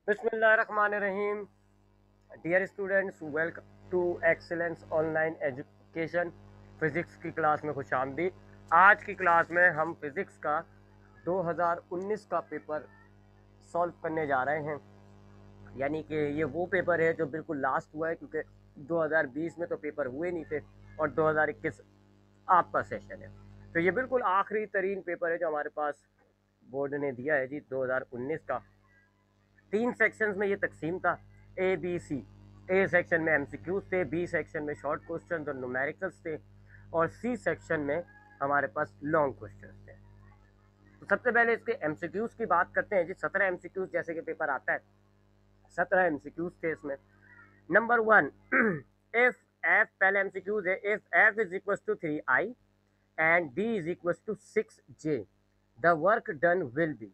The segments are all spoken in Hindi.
बिस्मिल्लाहिर्रहमानिर्रहीम। Dear students, welcome to Excellence online education. Physics की क्लास में खुशामदीद। आज की क्लास में हम फ़िज़िक्स का 2019 का पेपर सॉल्व करने जा रहे हैं। यानी कि ये वो पेपर है जो बिल्कुल लास्ट हुआ है, क्योंकि 2020 में तो पेपर हुए नहीं थे और 2021 आपका सेशन है। तो ये बिल्कुल आखिरी तरीन पेपर है जो हमारे पास बोर्ड ने दिया है जी 2019 का। 3 सेक्शंस में ये तकसीम था, A B C. A section में एमसीक्यूज थे, बी सेक्शन में शॉर्ट क्वेश्चन और न्यूमेरिकल्स थे, और सी सेक्शन में हमारे पास लॉन्ग क्वेश्चन थे। तो सबसे पहले इसके एमसीक्यूज की बात करते हैं जी। 17 एमसीक्यूज जैसे कि पेपर आता है, 17 एमसीक्यूज थे इसमें। नंबर 1, इफ एफ, पहले एमसीक्यूज है, if F is equal to 3i and D is equal to 6j, the work done will be.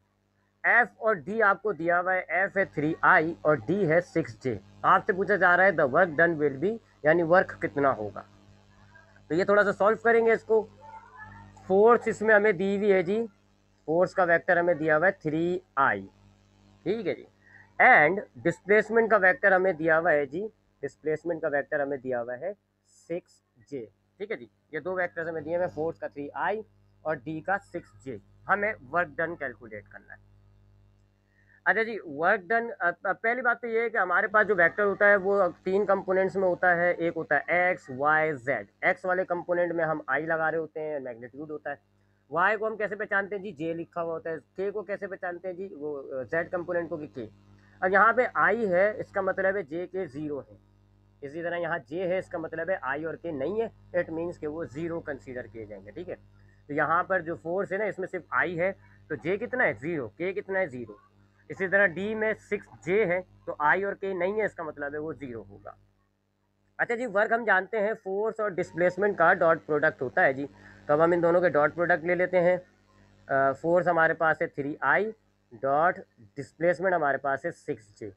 F और डी आपको दिया हुआ है, एफ है 3i और डी है 6j। आपसे पूछा जा रहा है the work done will B, यानी वर्क कितना होगा। तो ये थोड़ा सा सॉल्व करेंगे इसको। फोर्स इसमें हमें दी हुई है जी, फोर्स का वेक्टर हमें दिया हुआ है 3i, ठीक है जी। एंड डिस्प्लेसमेंट का वेक्टर हमें दिया हुआ है जी, डिस्प्लेसमेंट का वेक्टर हमें दिया हुआ है 6j, ठीक है जी। ये दो वेक्टर्स हमें दिए हुए हैं, फोर्स का 3i और डी का 6j। हमें वर्क डन कैलकुलेट करना है। अच्छा जी, वर्क डन। पहली बात तो ये है कि हमारे पास जो वेक्टर होता है वो 3 कंपोनेंट्स में होता है। एक होता है एक्स वाई जेड। एक्स वाले कंपोनेंट में हम आई लगा रहे होते हैं, मैग्नीट्यूड होता है। वाई को हम कैसे पहचानते हैं जी, जे लिखा हुआ होता है। के को कैसे पहचानते हैं जी, वो जेड कंपोनेंट को, कि के। अब यहाँ पे आई है, इसका मतलब है जे के जीरो है। इसी तरह यहाँ जे है, इसका मतलब है आई और के नहीं है, इट मीन्स के वो जीरो कंसीडर किए जाएंगे, ठीक है। तो यहाँ पर जो फोर्स है ना, इसमें सिर्फ आई है, तो जे कितना है, जीरो। के कितना है, जीरो। इसी तरह डी में 6j है, तो आई और के नहीं है, इसका मतलब है वो जीरो होगा। अच्छा जी, वर्क हम जानते हैं फोर्स और डिस्प्लेसमेंट का डॉट प्रोडक्ट होता है जी। तो अब हम इन दोनों के डॉट प्रोडक्ट ले लेते हैं। फोर्स हमारे पास है 3i, डॉट डिस्प्लेसमेंट हमारे पास है 6j।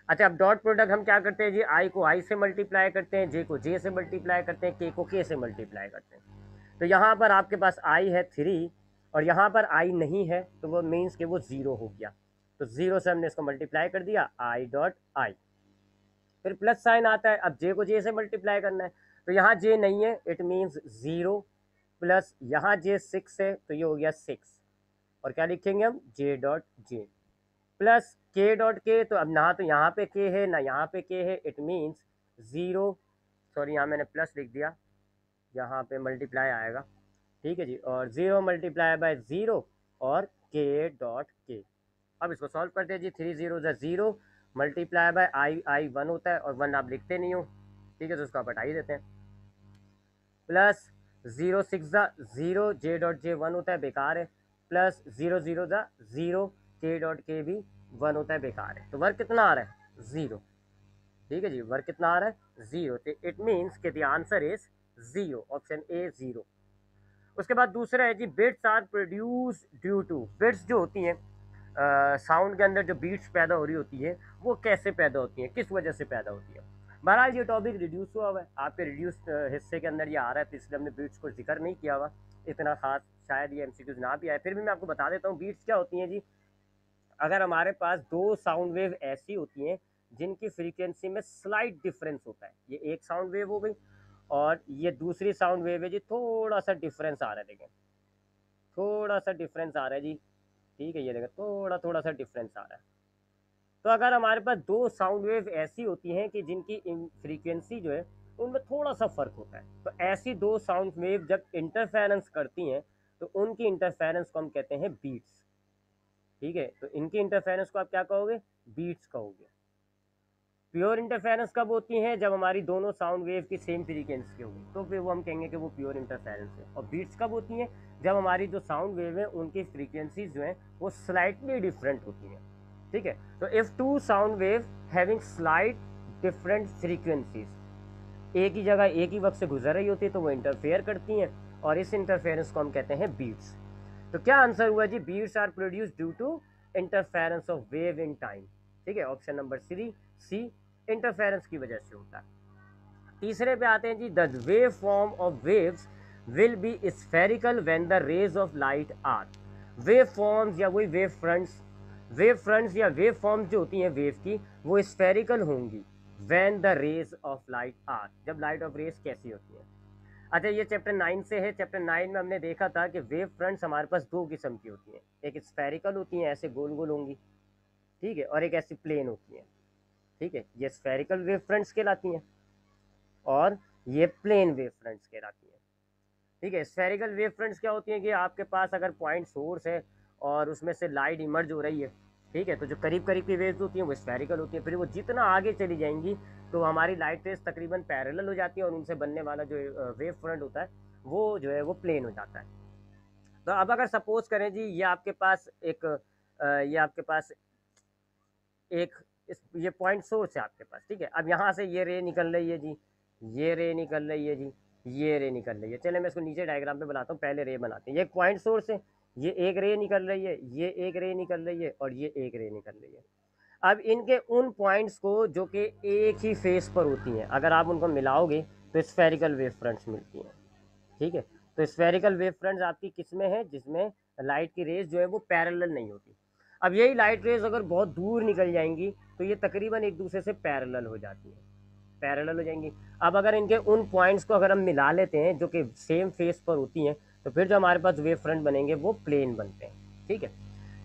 अच्छा, अब डॉट प्रोडक्ट हम क्या करते हैं जी, आई को आई से मल्टीप्लाई करते हैं, जे को जे से मल्टीप्लाई करते हैं, के को के से मल्टीप्लाई करते हैं। तो यहाँ पर आपके पास आई है 3 और यहाँ पर आई नहीं है, तो वो मीन्स कि वो ज़ीरो हो गया। तो ज़ीरो से हमने इसको मल्टीप्लाई कर दिया, आई डॉट आई। फिर प्लस साइन आता है, अब जे को जे से मल्टीप्लाई करना है, तो यहाँ जे नहीं है, इट मीन्स ज़ीरो, प्लस यहाँ जे 6 है, तो ये हो गया 6। और क्या लिखेंगे हम, जे डॉट जे, प्लस के डॉट के। तो अब ना तो यहाँ पे के है ना यहाँ पे के है, इट मीन्स ज़ीरो। सॉरी, यहाँ मैंने प्लस लिख दिया, यहाँ पे मल्टीप्लाई आएगा, ठीक है जी। और ज़ीरो मल्टीप्लाई बाय ज़ीरो और के डॉट के। अब इसको सॉल्व करते हैं जी। 3 ज़ीरो ज़ा ज़ीरो, मल्टीप्लाई बाय आई, आई 1 होता है और 1 आप लिखते नहीं हो, ठीक है, तो उसको आप हटा ही देते हैं। प्लस ज़ीरो 6 ज़ा ज़ीरो, जे डॉट जे 1 होता है, बेकार है। प्लस ज़ीरो ज़ीरो ज़ा ज़ीरो, के डॉट के भी 1 होता है, बेकार है। तो वर्क कितना आ रहा है, ज़ीरो, ठीक है जी। वर्क कितना आ रहा है, ज़ीरो। तो इट मीन्स कि the answer is zero, option A zero. उसके बाद दूसरा है जी, beats are produce due to. Beats जो होती हैं, साउंड के अंदर जो बीट्स पैदा हो रही होती है, वो कैसे पैदा होती हैं, किस वजह से पैदा होती है। बहरहाल ये टॉपिक रिड्यूस हुआ हुआ है, आपके रिड्यूस हिस्से के अंदर ये आ रहा है, तो इसलिए हमने बीट्स को जिक्र नहीं किया हुआ इतना खास। शायद ये एमसीक्यूज ना भी आए, फिर भी मैं आपको बता देता हूँ बीट्स क्या होती हैं जी। अगर हमारे पास दो साउंड वेव ऐसी होती हैं जिनकी फ्रीक्वेंसी में स्लाइट डिफरेंस होता है, ये एक साउंड वेव हो गई और ये दूसरी साउंड वेव है जी, थोड़ा सा डिफरेंस आ रहा है, देखें थोड़ा सा डिफरेंस आ रहा है जी, ठीक है, ये देखें थोड़ा थोड़ा सा डिफरेंस आ रहा है। तो अगर हमारे पास दो साउंड वेव ऐसी होती हैं कि जिनकी फ्रीक्वेंसी जो है उनमें थोड़ा सा फर्क होता है, तो ऐसी दो साउंड वेव जब इंटरफेरेंस करती हैं तो उनकी इंटरफेरेंस को हम कहते हैं बीट्स, ठीक है। तो इनकी इंटरफेरेंस को आप क्या कहोगे, बीट्स कहोगे। प्योर इंटरफेरेंस कब होती है, जब हमारी दोनों साउंड वेव की सेम फ्रीक्वेंसी की होगी, तो फिर वो हम कहेंगे कि वो प्योर इंटरफेरेंस है। और बीट्स कब होती हैं, जब हमारी जो साउंड वेव है उनकी फ्रीक्वेंसीज जो है वो स्लाइटली डिफरेंट होती हैं, ठीक है। तो if two sound wave having slight different frequencies, एक ही जगह एक ही वक्त से गुजर रही होती है, तो वो इंटरफेयर करती हैं और इस इंटरफेरेंस को हम कहते हैं बीट्स। तो क्या आंसर हुआ जी, beats are produce due to interference of wave in time, ठीक है, ऑप्शन नंबर सी, इंटरफेरेंस की वजह से होता है। तीसरे पे आते हैं जी, the wave form of waves will be spherical when the rays of light are. Wave forms या वही वेव फ्रंट्स वेव फ्रंट्स या वेव फॉर्म्स जो होती हैं वेव की, वो स्फेरिकल होंगी when the rays of light are, जब लाइट ऑफ रेज कैसी होती है। अच्छा, ये चैप्टर 9 से है। चैप्टर 9 में हमने देखा था कि वेव फ्रंट्स हमारे पास दो किस्म की होती हैं, एक स्फेरिकल होती हैं, ऐसे गोल गोल होंगी, ठीक है, और एक ऐसी प्लेन होती हैं, ठीक है। ये स्फेरिकल वेव फ्रंट्स कहलाती हैं और ये प्लेन वेव फ्रंट्स कहलाती हैं, ठीक है। स्फेरिकल वेव फ्रंट्स क्या होती हैं कि आपके पास अगर पॉइंट सोर्स है और उसमें से लाइट इमर्ज हो रही है, ठीक है, तो जो करीब करीब की वेव्स होती हैं वो स्फेरिकल होती हैं। फिर वो जितना आगे चली जाएंगी तो हमारी लाइट रेज तकरीबन पैरेलल हो जाती है और उनसे बनने वाला जो वेव फ्रंट होता है वो जो है वो प्लेन हो जाता है। तो अब अगर सपोज करें जी, ये आपके पास एक ये आपके पास एक ये पॉइंट सोर्स है आपके पास, ठीक है। अब यहाँ से ये रे निकल रही है जी, ये रे निकल रही है जी, ये रे निकल रही है। चले मैं इसको नीचे डायग्राम पे बनाता हूँ, पहले रे बनाते हैं। ये एक पॉइंट सोर्स है, ये एक रे निकल रही है, ये एक रे निकल रही है और ये एक रे निकल रही है। अब इनके उन पॉइंट्स को जो कि एक ही फेस पर होती हैं, अगर आप उनको मिलाओगे तो स्फेरिकल वेव फ्रंट्स मिलती हैं, ठीक है। तो स्फेरिकल वेव फ्रंट्स आपकी किस में है, जिसमें लाइट की रेज जो है वो पैरेलल नहीं होती। अब यही लाइट रेज अगर बहुत दूर निकल जाएंगी तो ये तकरीबन एक दूसरे से पैरेलल हो जाती है, पैरेलल हो जाएंगी। अब अगर इनके उन पॉइंट्स को अगर हम मिला लेते हैं जो कि सेम फेस पर होती हैं, तो फिर जो हमारे पास वेव फ्रंट बनेंगे वो प्लेन बनते हैं, ठीक है।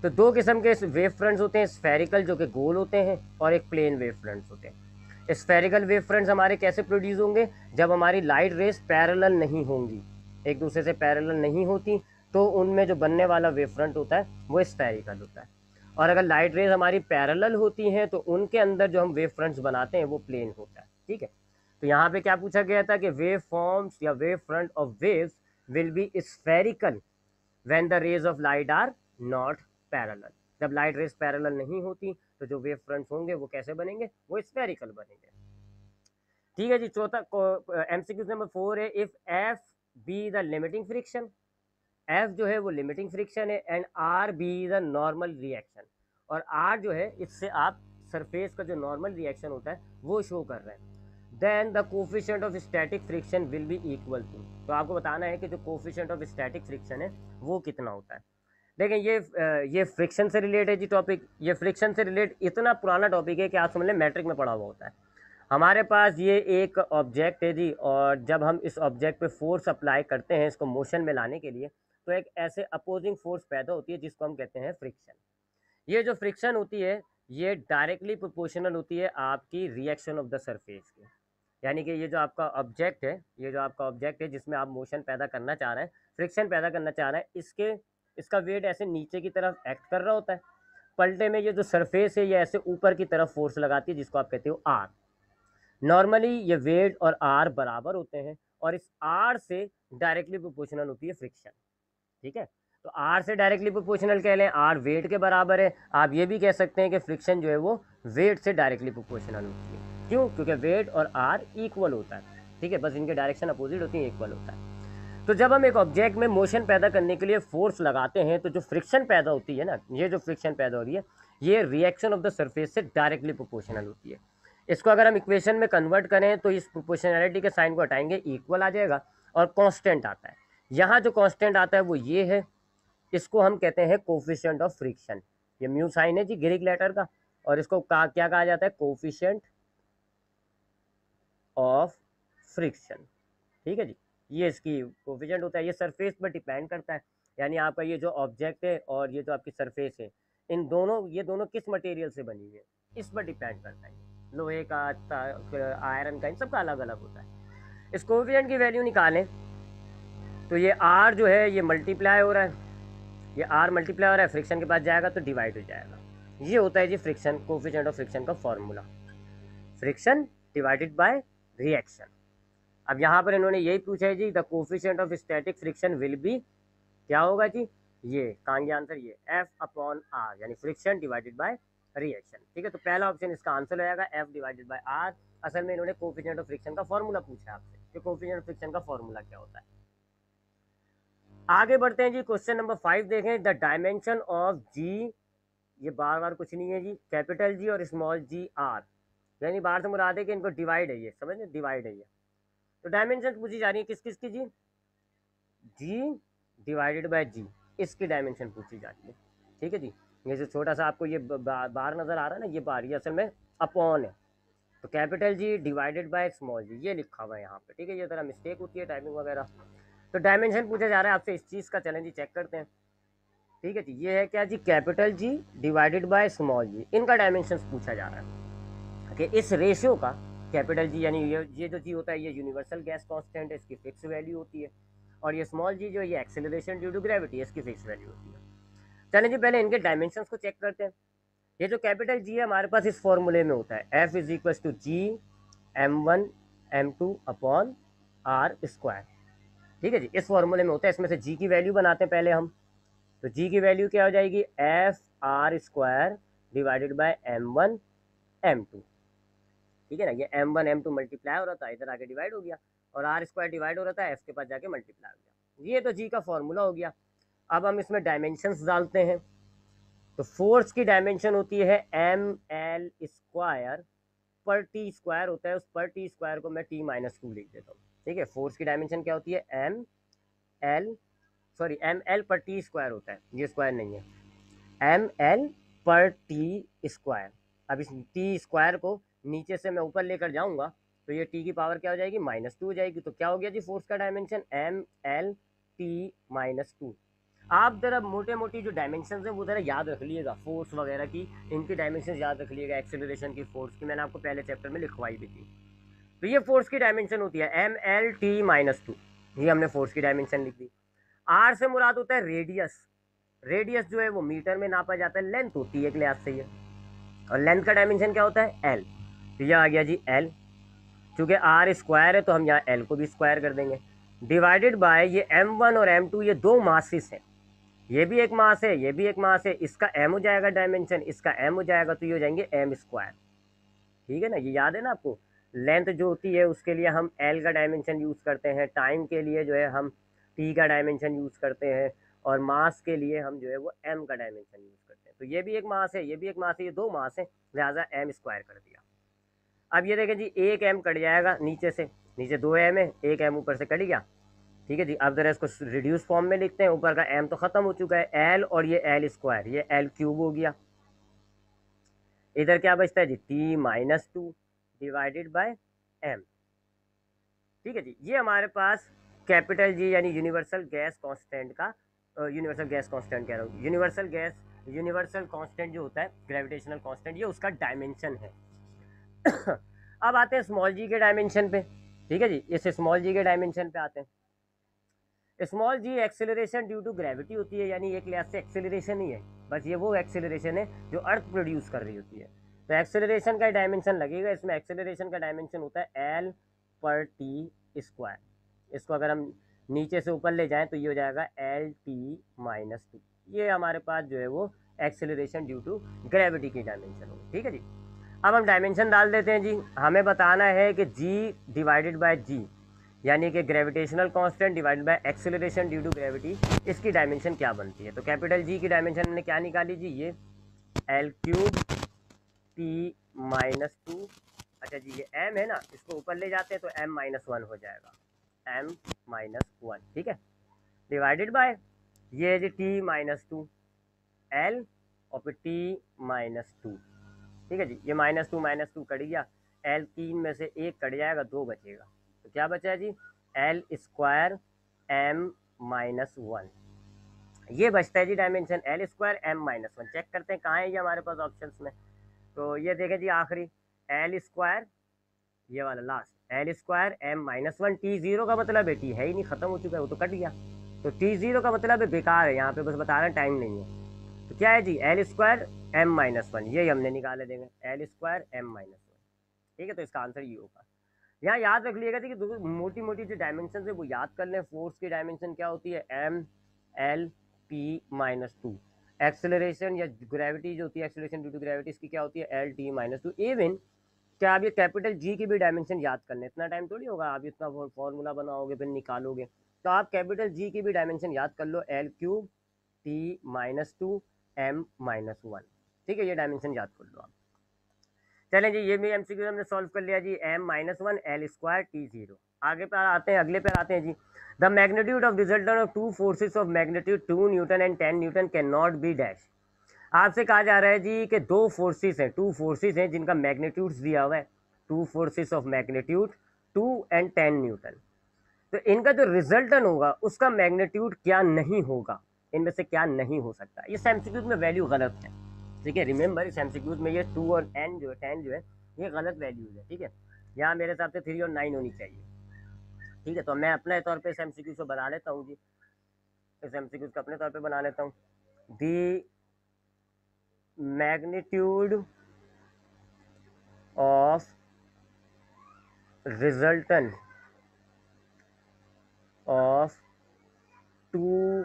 तो दो किस्म के वेव फ्रंट्स होते हैं, स्फेरिकल जो कि गोल होते हैं और एक प्लेन वेव फ्रंट्स होते हैं। स्फेरिकल वेव फ्रंट्स हमारे कैसे प्रोड्यूस होंगे, जब हमारी लाइट रेज पैरेलल नहीं होंगी, एक दूसरे से पैरेलल नहीं होती, तो उनमें जो बनने वाला वेव फ्रंट होता है वो स्फेरिकल होता है। और अगर लाइट रेज हमारी पैरेलल होती हैं तो उनके अंदर जो हम वेव फ्रंट्स बनाते हैं वो प्लेन होता है, ठीक है। तो यहाँ पे क्या पूछा गया था कि वेव फॉर्म्स या wave front of waves will be spherical when the rays of light are not parallel. जब लाइट रेज पैरेलल नहीं होती तो जो वेव फ्रंट्स होंगे वो कैसे बनेंगे, वो स्फेरिकल बनेंगे, ठीक है जी। चौथा एमसीक्यू नंबर 4 है, if F be the limiting friction, F जो है वो लिमिटिंग फ्रिक्शन है and R be the normal reaction, और आर जो है इससे आप सरफेस का जो नॉर्मल रिएक्शन होता है वो शो कर रहे हैं, then the coefficient of static friction will be equal to. तो आपको बताना है कि जो कोफिशिएंट ऑफ स्टैटिक फ्रिक्शन है वो कितना होता है। देखें ये फ्रिक्शन से रिलेट है जी टॉपिक। ये फ्रिक्शन से रिलेट इतना पुराना टॉपिक है कि आप समझ लें मैट्रिक में पढ़ा हुआ होता है। हमारे पास ये एक ऑब्जेक्ट है जी, और जब हम इस ऑब्जेक्ट पे फोर्स अप्लाई करते हैं इसको मोशन में लाने के लिए, तो एक ऐसे अपोजिंग फोर्स पैदा होती है जिसको हम कहते हैं फ्रिक्शन। ये जो फ्रिक्शन होती है ये डायरेक्टली प्रोपोर्शनल होती है आपकी रिएक्शन ऑफ द सरफेस के। यानी कि ये जो आपका ऑब्जेक्ट है, ये जो आपका ऑब्जेक्ट है जिसमें आप मोशन पैदा करना चाह रहे हैं, फ्रिक्शन पैदा करना चाह रहे हैं, इसका वेट ऐसे नीचे की तरफ एक्ट कर रहा होता है, पलटे में ये जो सरफेस है ये ऐसे ऊपर की तरफ फोर्स लगाती है जिसको आप कहते हो आर। नॉर्मली ये वेट और आर बराबर होते हैं और इस आर से डायरेक्टली प्रोपोर्शनल होती है फ्रिक्शन, ठीक है। तो आर से डायरेक्टली प्रोपोर्शनल कह लें, आर वेट के बराबर है। आप ये भी कह सकते हैं कि फ्रिक्शन जो है वो वेट से डायरेक्टली प्रोपोर्शनल होती है। क्यों? क्योंकि वेट और आर इक्वल होता है, ठीक है, बस इनके डायरेक्शन अपोजिट होती है, इक्वल होता है। तो जब हम एक ऑब्जेक्ट में मोशन पैदा करने के लिए फोर्स लगाते हैं तो जो फ्रिक्शन पैदा होती है ना, ये जो फ्रिक्शन पैदा हो रही है ये रिएक्शन ऑफ द सरफेस से डायरेक्टली प्रोपोर्शनल होती है। इसको अगर हम इक्वेशन में कन्वर्ट करें तो इस प्रोपोर्शनैलिटी के साइन को हटाएंगे, इक्वल आ जाएगा और कांस्टेंट आता है। यहाँ जो कांस्टेंट आता है वो ये है, इसको हम कहते हैं कोफिशिएंट ऑफ फ्रिक्शन। ये म्यू साइन है जी ग्रीक लेटर का, और इसको क्या कहा जाता है, कोफिशिएंट ऑफ फ्रिक्शन, ठीक है जी। ये इसकी कोफिशिएंट होता है, ये सरफेस पर डिपेंड करता है। यानी आपका ये जो ऑब्जेक्ट है और ये जो आपकी सरफेस है, इन दोनों ये दोनों किस मटेरियल से बनी हुई है इस पर डिपेंड करता है। लोहे का, आयरन का, इन सबका अलग अलग होता है। इस कोफिशिएंट की वैल्यू निकालें तो ये आर जो है ये मल्टीप्लाई हो रहा है, ये आर मल्टीप्लाई हो रहा है, फ्रिक्शन के पास जाएगा तो डिवाइड हो जाएगा। ये होता है जी फ्रिक्शन, कोफिशिएंट ऑफ फ्रिक्शन का formula, friction divided by reaction. अब यहाँ पर इन्होंने यही पूछा है जी, the coefficient of static friction will be, क्या होगा जी, ये कहांगे आंसर, ये एफ अपॉन आर, यानी फ्रिक्शन डिवाइडेड बाय रिएक्शन, ठीक है। तो पहला ऑप्शन इसका आंसर हो जाएगा एफ डिवाइडेड बाय आर। असल में इन्होंने कोफिशिएंट ऑफ फ्रिक्शन का फॉर्मूला पूछा है आपसे कि कोफिशिएंट ऑफ फ्रिक्शन का फॉर्मूला क्या होता है। आगे बढ़ते हैं जी, क्वेश्चन नंबर 5 देखें, द डायमेंशन ऑफ जी, ये बार बार कुछ नहीं है जी, कैपिटल जी और स्मॉल जी आर, यानी बाहर से मुराद है कि इनको डिवाइड है, ये समझ लें डिवाइड है ये। तो डायमेंशन पूछी जा रही है किस किस की जी, जी डिवाइडेड बाय जी, इसकी डायमेंशन पूछी जाती है, ठीक है जी। ये जो छोटा सा आपको ये बार नज़र आ रहा है ना, ये बार, ये असल में अपॉन है। तो capital G divided by small G, ये लिखा हुआ है यहाँ पे, ठीक है। ये ज़रा मिस्टेक होती है टाइपिंग वगैरह। तो डायमेंशन पूछा जा रहा है आपसे इस चीज़ का, चलें जी चेक करते हैं। ठीक है जी, ये है क्या जी, capital G divided by small G, इनका डायमेंशन पूछा जा रहा है कि इस रेशियो का कैपिटल जी यानी ये जो जी होता है ये यूनिवर्सल गैस कांस्टेंट है, इसकी फिक्स वैल्यू होती है, और ये स्मॉल जी जो ये एक्सेलरेशन ड्यू टू ग्रेविटी है, इसकी फिक्स वैल्यू होती है। चलें जी पहले इनके डायमेंशंस को चेक करते हैं। ये जो कैपिटल जी है हमारे पास इस फॉर्मूले में होता है, F is equal to G m1 m2 upon R square. ठीक है जी, इस फॉर्मूले में होता है। इसमें से जी की वैल्यू बनाते हैं पहले हम। तो जी की वैल्यू क्या हो जाएगी, F R square divided by m1 m2। ठीक है ना, ये m1 m2 मल्टीप्लाई हो रहा था, इधर आके डिवाइड हो गया, और आर स्क्वायर डिवाइड हो रहा था, एफ के पास जाके मल्टीप्लाई हो गया। ये तो जी का फॉर्मूला हो गया। अब हम इसमें डायमेंशंस डालते हैं। तो फोर्स की डायमेंशन होती है एम एल स्क्वायर पर टी स्क्वायर होता है, उस पर टी स्क्वायर को मैं टी माइनस 2 लिख देता हूँ। ठीक है, फोर्स की डायमेंशन क्या होती है, एम एल पर टी स्क्वायर होता है, ये स्क्वायर नहीं है, एम एल पर टी स्क्वायर। अब इस टी स्क्वायर को नीचे से मैं ऊपर लेकर जाऊंगा तो ये टी की पावर क्या हो जाएगी, -2 हो जाएगी। तो क्या हो गया जी फोर्स का डायमेंशन, एम एल टी -2। आप जरा मोटे मोटी जो डायमेंशन है वो जरा याद रख लीजिएगा, फोर्स वगैरह की इनकी डायमेंशन याद रख लीजिएगा, एक्सेलरेशन की, फोर्स की, मैंने आपको पहले चैप्टर में लिखवाई भी थी। तो ये फोर्स की डायमेंशन होती है mlt-2, ये हमने फोर्स की डायमेंशन लिख दी। आर से मुराद होता है रेडियस। रेडियस जो है वो मीटर में नापा जाता है, लेंथ होती है एक लिहाज से ये, और लेंथ का डायमेंशन क्या होता है, एल। तो ये आ गया जी एल, चूंकि आर स्क्वायर है तो हम यहाँ एल को भी स्क्वायर कर देंगे, डिवाइडेड बाय ये m1 और m2, ये दो मासेस हैं, ये भी एक मास है, ये भी एक मास है, इसका m हो जाएगा डायमेंशन, इसका m हो जाएगा, तो ये हो जाएंगे m स्क्वायर। ठीक है ना, ये याद है ना आपको। लेंथ जो होती है उसके लिए हम l का डायमेंशन यूज़ करते हैं, टाइम के लिए जो है हम t का डायमेंशन यूज़ करते हैं, और मास के लिए हम जो है वो m का डायमेंशन यूज़ करते हैं। तो ये भी एक मास है, ये भी एक मास है, ये दो मास है, लिहाजा m स्क्वायर कर दिया। अब ये देखें जी, एक m कट जाएगा नीचे से, नीचे 2m है, एक m ऊपर से कट गया। ठीक है जी, अब जरा इसको रिड्यूस फॉर्म में लिखते हैं, ऊपर का m तो खत्म हो चुका है, l और ये l स्क्वायर, ये l क्यूब हो गया। इधर क्या बचता है जी, t-2 डिवाइडेड बाय m। ठीक है जी, ये हमारे पास कैपिटल जी यानी यूनिवर्सल गैस कांस्टेंट का, यूनिवर्सल गैस कांस्टेंट कह रहा हूँ, यूनिवर्सल कांस्टेंट जो होता है ग्रेविटेशनल कांस्टेंट, ये उसका डायमेंशन है। अब आते हैं स्मॉल जी के डायमेंशन पे। ठीक है जी, इस स्मॉल जी के डायमेंशन पे आते हैं। Small G acceleration due to gravity होती है, यानी एक लिहाज से एक्सेलरेशन ही है, बस ये वो एक्सेलरेशन है जो अर्थ प्रोड्यूस कर रही होती है। तो एक्सेलरेशन का डायमेंशन लगेगा इसमें, एक्सेलरेशन का डायमेंशन होता है एल पर टी स्क्वायर। इसको अगर हम नीचे से ऊपर ले जाएं तो ये हो जाएगा LT-2। ये हमारे पास जो है वो एक्सेलरेशन ड्यू टू ग्रेविटी की डायमेंशन होगी। ठीक है जी, अब हम डायमेंशन डाल देते हैं जी। हमें बताना है कि G डिवाइडेड बाय G यानी कि gravitational constant divided by acceleration due to gravity, इसकी डायमेंशन क्या बनती है। तो कैपिटल जी की डायमेंशन हमने क्या निकाली जी, ये L³ T-2। अच्छा जी, ये m है ना, इसको ऊपर ले जाते हैं तो m-1 हो जाएगा, m-1। ठीक है, डिवाइडेड बाय ये जी T-2 L और फिर T-2। ठीक है जी, ये -2 कट गया, L 3 में से एक कट जाएगा, 2 बचेगा, तो क्या बचा है जी, L स्क्वायर m-1। ये बचता है जी dimension, L square m-1। Check करते हैं कहाँ है ये हमारे पास ऑप्शंस में। तो ये देखें जी, आखिरी L स्क्वायर, ये वाला last L square m-1। T0 का मतलब है T है ही नहीं, खत्म हो चुका है, वो तो कट गया। तो T0 का मतलब है बेकार है, यहाँ पे बस बता रहे हैं टाइम नहीं है। तो क्या है जी, L स्क्वायर m-1, यही हमने निकाले देंगे, L स्क्वायर m-1। ठीक है, तो इसका आंसर ये होगा। यहाँ याद रख लिएगा कि मोटी मोटी जो डायमेंशन है वो याद कर लें। फोर्स की डायमेंशन क्या होती है, M-L-P-2। एक्सेलरेशन या ग्रेविटी जो होती है, एक्सेलरेशन ड्यू टू ग्रेविटी, इसकी क्या होती है, L-T-2। इवन क्या आप ये कैपिटल जी की भी डायमेंशन याद कर लें, इतना टाइम थोड़ी होगा, आप इतना फॉर्मूला बनाओगे फिर निकालोगे। तो आप कैपिटल जी की भी डायमेंशन याद कर लो, L³ T-2 m-1। ठीक है, ये डायमेंशन याद कर लो आप। चलें जी, ये भी एमसीक्यू हमने सॉल्व कर लिया जी, m-1 L स्क्वायर T0। आगे पर आते हैं, अगले पर आते हैं जी। The magnitude of resultant of two forces of magnitude 2 newton and 10 newton can not be dash. आपसे कहा जा रहा है जी कि दो फोर्सेस हैं, टू फोर्सेस हैं जिनका मैग्नीट्यूड्स दिया हुआ है, to forces of magnitude 2 and 10 Newton. तो इनका जो रिजल्टन होगा उसका मैग्नीट्यूड क्या नहीं होगा, इनमें से क्या नहीं हो सकता। ये एमसीक्यूज में वैल्यू गलत है, ठीक है। रिमेंबर इस एमसीक्यूज में ये 2 और n जो है 10 जो है ये गलत वैल्यूज है, ठीक है। यहाँ मेरे हिसाब से 3 और 9 होनी चाहिए, ठीक है। तो मैं अपने तौर पे इस एमसीक्यू को बना लेता हूँ जी, इस एमसीक्यू को अपने तौर पे बना लेता हूँ। दी magnitude of रिजल्टन of two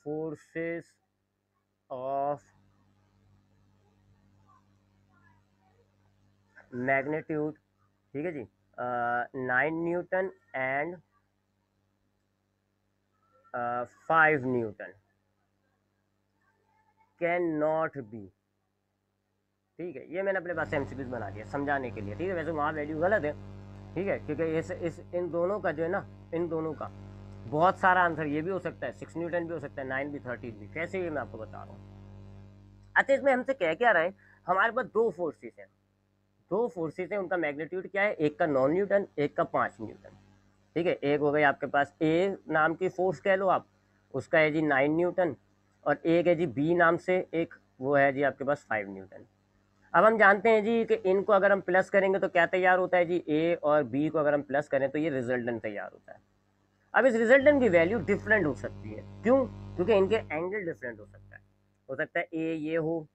forces of magnitude, ठीक है जी, 9 Newton and 5 Newton can not B, ठीक है। ये मैंने अपने पास एमसीक्यूज बना दिया समझाने के लिए, ठीक है। वैसे वहाँ वैल्यू गलत है, ठीक है, क्योंकि इस इन दोनों का जो है ना, इन दोनों का बहुत सारा आंसर ये भी हो सकता है, 6 न्यूटन भी हो सकता है, 9 भी, 13 भी, कैसे ये मैं आपको बता रहा हूँ। अच्छा, इसमें हमसे कह क्या रहे हैं, हमारे पास दो फोर्सेस हैं, दो फोर्सेस हैं, उनका मैग्नीट्यूड क्या है, एक का 9 न्यूटन, एक का 5 न्यूटन, ठीक है। एक हो गई आपके पास ए नाम की फोर्स कह लो आप, उसका है जी 9 न्यूटन, और एक है जी बी नाम से एक, वो है जी आपके पास 5 न्यूटन। अब हम जानते हैं जी कि इनको अगर हम प्लस करेंगे तो क्या तैयार होता है जी, ए और बी को अगर हम प्लस करें तो ये रिजल्टेंट तैयार होता है। अब इस रिजल्टेंट की वैल्यू डिफरेंट हो सकती है, क्यों, क्योंकि इनके एंगल डिफरेंट हो सकता है ए ये हो,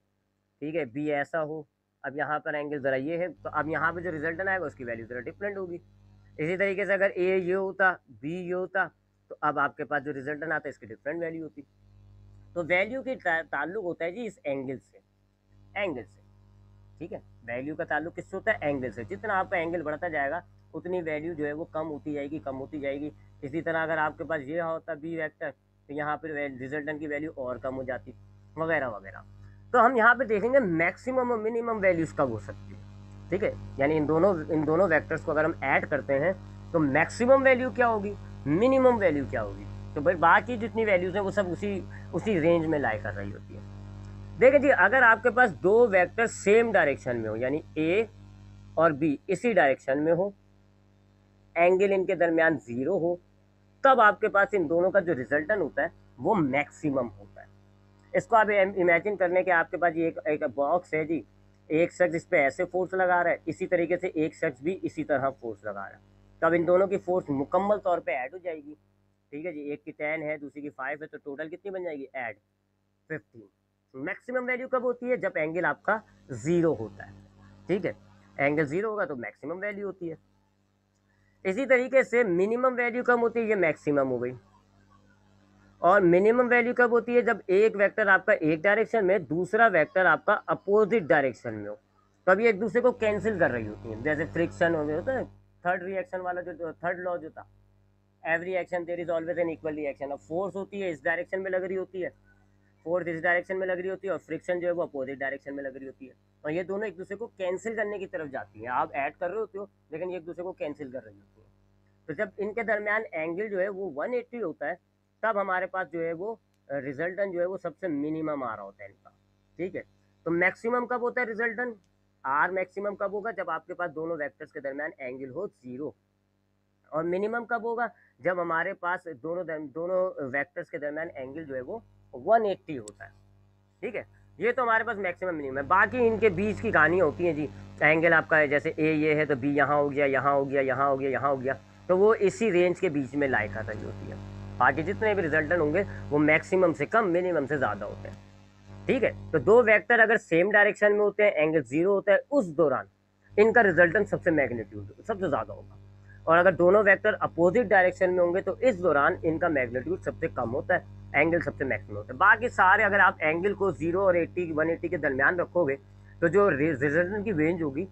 ठीक है, बी ऐसा हो। अब यहाँ पर एंगल ज़रा ये है, तो अब यहाँ पर जो रिजल्टेंट आएगा उसकी वैल्यू ज़रा डिफरेंट होगी। इसी तरीके से अगर ए ये होता, बी ये होता, तो अब आपके पास जो रिजल्टेंट आता है इसकी डिफरेंट वैल्यू होती। तो वैल्यू की ताल्लुक होता है जी इस एंगल से, एंगल से, ठीक है। वैल्यू का ताल्लुक किससे होता है, एंगल से। जितना आपका एंगल बढ़ता जाएगा उतनी वैल्यू जो है वो कम होती जाएगी, कम होती जाएगी। इसी तरह अगर आपके पास ये होता बी वेक्टर, तो यहाँ पर रिजल्टेंट की वैल्यू और कम हो जाती, वगैरह वगैरह। तो हम यहाँ पे देखेंगे मैक्सिमम और मिनिमम वैल्यूज कब हो सकती है, ठीक है। यानी इन दोनों वेक्टर्स को अगर हम ऐड करते हैं तो मैक्सिमम वैल्यू क्या होगी, मिनिमम वैल्यू क्या होगी। तो भाई बाकी जितनी वैल्यूज हैं वो सब उसी रेंज में लाई कर रही होती है। देखिए जी, अगर आपके पास दो वेक्टर सेम डायरेक्शन में हो, यानी ए और बी इसी डायरेक्शन में हो, एंगल इनके दरमियान 0 हो, तब आपके पास इन दोनों का जो रिजल्टेंट होता है वो मैक्सिमम होता है। इसको आप इमेजिन करने के, आपके पास ये एक बॉक्स है जी, एक शख्स इस पे ऐसे फोर्स लगा रहा है, इसी तरीके से एक शख्स भी इसी तरह फोर्स लगा रहा है। तब इन दोनों की फोर्स मुकम्मल तौर पे ऐड हो जाएगी, ठीक है जी। एक की 10 है, दूसरी की 5 है, तो टोटल कितनी बन जाएगी, ऐड 15। मैक्सिमम वैल्यू कब होती है, जब एंगल आपका 0 होता है, ठीक है। एंगल 0 होगा तो मैक्सिमम वैल्यू होती है। इसी तरीके से मिनिमम वैल्यू कब होती है, ये मैक्सिमम हो गई। और मिनिमम वैल्यू कब होती है, जब एक वेक्टर आपका एक डायरेक्शन में, दूसरा वेक्टर आपका अपोजिट डायरेक्शन में हो, तब ये एक दूसरे को कैंसिल कर रही होती है। जैसे फ्रिक्शन हो गया होता है, थर्ड रिएक्शन वाला जो थर्ड लॉ जो था, every action there is always an equal reaction. अब फोर्स होती है इस डायरेक्शन में लग रही होती है, फोर्स इस डायरेक्शन में लग रही होती है, और फ्रिक्शन जो है वो अपोजिट डायरेक्शन में लग रही होती है, और ये दोनों एक दूसरे को कैंसिल करने की तरफ जाती है। आप ऐड कर रहे होते हो लेकिन ये एक दूसरे को कैंसिल कर रही होती है। तो जब इनके दरमियान एंगल जो है वो 180 होता है, तब हमारे पास जो है वो रिजल्टेंट जो है वो सबसे मिनिमम आ रहा होता है इनका, ठीक है। तो मैक्सिमम कब होता है रिजल्टेंट, आर मैक्सिमम कब होगा, जब आपके पास दोनों वेक्टर्स के दरमियान एंगल हो 0। और मिनिमम कब होगा, जब हमारे पास दोनों वेक्टर्स के दरमियान एंगल जो है वो 180 होता है, ठीक है। ये तो हमारे पास मैक्सिमम मिनिमम है। बाकी इनके बीच की कहानी होती है जी, एंगल आपका है, जैसे ए ये है तो बी यहाँ हो गया, यहाँ हो गया, यहाँ हो गया, यहाँ हो गया, तो वो इसी रेंज के बीच में लाई कर रही होती है। बाकी जितने भी रिजल्टेंट होंगे वो मैक्सिमम से कम, मिनिमम से ज़्यादा होते हैं, ठीक है। तो दो वेक्टर अगर सेम डायरेक्शन में होते हैं, एंगल 0 होता है, उस दौरान इनका रिजल्टेंट सबसे मैग्नीट्यूड सबसे ज़्यादा होगा। और अगर दोनों वेक्टर अपोजिट डायरेक्शन में होंगे तो इस दौरान इनका मैग्नीट्यूड सबसे कम होता है, एंगल सबसे मैक्सिमम होता है। बाकी सारे अगर आप एंगल को 0 और 180 के दरमियान रखोगे तो जो रिजल्टेंट की रेंज होगी,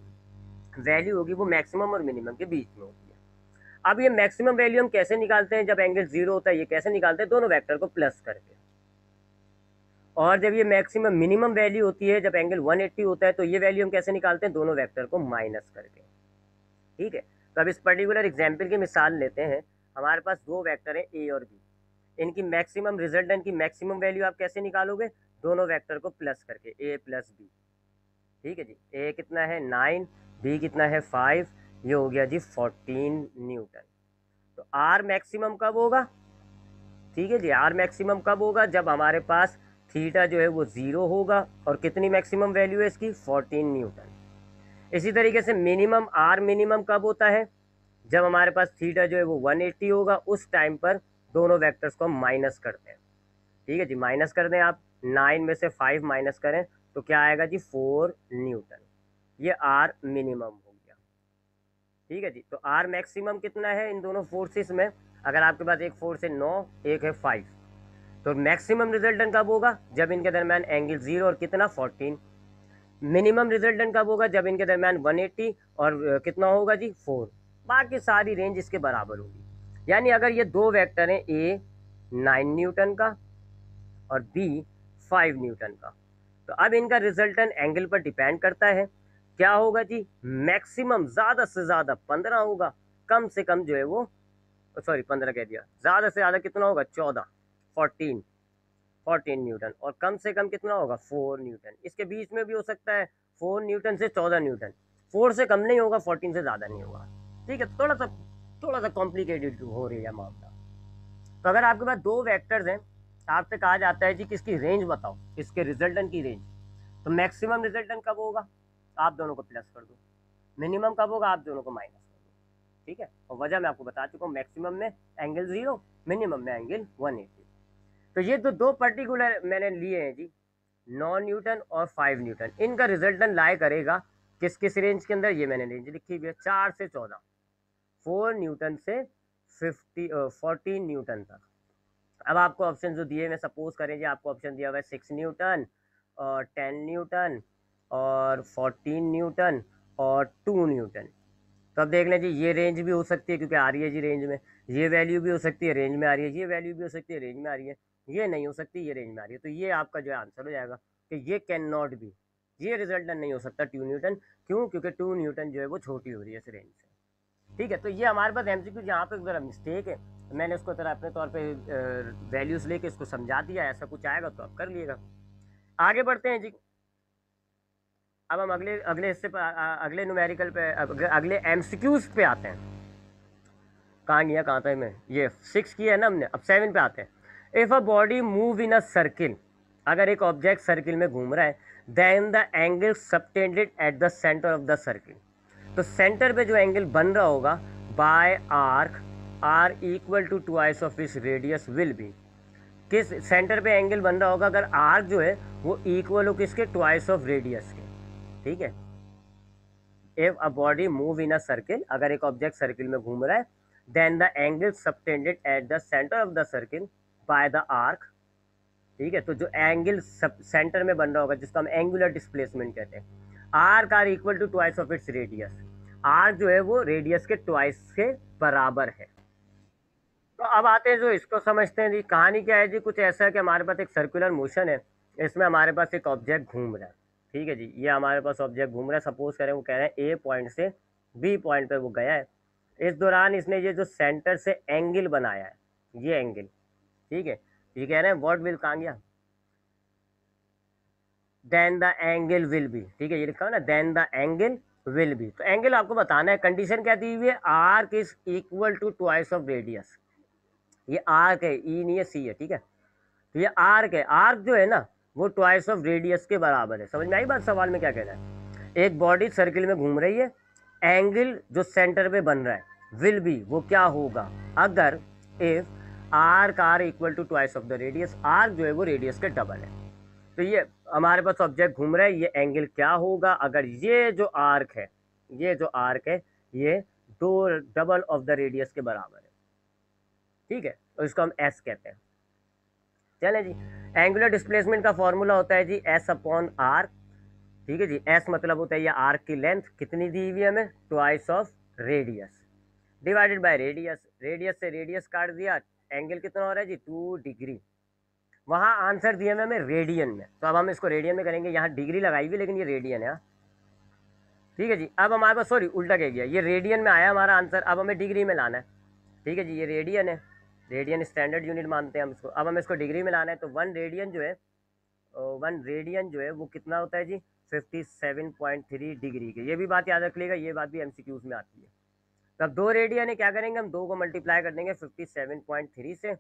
वैल्यू होगी, वो मैक्सिमम और मिनिमम के बीच में होती है। अब ये मैक्सिमम वैल्यू हम कैसे निकालते हैं, जब एंगल 0 होता है, ये कैसे निकालते हैं, दोनों वेक्टर को प्लस करके। और जब ये मैक्सिमम मिनिमम वैल्यू होती है, जब एंगल 180 होता है, तो ये वैल्यू हम कैसे निकालते हैं, दोनों वेक्टर को माइनस करके, ठीक है। तो अब इस पर्टिकुलर एग्जाम्पल की मिसाल लेते हैं। हमारे पास दो वेक्टर हैं ए और बी, इनकी मैक्सिमम रिजल्टेंट की मैक्सिमम वैल्यू आप कैसे निकालोगे, दोनों वेक्टर को प्लस करके, a प्लस बी। ठीक है जी, a कितना है 9, b कितना है 5, ये हो गया जी 14 न्यूटन। तो आर मैक्सिमम कब होगा? ठीक है जी, आर मैक्सिमम कब होगा? जब हमारे पास थीटा जो है वो 0 होगा। और कितनी मैक्सिमम वैल्यू है इसकी? 14 न्यूटन। इसी तरीके से मिनिमम, आर मिनिमम कब होता है? जब हमारे पास थीटा जो है वो 180 होगा। उस टाइम पर दोनों वेक्टर्स को हम माइनस करते हैं। ठीक है जी, माइनस कर दें आप, 9 में से 5 माइनस करें तो क्या आएगा जी? 4 न्यूटन। ये आर मिनिमम हो गया। ठीक है जी, तो आर मैक्सिमम कितना है इन दोनों फोर्सेस में? अगर आपके पास एक फोर्स है 9, एक है 5, तो मैक्सिमम रिजल्टेंट कब होगा? जब इनके दरमियान एंगल 0 और कितना 14। मिनिमम रिजल्टेंट कब होगा? जब इनके दरमियान 180 और कितना होगा जी 4। बाकी सारी रेंज इसके बराबर होगी। यानी अगर ये दो वेक्टर हैं, ए 9 न्यूटन का और बी 5 न्यूटन का, तो अब इनका रिजल्टेंट एंगल पर डिपेंड करता है। क्या होगा जी? मैक्सिमम ज़्यादा से ज़्यादा 15 होगा, कम से कम जो है वो, सॉरी 15 कह दिया, ज़्यादा से ज़्यादा कितना होगा? 14, 14 न्यूटन। और कम से कम कितना होगा? 4 न्यूटन। इसके बीच में भी हो सकता है 4 न्यूटन से 14 न्यूटन। 4 से कम नहीं होगा, 14 से ज़्यादा नहीं होगा। ठीक है, थोड़ा सा कॉम्प्लिकेटेड हो रही है मामला। तो अगर आपके पास दो वेक्टर्स हैं, आपसे कहा जाता है जी कि इसकी रेंज बताओ, इसके रिजल्टेंट की रेंज, तो मैक्सिमम रिजल्टेंट कब होगा? आप दोनों को प्लस कर दो। मिनिमम कब होगा? आप दोनों को माइनस कर दो। ठीक है, और वजह मैं आपको बता चुका हूँ, मैक्सिमम में एंगल 0, मिनिमम में एंगल 180। तो ये तो दो पर्टिकुलर मैंने लिए हैं जी, 9 न्यूटन और 5 न्यूटन। इनका रिजल्टेंट लाई करेगा किस किस रेंज के अंदर? ये मैंने रेंज लिखी हुई है, 4 से 14, 4 न्यूटन से 14 न्यूटन तक। अब आपको ऑप्शन जो दिए, मैं सपोज करें जी आपको ऑप्शन दिया हुआ है 6 न्यूटन और 10 न्यूटन और 14 न्यूटन और 2 न्यूटन। तो अब देख लें जी, ये रेंज भी हो सकती है क्योंकि आ रही है जी रेंज में, ये वैल्यू भी हो सकती है रेंज में आ रही है, ये वैल्यू भी हो सकती है रेंज में आ रही है, ये नहीं हो सकती, ये रेंज में आ रही है। तो ये आपका जो है आंसर हो जाएगा कि ये कैन नॉट बी, ये रिजल्टेंट नहीं हो सकता 2 न्यूटन। क्यों? क्योंकि 2 न्यूटन जो है वो छोटी हो रही है इस रेंज से। ठीक है, तो ये हमारे पास एमसीक्यू जहाँ पे ज़रा मिस्टेक है, तो मैंने उसको तरह अपने तौर पे वैल्यूज़ लेके इसको समझा दिया। ऐसा कुछ आएगा तो आप कर लिएगा। आगे बढ़ते हैं जी। अब हम अगले अगले हिस्से पर अगले न्यूमेरिकल पे, अगले एमसीक्यूज पे आते हैं। कहाँ गया, कहाँ था मैं? ये 6 किया है ना हमने, अब 7 पे आते हैं। If a body move in a circle, अगर एक ऑब्जेक्ट सर्किल में घूम रहा है, then the angle subtended at the centre of the circle, तो सेंटर पे जो एंगल बन रहा होगा by arc are equal to twice of इस रेडियस विल बी। किस सेंटर पे एंगल बन रहा होगा अगर आर्क जो है वो इक्वल हो किसके? ट्वाइस ऑफ रेडियस के। ठीक है, if a body move in a circle, अगर एक ऑब्जेक्ट सर्किल में घूम रहा है, then the angle subtended at the centre of the circle by the arc. ठीक है, तो जो एंगल सेंटर में बन रहा होगा जिसको हम एंगुलर डिस्प्लेसमेंट कहते हैं, arc are equal to twice of its radius, arc जो है वो रेडियस के ट्वाइस के बराबर है। तो अब आते हैं जो इसको समझते हैं जी। कहानी क्या है जी? कुछ ऐसा है कि हमारे पास एक सर्कुलर मोशन है, इसमें हमारे पास एक ऑब्जेक्ट घूम रहा है। ठीक है जी, ये हमारे पास ऑब्जेक्ट घूम रहा है। सपोज करें वो कह रहे हैं ए पॉइंट से बी पॉइंट पे वो गया है। इस दौरान इसने ये जो सेंटर से एंगल बनाया है, ये एंगल, ठीक है, ये कह रहे हैं व्हाट विल, कहाँ गया? Then the angle will be. ठीक है, ये लिखा है ना, then the angle will be. तो एंगल आपको बताना है, कंडीशन क्या दी हुई है? Arc is equal to twice of radius. ये आर्क है, ई नहीं है, सी है। ठीक है, तो ये आर्क है, आर्क जो है ना वो ट्वाइस ऑफ रेडियस के बराबर है। समझ में आई बात? सवाल में क्या कहना है? एक बॉडी सर्किल में घूम रही है, एंगल जो सेंटर पे बन रहा है विल बी, वो क्या होगा अगर if arc are equal to twice of the radius, arc जो है वो रेडियस के डबल है। तो ये हमारे पास ऑब्जेक्ट घूम रहा है, ये एंगल क्या होगा अगर ये जो आर्क है, ये जो आर्क है ये दो डबल ऑफ द रेडियस के बराबर है। ठीक है, तो इसको हम एस कहते हैं। चले जी, एंगुलर डिस्प्लेसमेंट का फॉर्मूला होता है जी एस अपॉन आर। ठीक है जी, एस मतलब होता है ये आर्क की लेंथ कितनी दी हुई है हमें? Twice of radius divided by radius. Radius से रेडियस काट दिया, एंगल कितना हो रहा है जी? 2 डिग्री। वहाँ आंसर दिया हमें रेडियन में, तो अब हम इसको रेडियन में करेंगे। यहाँ डिग्री लगाई हुई लेकिन ये रेडियन है। ठीक है जी, अब हमारे पास, सॉरी उल्टा कह गया, ये रेडियन में आया हमारा आंसर, अब हमें डिग्री में लाना है। ठीक है जी, ये रेडियन है, रेडियन स्टैंडर्ड यूनिट मानते हैं हम इसको। अब हमें इसको डिग्री में लाना है, तो 1 रेडियन जो है वन रेडियन जो है वो कितना होता है जी 57.3 डिग्री के। ये भी बात याद रख लेगा, ये बात भी एमसीक्यूज में आती है। तब 2 रेडियन है, क्या करेंगे हम 2 को मल्टीप्लाई कर देंगे 57.3 से,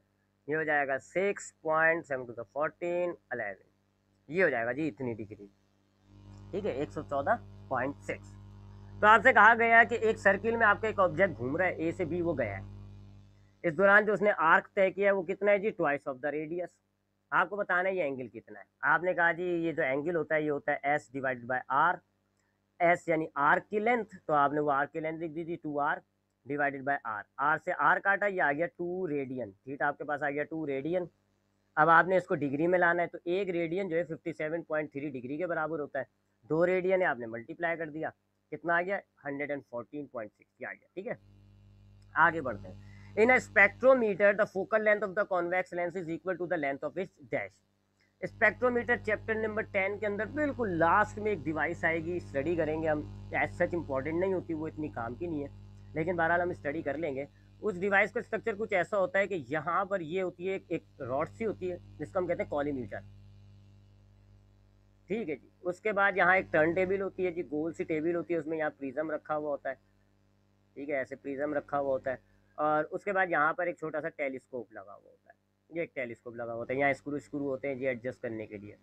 ये हो जाएगा 6.7 टू द 14 11, ये हो जाएगा जी इतनी डिग्री। ठीक है 114.6। तो आपसे कहा गया है कि एक सर्किल में आपका एक ऑब्जेक्ट घूम रहा है, ए से बी वो गया है, इस दौरान जो उसने आर्क तय किया है वो कितना है जी ट्वाइस ऑफ द रेडियस। आपको बताना है ये एंगल कितना है। आपने कहा जी ये जो एंगल होता है ये होता है S divided by R, S यानी आर्क की लेंथ, तो आपने वो आर्क की लेंथ लिख दी थी 2r divided by R, R से आर काटा, ये आ गया 2 रेडियन, ठीक है आपके पास आ गया 2 रेडियन। अब आपने इसको डिग्री में लाना है, तो एक रेडियन जो है 57.3 डिग्री के बराबर होता है, 2 रेडियन है आपने मल्टीप्लाई कर दिया, कितना आ गया 114.6 आ गया। ठीक है आगे बढ़ते हैं। In a spectrometer the focal length of the convex lens is equal to the length of its dash. Spectrometer chapter number 10 के अंदर बिल्कुल लास्ट में एक डिवाइस आएगी, स्टडी करेंगे हम, एज सच इंपॉर्टेंट नहीं होती, वो इतनी काम की नहीं है, लेकिन बहरहाल हम स्टडी कर लेंगे। उस डिवाइस का स्ट्रक्चर कुछ ऐसा होता है कि यहाँ पर ये होती है एक रॉड सी होती है जिसको हम कहते हैं कॉलीमीटर। ठीक है जी, उसके बाद यहाँ एक टर्न टेबल होती है जी, गोल सी टेबल होती है, उसमें यहाँ प्रिज्म रखा हुआ होता है। ठीक है ऐसे प्रिज्म रखा हुआ होता है, और उसके बाद यहाँ पर एक छोटा सा टेलीस्कोप लगा हुआ होता है, ये एक टेलीस्कोप लगा होता है, यहाँ स्क्रू स्क्रू होते हैं जी एडजस्ट करने के लिए।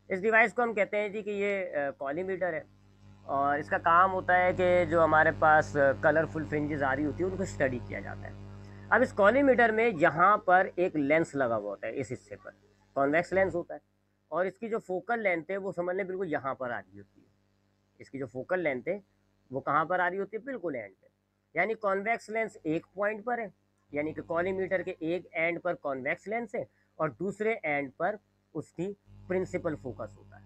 इस डिवाइस को हम कहते हैं जी कि ये कॉलीमीटर है, और इसका काम होता है कि जो हमारे पास कलरफुल फ्रिंजेस आ रही होती है उनको स्टडी किया जाता है। अब इस कॉलीमीटर में यहाँ पर एक लेंस लगा हुआ होता है, इस हिस्से पर कॉन्वेक्स लेंस होता है, और इसकी जो फोकल लेंथ है वो समझ लें बिल्कुल यहाँ पर आ रही होती है। इसकी जो फोकल लेंथ है वो कहाँ पर आ रही होती है, बिल्कुल एंड पे, यानी कॉन्वेक्स लेंस एक पॉइंट पर है, यानी कि कॉलीमीटर के एक एंड पर कॉन्वेक्स लेंस है और दूसरे एंड पर उसकी प्रिंसिपल फोकस होता है।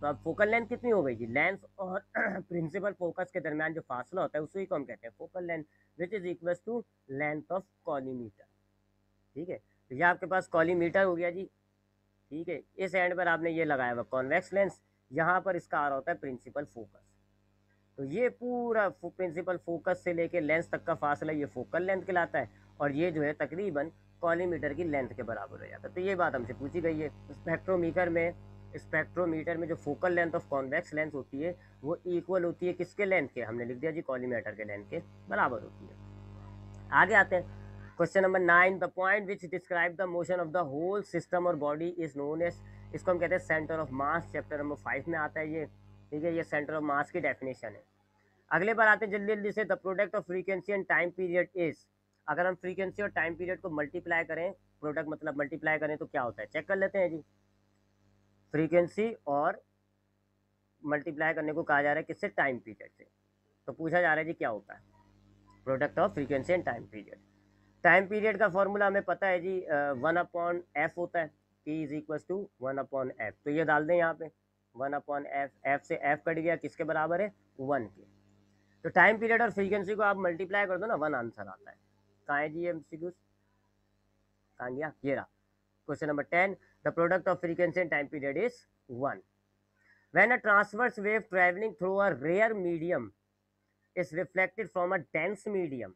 तो अब फोकल लेंथ कितनी हो गई जी, लेंस और प्रिंसिपल फोकस के दरमियान जो फासला होता है उसी को हम कहते हैं focal length, which is equal to length of collimator. ठीक है तो ये आपके पास कॉलीमीटर हो गया जी। ठीक है इस एंड पर आपने ये लगाया हुआ कॉन्वेक्स लेंस, यहाँ पर इसका आ रहा होता है प्रिंसिपल फोकस। तो ये पूरा प्रिंसिपल फोकस से लेके लेंस तक का फासला ये फोकल लेंथ कहलाता है, और ये जो है तकरीबन कॉलीमीटर की लेंथ के बराबर हो जाता है। तो ये बात हमसे पूछी गई है। स्पेक्ट्रोमीटर में जो focal length of convex lens होती है वो इक्वल होती है किसके लेंथ के, हमने लिख दिया जी कॉलीमीटर के लेंथ के बराबर होती है। आगे आते हैं question number 9, the point which describe the motion of the whole system और बॉडी इज नोन एज, इसको हम कहते हैं centre of mass, chapter number 5 में आता है ये। ठीक है ये सेंटर ऑफ मास की डेफिनेशन है। अगले बार आते हैं जल्दी जल्दी से, the product of frequency and time period is, अगर हम फ्रीक्वेंसी और टाइम पीरियड को मल्टीप्लाई करें, प्रोडक्ट मतलब मल्टीप्लाई करें तो क्या होता है, चेक कर लेते हैं जी। फ्रीक्वेंसी और मल्टीप्लाई करने को कहा जा रहा है किससे, टाइम पीरियड से, तो पूछा जा रहा है जी क्या होता है product of frequency and time period. Time period का फॉर्मूला हमें पता है जी 1/f होता है, t is equal to 1/f, तो ये डाल दें यहाँ पे 1/f, f से f कट गया किसके बराबर है 1 के। तो टाइम पीरियड और फ्रीक्वेंसी को आप मल्टीप्लाई कर दो ना, 1 आंसर आता है। कहाँ है जी ये एमसीक्यूज, कहाँ गया, ये रहा question number 10, the product of frequency and time period is 1। When a transverse wave travelling through a rare medium is reflected from a dense medium,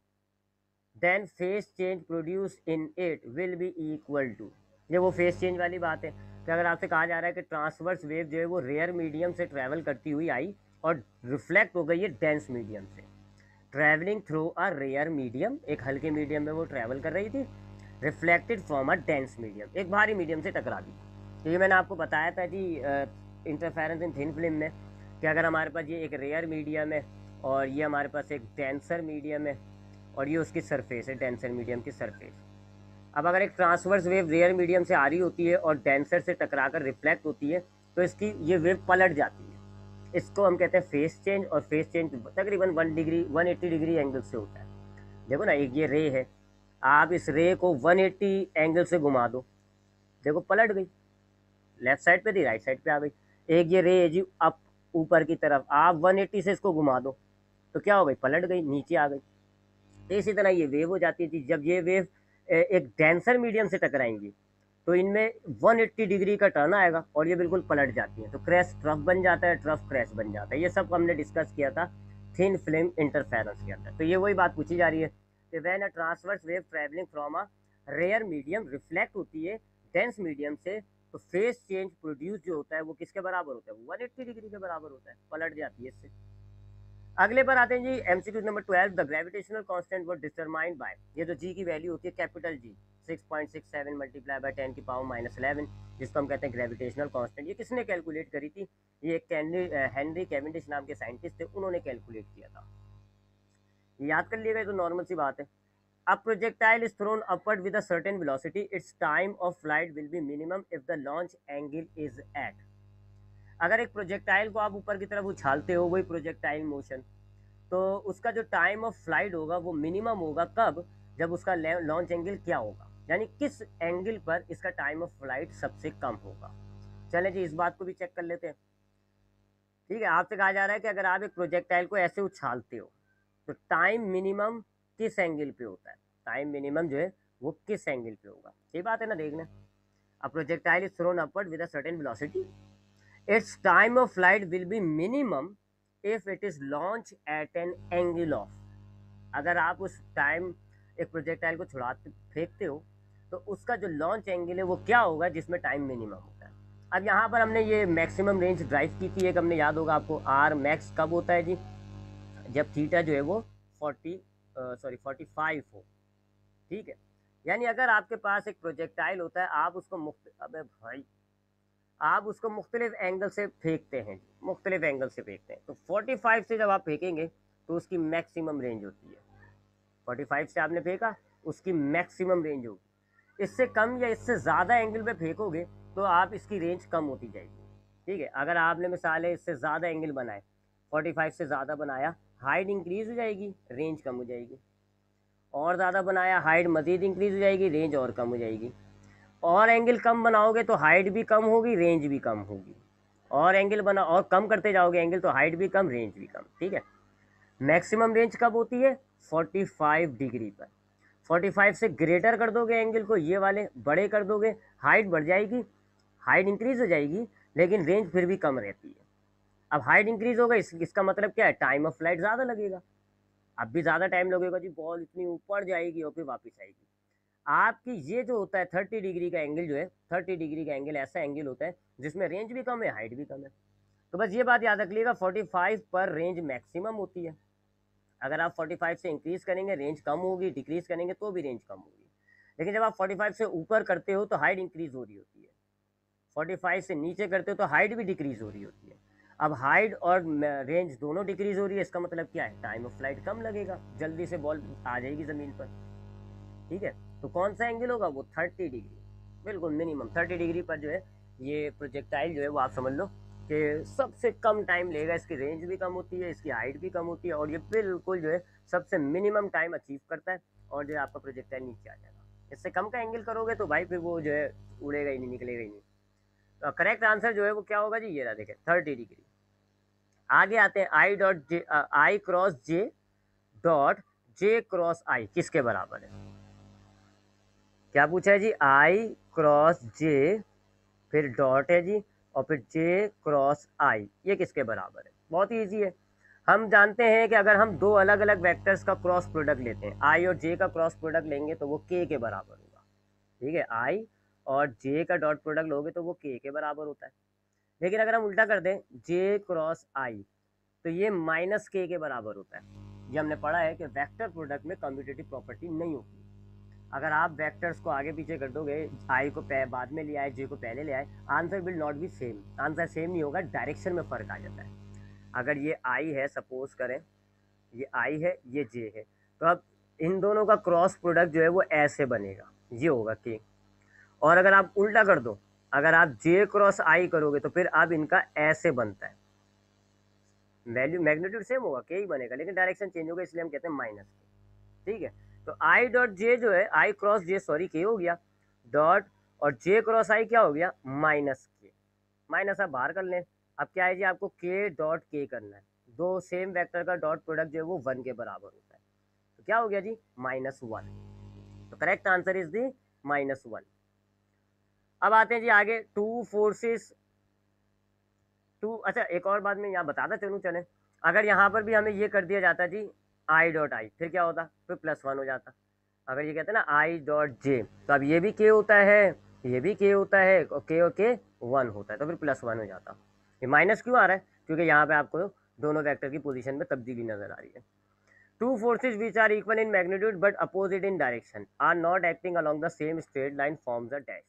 then phase change produced in it will be equal to, ये वो फेस चेंज वाली बात है कि अगर आपसे कहा जा रहा है कि ट्रांसवर्स वेव जो है वो रेयर मीडियम से ट्रैवल करती हुई आई और रिफ्लेक्ट हो गई है डेंस मीडियम से, travelling through a rare medium, एक हल्के मीडियम में वो ट्रैवल कर रही थी, reflected from a dense medium, एक भारी मीडियम से टकरा दी। तो ये मैंने आपको बताया था जी इंटरफेरेंस इन थिन फिल्म में कि अगर हमारे पास ये एक रेयर मीडियम है और ये हमारे पास एक डेंसर मीडियम है और ये उसकी सरफेस है, डेंसर मीडियम की सरफेस। अब अगर एक ट्रांसवर्स वेव रेयर मीडियम से आ रही होती है और डेंसर से टकराकर रिफ्लेक्ट होती है तो इसकी ये वेव पलट जाती है, इसको हम कहते हैं फेस चेंज, और फेस चेंज तकरीबन 180 डिग्री एंगल से होता है। देखो ना एक ये रे है, आप इस रे को 180 एंगल से घुमा दो, देखो पलट गई, लेफ्ट साइड पे थी राइट साइड पे आ गई। एक ये रे है जी अप ऊपर की तरफ, आप 180 से इसको घुमा दो तो क्या हो गई, पलट गई, नीचे आ गई। तो इसी तरह ये वेव हो जाती थी, जब ये वेव एक डेंसर मीडियम से टकराएंगी तो इनमें 180 डिग्री का टर्न आएगा और ये बिल्कुल पलट जाती है, तो क्रैश ट्रफ बन जाता है, ट्रफ क्रैश बन जाता है। ये सब हमने डिस्कस किया था थिन फिल्म इंटरफेरेंस के अंदर। तो ये वही बात पूछी जा रही है कि when a transverse wave travelling from a rare medium reflect होती है डेंस मीडियम से तो फेस चेंज प्रोड्यूस जो होता है वो किसके बराबर होता है, वो 180 डिग्री के बराबर होता है, पलट जाती है इससे। अगले पर आते हैं जी MCQ number 12, the gravitational constant was determined by, ये जो जी की वैल्यू होती है कैपिटल जी 6.67 मल्टीप्लाई बाय 10 की पावर -11, जिसको हम कहते हैं ग्रेविटेशनल कांस्टेंट, ये किसने कैलकुलेट करी थी, ये एक हेनरी कैवेंडिश नाम के साइंटिस्ट थे, उन्होंने कैलकुलेट किया था। याद कर लिएगा, ये तो नॉर्मल सी बात है। A projectile is thrown upward with a certain velocity. Its time of flight will be minimum if the launch angle is at. अगर एक प्रोजेक्टाइल को आप ऊपर की तरफ उछालते हो, वही प्रोजेक्टाइल मोशन, तो उसका जो टाइम ऑफ फ्लाइट होगा वो मिनिमम होगा कब, जब उसका लॉन्च एंगल क्या होगा, यानी किस एंगल पर इसका टाइम ऑफ फ्लाइट सबसे कम होगा। चलें जी, इस बात को भी चेक कर लेते हैं। ठीक है, आपसे कहा जा रहा है कि अगर आप एक प्रोजेक्टाइल को ऐसे उछालते हो तो टाइम मिनिमम किस एंगल पे होता है, टाइम मिनिमम जो है वो किस एंगल पे होगा, ये बात है ना देखना। A projectile is throne upward with a certain velocity, it's time of flight will be minimum if it is launch eight an angle of, अगर आप उस टाइम एक प्रोजेक्टाइल को छुड़ाते फेंकते हो तो उसका जो लॉन्च एंगल है वो क्या होगा, जिसमें टाइम मिनिमम होता है। अब यहाँ पर हमने ये मैक्सिमम रेंज ड्राइव की थी, एक हमने याद होगा आपको, आर मैक्स कब होता है जी, जब थीटा जो है वो 45 हो। ठीक है, यानी अगर आपके पास एक प्रोजेक्टाइल होता है, आप उसको अबे भाई आप उसको मुख्तलिफ एंगल से फेंकते हैं, मुख्तलिफ एंगल से फेंकते हैं, तो 45 से जब आप फेंकेंगे तो उसकी मैक्सिमम रेंज होती है। 45 से आपने फेंका, उसकी मैक्सिमम रेंज होगी। इससे कम या इससे ज़्यादा एंगल पे फेंकोगे तो आप इसकी रेंज कम होती जाएगी। ठीक है, अगर आपने मिसाल है इससे ज़्यादा एंगल बनाए, 45 से ज़्यादा बनाया, हाइट इंक्रीज हो जाएगी, रेंज कम हो जाएगी। और ज़्यादा बनाया, हाइट मज़ीद इंक्रीज हो जाएगी, रेंज और कम हो जाएगी। और एंगल कम बनाओगे तो हाइट भी कम होगी, रेंज भी कम होगी। और एंगल बना और कम करते जाओगे एंगल, तो हाइट भी कम, रेंज भी कम। ठीक है, मैक्सिमम रेंज कब होती है, 45 डिग्री पर। 45 से ग्रेटर कर दोगे एंगल को, ये वाले बड़े कर दोगे, हाइट बढ़ जाएगी, हाइट इंक्रीज हो जाएगी, लेकिन रेंज फिर भी कम रहती है। अब हाइट इंक्रीज होगा, इसका मतलब क्या है, टाइम ऑफ फ्लाइट ज़्यादा लगेगा। अब भी ज़्यादा टाइम लगेगा जी, बॉल इतनी ऊपर जाएगी और फिर वापस आएगी। आपकी ये जो होता है 30 डिग्री का एंगल जो है, 30 डिग्री का एंगल ऐसा एंगल होता है जिसमें रेंज भी कम है, हाइट भी कम है। तो बस ये बात याद रख लीजिएगा, 45 पर रेंज मैक्सिमम होती है। अगर आप 45 से इंक्रीज करेंगे रेंज कम होगी, डिक्रीज करेंगे तो भी रेंज कम होगी। लेकिन जब आप 45 से ऊपर करते हो तो हाइट इंक्रीज हो रही होती है, 45 से नीचे करते हो तो हाइट भी डिक्रीज हो रही होती है। अब हाइट और रेंज दोनों डिक्रीज हो रही है, इसका मतलब क्या है, टाइम ऑफ फ्लाइट कम लगेगा, जल्दी से बॉल आ जाएगी ज़मीन पर। ठीक है, तो कौन सा एंगल होगा, वो 30 डिग्री, बिल्कुल मिनिमम 30 डिग्री पर जो है ये प्रोजेक्टाइल जो है वो आप समझ लो कि सबसे कम टाइम लेगा, इसकी रेंज भी कम होती है, इसकी हाइट भी कम होती है, और ये बिल्कुल जो है सबसे मिनिमम टाइम अचीव करता है, और जो है आपका प्रोजेक्टाइल नीचे आ जाएगा। इससे कम का एंगल करोगे तो भाई फिर वो जो है उड़ेगा ही नहीं, निकलेगा ही नहीं। तो करेक्ट आंसर जो है वो क्या होगा जी, ये रहा देखें 30 डिग्री। आगे आते हैं I cross J dot J cross I किसके बराबर है, क्या पूछा है जी, आई क्रॉस जे, फिर डॉट है जी, और फिर जे क्रॉस आई, ये किसके बराबर है। बहुत ही ईजी है, हम जानते हैं कि अगर हम दो अलग अलग वेक्टर्स का क्रॉस प्रोडक्ट लेते हैं, आई और जे का क्रॉस प्रोडक्ट लेंगे तो वो के के बराबर होगा। ठीक है, आई और जे का डॉट प्रोडक्ट लोगे तो वो के बराबर होता है। लेकिन अगर हम उल्टा कर दें, जे क्रॉस आई, तो ये माइनस के बराबर होता है। ये हमने पढ़ा है कि वेक्टर प्रोडक्ट में कम्यूटेटिव प्रॉपर्टी नहीं होती। अगर आप वेक्टर्स को आगे पीछे कर दोगे, आई को बाद में ले आए, जे को पहले ले आए, answer will not be same, answer same नहीं होगा, डायरेक्शन में फ़र्क आ जाता है। अगर ये आई है, सपोज करें ये आई है, ये जे है, तो अब इन दोनों का क्रॉस प्रोडक्ट जो है वो ऐसे बनेगा, ये होगा के। और अगर आप उल्टा कर दो, अगर आप जे क्रॉस आई करोगे तो फिर अब इनका ऐसे बनता है, वैल्यू मैग्नीट्यूड सेम होगा, के ही बनेगा, लेकिन डायरेक्शन चेंज होगा, इसलिए हम कहते हैं माइनस के। ठीक है, तो आई डॉट जे जो है, आई क्रॉस जे सॉरी के हो गया डॉट, और जे क्रॉस आई क्या हो गया, माइनस के। माइनस आप बाहर कर लें, अब क्या है जी, आपको के डॉट के करना है, दो सेम वेक्टर का डॉट प्रोडक्ट जो है वो 1 के बराबर होता है, तो क्या हो गया जी, -1। तो करेक्ट आंसर इज दी -1। अब आते हैं जी आगे, टू फोर्सेस टू, अच्छा एक और बात मैं यहाँ बताता चलूँ, चले अगर यहाँ पर भी हमें ये कर दिया जाता जी आई डॉट आई, फिर क्या होता, फिर +1 हो जाता। अगर ये कहते हैं ना आई डॉट जे, तो अब ये भी के होता है ये भी k होता है और k 1 होता है, तो फिर +1 हो जाता। ये माइनस क्यों आ रहा है? क्योंकि यहाँ पे आपको दोनों वेक्टर की पोजीशन में तब्दीली नजर आ रही है। Two forces which are equal in magnitude but opposite in direction are not acting along the same straight line forms a dash.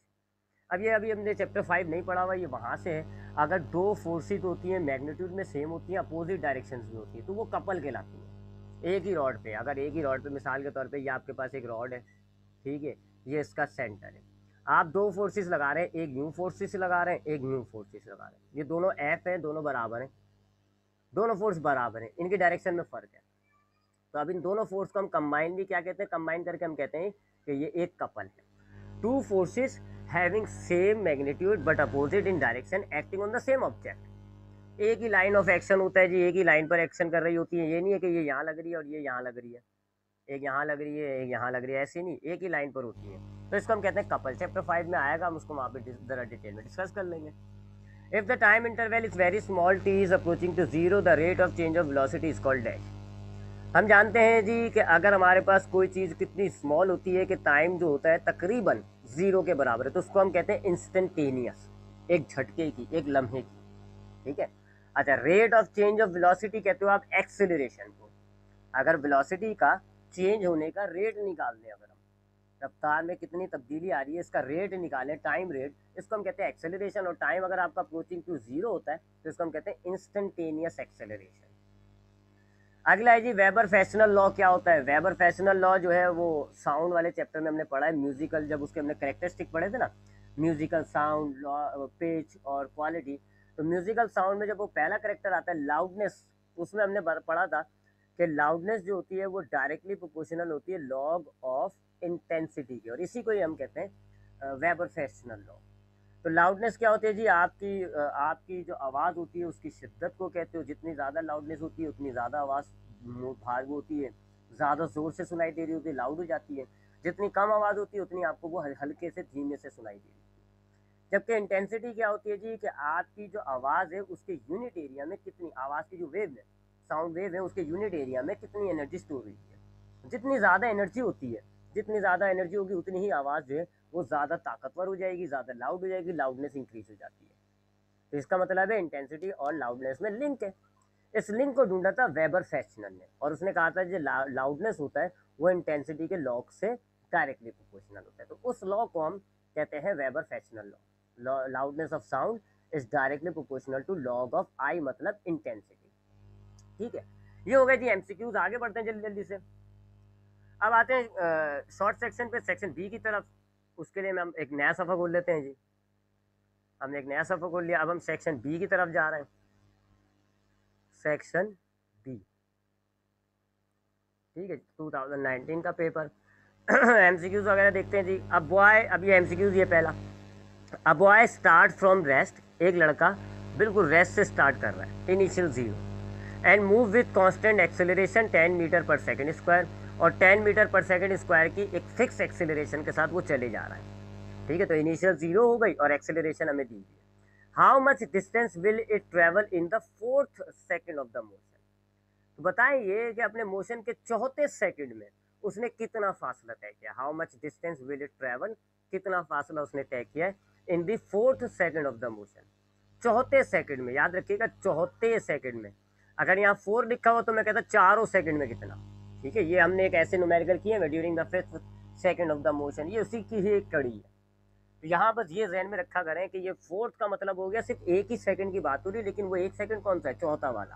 अब ये अभी हमने चैप्टर 5 नहीं पढ़ा हुआ, ये वहाँ से है। अगर दो फोर्सेज होती हैं, मैग्नीट्यूड में सेम होती हैं, अपोजिट डायरेक्शन में होती है, तो वो कपल कहलाती है। एक ही रॉड पे, अगर एक ही रॉड पे मिसाल के तौर पे ये आपके पास एक रॉड है, ठीक है, ये इसका सेंटर है, आप दो फोर्सेस लगा रहे हैं, एक न्यू फोर्सेस लगा रहे हैं, एक न्यू फोर्सेस लगा रहे हैं, ये दोनों एफ हैं, दोनों बराबर हैं, दोनों फोर्स बराबर हैं, इनकी डायरेक्शन में फ़र्क है। तो अब इन दोनों फोर्स को हम कंबाइनली क्या कहते हैं? कंबाइन करके हम कहते हैं कि ये एक कपल है। Two forces having same magnitude but opposite in direction acting on the same object. एक ही लाइन ऑफ एक्शन होता है जी, एक ही लाइन पर एक्शन कर रही होती है। ये नहीं है कि ये यहाँ लग रही है और ये यहाँ लग रही है, एक यहाँ लग रही है, एक यहाँ लग रही है, ऐसे नहीं, एक ही लाइन पर होती है। तो इसको हम कहते हैं कपल। चैप्टर 5 में आएगा, हम उसको वहाँ पे ज़रा डिटेल में डिस्कस कर लेंगे। If the time interval is very small, t is approaching to zero, the rate of change of velocity is called dash. हम जानते हैं जी कि अगर हमारे पास कोई चीज़ कितनी स्मॉल होती है कि टाइम जो होता है तकरीबन जीरो के बराबर है, तो उसको हम कहते हैं इंस्टेंटेनियस, एक झटके की, एक लम्हे की, ठीक है। अच्छा, rate of change of velocity कहते हो आप एक्सेलरेशन को। अगर वेलोसिटी का चेंज होने का रेट निकाल दें, अगर हम रफ्तार में कितनी तब्दीली आ रही है इसका रेट निकालें, टाइम रेट, इसको हम कहते हैं एक्सेलरेशन। और टाइम अगर आपका अप्रोचिंग टू जीरो होता है तो इसको हम कहते हैं इंस्टेंटेनियस एक्सेलरेशन। अगला है जी वेबर फ्रेशनल लॉ। क्या होता है वेबर फ्रेशनल लॉ? जो है वो साउंड वाले चैप्टर में हमने पढ़ा है, म्यूजिकल, जब उसके हमने करेक्टरिस्टिक पढ़े थे ना, म्यूजिकल साउंड, लॉ, पिच और क्वालिटी। तो म्यूजिकल साउंड में जब वो पहला करेक्टर आता है लाउडनेस, उसमें हमने पढ़ा था कि लाउडनेस जो होती है वो डायरेक्टली प्रोपोर्शनल होती है लॉग ऑफ इंटेंसिटी की, और इसी को ही हम कहते हैं वेबर फ्रेशनल लॉ। तो लाउडनेस क्या होती है जी? आपकी जो आवाज़ होती है उसकी शिद्दत को कहते हो। जितनी ज़्यादा लाउडनेस होती है उतनी ज़्यादा आवाज़ भाग होती है, ज़्यादा ज़ोर से सुनाई दे रही होती है, लाउड हो जाती है। जितनी कम आवाज़ होती है उतनी आपको वो हल्के से, धीमे से सुनाई दे रही है। जबकि इंटेंसिटी क्या होती है जी? कि आपकी जो आवाज़ है उसके यूनिट एरिया में कितनी, आवाज़ की जो वेव है, साउंड वेव है, उसके यूनिट एरिया में कितनी एनर्जी स्टोर हुई है। जितनी ज़्यादा एनर्जी होती है, जितनी ज़्यादा एनर्जी होगी उतनी ही आवाज़ जो है वो ज़्यादा ताकतवर हो जाएगी, ज़्यादा लाउड हो जाएगी, लाउडनेस इंक्रीज हो जाती है। तो इसका मतलब है इंटेंसिटी और लाउडनेस में लिंक है। इस लिंक को ढूंढा था वेबर फ्रेशनल ने, और उसने कहा था जो लाउडनेस होता है वो इंटेंसिटी के लॉग से डायरेक्टली प्रोपोर्शनल होता है। तो उस लॉ को हम कहते हैं Weber fractional law. Loudness of sound is directly proportional to log of I, मतलब इंटेंसिटी। ठीक है, ये हो गए जी एमसीक्यूज। आगे बढ़ते हैं जल्दी जल्दी से। अब आते हैं शॉर्ट सेक्शन पे, सेक्शन बी की तरफ। उसके लिए हम एक नया सफ़ा खोल लेते हैं जी। हमने एक नया सफ़ा खोल लिया, अब हम सेक्शन बी की तरफ जा रहे हैं। सेक्शन बी, ठीक है, 2019 का पेपर। एमसीक्यूज वगैरह देखते हैं जी। अब बॉय, अब ये एमसीक्यूज, ये पहला, a boy start from rest, एक लड़का बिल्कुल रेस्ट से स्टार्ट कर रहा है, initial zero, and move with constant acceleration 10 metre per second square, और 10 मीटर पर सेकंड स्क्वायर की एक फिक्स एक्सेलरेशन के साथ वो चले जा रहा है। ठीक है, तो इनिशियल जीरो हो गई और एक्सेलरेशन हमें दी हुई है। How much distance will it travel in the 4th second of the motion? तो बताएं ये कि अपने मोशन के 34 सेकंड में उसने कितना फासला तय किया। How much distance will it travel, कितना फासला उसने तय किया in the 4th second of the motion, 34 second में। याद रखिएगा 34 सेकंड में। अगर यहाँ 4 लिखा हो तो मैं कहता 4 सेकंड में कितना। ठीक है, ये हमने एक ऐसे न्यूमेरिकल किए हैं during the 5th second of the motion, ये उसी की ही एक कड़ी है। तो यहाँ बस ये जहन में रखा करें कि ये 4th का मतलब हो गया सिर्फ एक ही सेकंड की बात हो रही है, लेकिन वो एक सेकंड कौन सा है? चौथा वाला।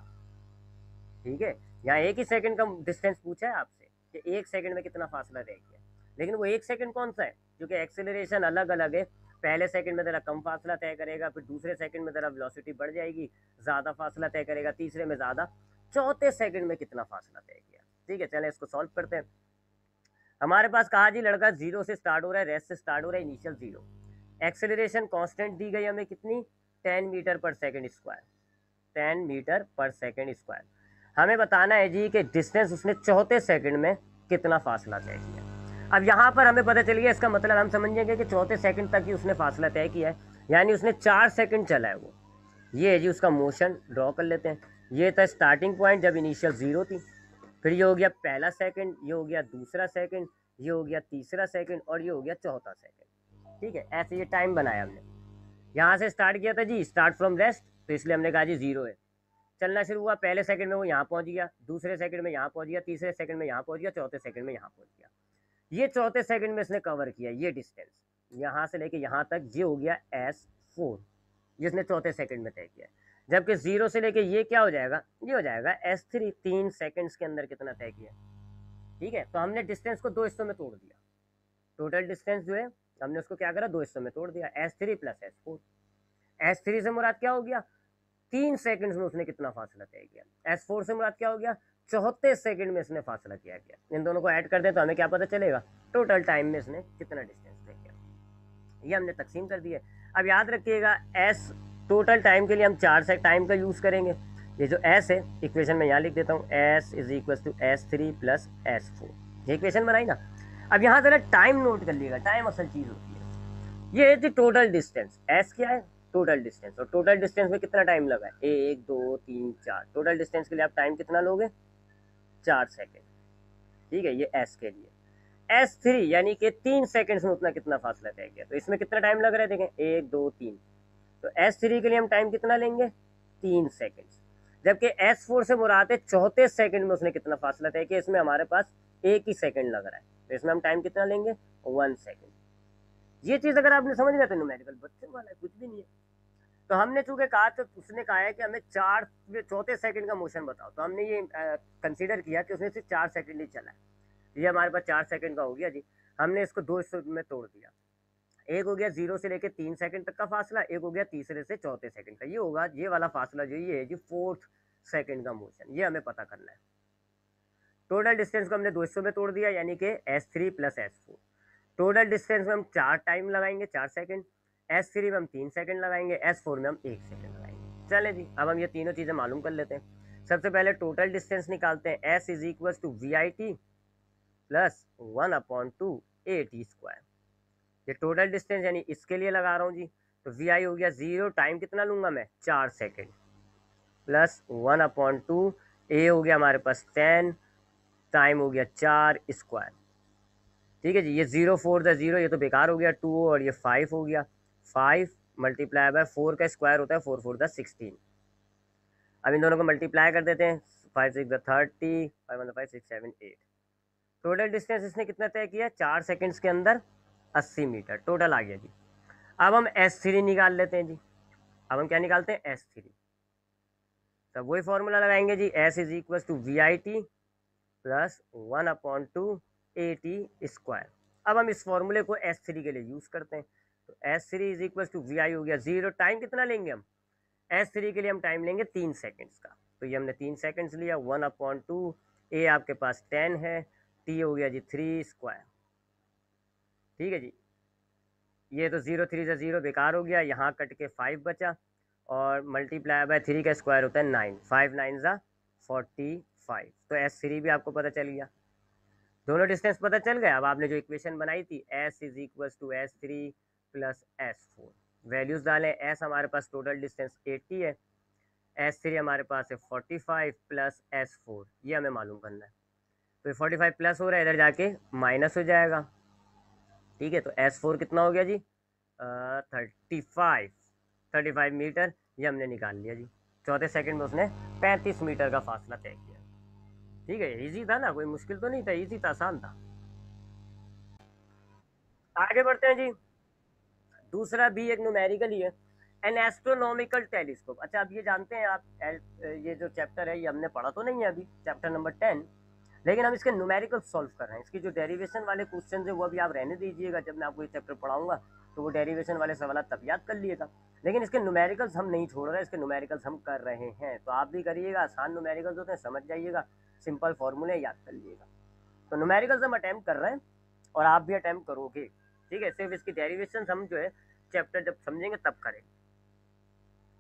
ठीक है, यहाँ एक ही सेकंड का डिस्टेंस पूछा है आपसे कि एक सेकंड में कितना फासला रह गया, लेकिन वो एक सेकंड कौन सा है? क्योंकि एक्सेलरेशन अलग अलग है। पहले सेकंड में ज़रा कम फासला तय करेगा, फिर दूसरे सेकंड में ज़रा वेलोसिटी बढ़ जाएगी, ज़्यादा फासला तय करेगा, तीसरे में ज़्यादा, चौथे सेकंड में कितना फासला तय किया। ठीक है, चलें इसको सॉल्व करते हैं। हमारे पास कहा जी लड़का जीरो से स्टार्ट हो रहा है, रेस्ट से स्टार्ट हो रहा है, इनिशियल जीरो, एक्सेलरेशन कांस्टेंट दी गई हमें कितनी? 10 metre per second square, 10 metre per second square. हमें बताना है जी कि डिस्टेंस उसने चौथे सेकंड में कितना फासला तय किया। अब यहाँ पर हमें पता चल गया, इसका मतलब हम समझेंगे कि चौथे सेकंड तक ही उसने फासला तय किया है, यानी उसने 4 सेकंड चला है वो। ये है जी उसका मोशन, ड्रॉ कर लेते हैं। ये था स्टार्टिंग पॉइंट जब इनिशियल जीरो थी, फिर ये हो गया पहला सेकंड, ये हो गया दूसरा सेकंड, ये हो गया तीसरा सेकंड, और ये हो गया चौथा सेकंड। ठीक है, ऐसे ये टाइम बनाया हमने। यहाँ से स्टार्ट किया था जी, स्टार्ट फ्रॉम रेस्ट, तो इसलिए हमने कहा जी 0 है। चलना शुरू हुआ, पहले सेकंड में वो यहाँ पहुँच गया, दूसरे सेकंड में यहाँ पहुँच गया, तीसरे सेकंड में यहाँ पहुँच गया, चौथे सेकंड में यहाँ पहुँच गया। ये चौथे सेकंड में इसने कवर किया ये डिस्टेंस, यहाँ से लेके यहाँ तक ये हो गया S4, जिसने चौथे सेकंड में तय किया। जबकि 0 से लेके ये क्या हो जाएगा, ये हो जाएगा S3, 3 सेकंड्स के अंदर कितना तय किया। ठीक है, तो हमने डिस्टेंस को 2 हिस्सों में तोड़ दिया। टोटल डिस्टेंस जो है हमने उसको क्या करा, 2 हिस्सों में तोड़ दिया, S3 + S4। S3 से मुराद क्या हो गया, 3 सेकंड्स में उसने कितना फासला तय किया। S4 से मुराद क्या हो गया, चौथे सेकंड में इसने फासला किया गया। इन दोनों को ऐड कर दें तो हमें क्या पता चलेगा, टोटल टाइम में इसने कितना डिस्टेंस तय किया। ये हमने तकसीम कर दी है। अब याद रखिएगा, S टोटल टाइम के लिए हम 4 से टाइम का यूज़ करेंगे। ये जो S है, इक्वेशन में यहाँ लिख देता हूँ, S = S3 + S4। ये इक्वेशन बनाई ना। अब यहाँ जरा टाइम नोट कर लीजिएगा, टाइम असल चीज़ होती है। ये है जी टोटल डिस्टेंस, S क्या है, टोटल डिस्टेंस। और टोटल डिस्टेंस में कितना टाइम लगा है, 1 2 3 4। टोटल डिस्टेंस के लिए आप टाइम कितना लोगे, 4 सेकेंड। ठीक है, ये S के लिए। S3 यानी कि 3 सेकेंड्स में उतना कितना फासला तय किया। तो इसमें कितना टाइम लग रहा है, देखें 1 2 3। तो S3 के लिए हम टाइम कितना लेंगे, 3 सेकेंड्स। जबकि S4 से मुराद है चौथे सेकंड में उसने कितना फासला तय किया। इसमें हमारे पास 1 ही सेकंड लग रहा है, तो इसमें हम टाइम कितना लेंगे, 1 सेकंड। ये चीज़ अगर आपने समझ गया तो न्यूमेरिकल बच्चों वाला है, कुछ भी नहीं है। तो हमने चूंकि कहा, तो उसने कहा है कि हमें चौथे सेकंड का मोशन बताओ, तो हमने ये कंसीडर किया कि उसने सिर्फ 4 सेकंड ही चला है। ये हमारे पास 4 सेकंड का हो गया जी। हमने इसको 2 हिस्सों में तोड़ दिया। एक हो गया 0 से लेकर 3 सेकंड तक का फासला, एक हो गया तीसरे से चौथे सेकंड का। ये होगा ये वाला फासला जो ये है जी 4th सेकंड का मोशन, ये हमें पता करना है। टोटल डिस्टेंस को हमने 2 हिस्सों में तोड़ दिया, यानी कि S3 + S4। टोटल डिस्टेंस में हम 4 टाइम लगाएंगे, 4 सेकंड। S3 में हम 3 सेकंड लगाएंगे, S4 में हम 1 सेकंड लगाएंगे। चलें जी, अब हम ये तीनों चीज़ें मालूम कर लेते हैं। सबसे पहले टोटल डिस्टेंस निकालते हैं। S = VIT + 1/2 AT²। ये टोटल डिस्टेंस यानी इसके लिए लगा रहा हूँ जी। तो VI हो गया 0, टाइम कितना लूँगा मैं, 4 सेकंड, + 1/2 A हो गया हमारे पास 10, टाइम हो गया 4²। ठीक है जी, ये 0 4 × 0, ये तो बेकार हो गया 2, और ये 5 हो गया। 5 × 4 का स्क्वायर होता है 4 4 × 16। अब इन दोनों को मल्टीप्लाई कर देते हैं, 5 6 × 30, 5 1 5 6 7 8। टोटल डिस्टेंस इसने कितना तय किया, 4 सेकंड्स के अंदर 80 मीटर टोटल आ गया जी। अब हम S3 निकाल लेते हैं जी। अब हम क्या निकालते हैं, S3। तब वही फॉर्मूला लगाएंगे जी, S = VIT + 1/2 AT²। अब हम इस फॉर्मूले को S3 के लिए यूज़ करते हैं। तो S3 = VI हो गया 0, टाइम कितना लेंगे हम, S3 के लिए हम टाइम लेंगे 3 सेकंड्स का। तो ये हमने 3 सेकंड्स लिया, 1/2 A आपके पास 10 है, T हो गया जी 3²। ठीक है जी, ये तो 0 3 × 0 बेकार हो गया, यहाँ कट के 5 बचा, और × 3 का स्क्वायर होता है 9, 5 9 × 45। तो S3 भी आपको पता चल गया, दोनों डिस्टेंस पता चल गया। अब आपने जो इक्वेशन बनाई थी, S = S3 + S4, वैल्यूज़ डालें। S हमारे पास टोटल डिस्टेंस 80 है, S3 हमारे पास है 45 + S4, ये हमें मालूम करना है। तो 45 प्लस हो रहा है, इधर जाके माइनस हो जाएगा। ठीक है, तो S4 कितना हो गया जी, 35 मीटर, ये हमने निकाल लिया जी। चौथे सेकंड में उसने 35 मीटर का फासला तय किया। ठीक है, इजी था ना, कोई मुश्किल तो नहीं था, इजी था, आसान था। आगे बढ़ते हैं जी। दूसरा भी एक न्यूमेरिकल ही है, एन एस्ट्रोनॉमिकल टेलीस्कोप। अच्छा, अब ये जानते हैं आप, ये जो चैप्टर है ये हमने पढ़ा तो नहीं है अभी, चैप्टर नंबर 10, लेकिन हम इसके न्यूमेरिकल सॉल्व कर रहे हैं। इसकी जो डेरिवेशन वाले क्वेश्चन है वो अभी आप रहने दीजिएगा, जब मैं आपको ये चैप्टर पढ़ाऊंगा तो वो डेरिवेशन वाले सवाल तब याद कर लिएगा। लेकिन इसके न्यूमेरिकल्स हम नहीं छोड़ रहे, इसके न्यूमेरिकल्स हम कर रहे हैं। तो आप भी करिएगा, आसान न्यूमेरिकल्स होते हैं, समझ जाइएगा, सिंपल फार्मूले याद कर लीजिएगा। तो न्यूमेरिकल्स हम अटैम्प्ट कर रहे हैं और आप भी अटैम्प्ट करोगे। ठीक है, सिर्फ इसकी डेरिवेशन हम जो है चैप्टर जब समझेंगे तब करेंगे।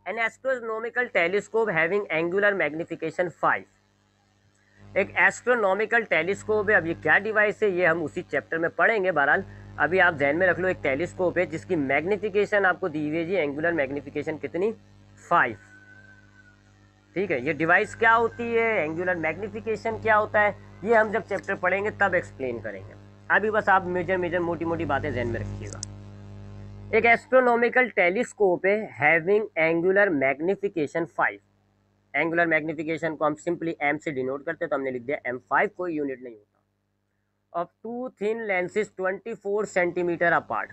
N astronomical telescope having angular magnification 5। एक एस्ट्रोनॉमिकल टेलीस्कोप है। अब ये क्या डिवाइस है ये हम उसी चैप्टर में पढ़ेंगे। बहरहाल अभी आप ध्यान में रख लो, एक टेलीस्कोप है जिसकी मैग्निफिकेशन आपको दी हुई है जी, एंगुलर मैग्निफिकेशन कितनी, 5। ठीक है, ये डिवाइस क्या होती है, एंगुलर मैग्निफिकेशन क्या होता है, ये हम जब चैप्टर पढ़ेंगे तब एक्सप्लेन करेंगे। अभी बस आप मेजर मोटी मोटी बातें ध्यान में रखिएगा। एक एस्ट्रोनॉमिकल टेलीस्कोप है having angular magnification 5। Angular magnification को हम सिंपली एम से डिनोट करते हैं, तो हमने लिख दिया M5, कोई यूनिट नहीं होता। Of two thin lenses 24 centimetre apart,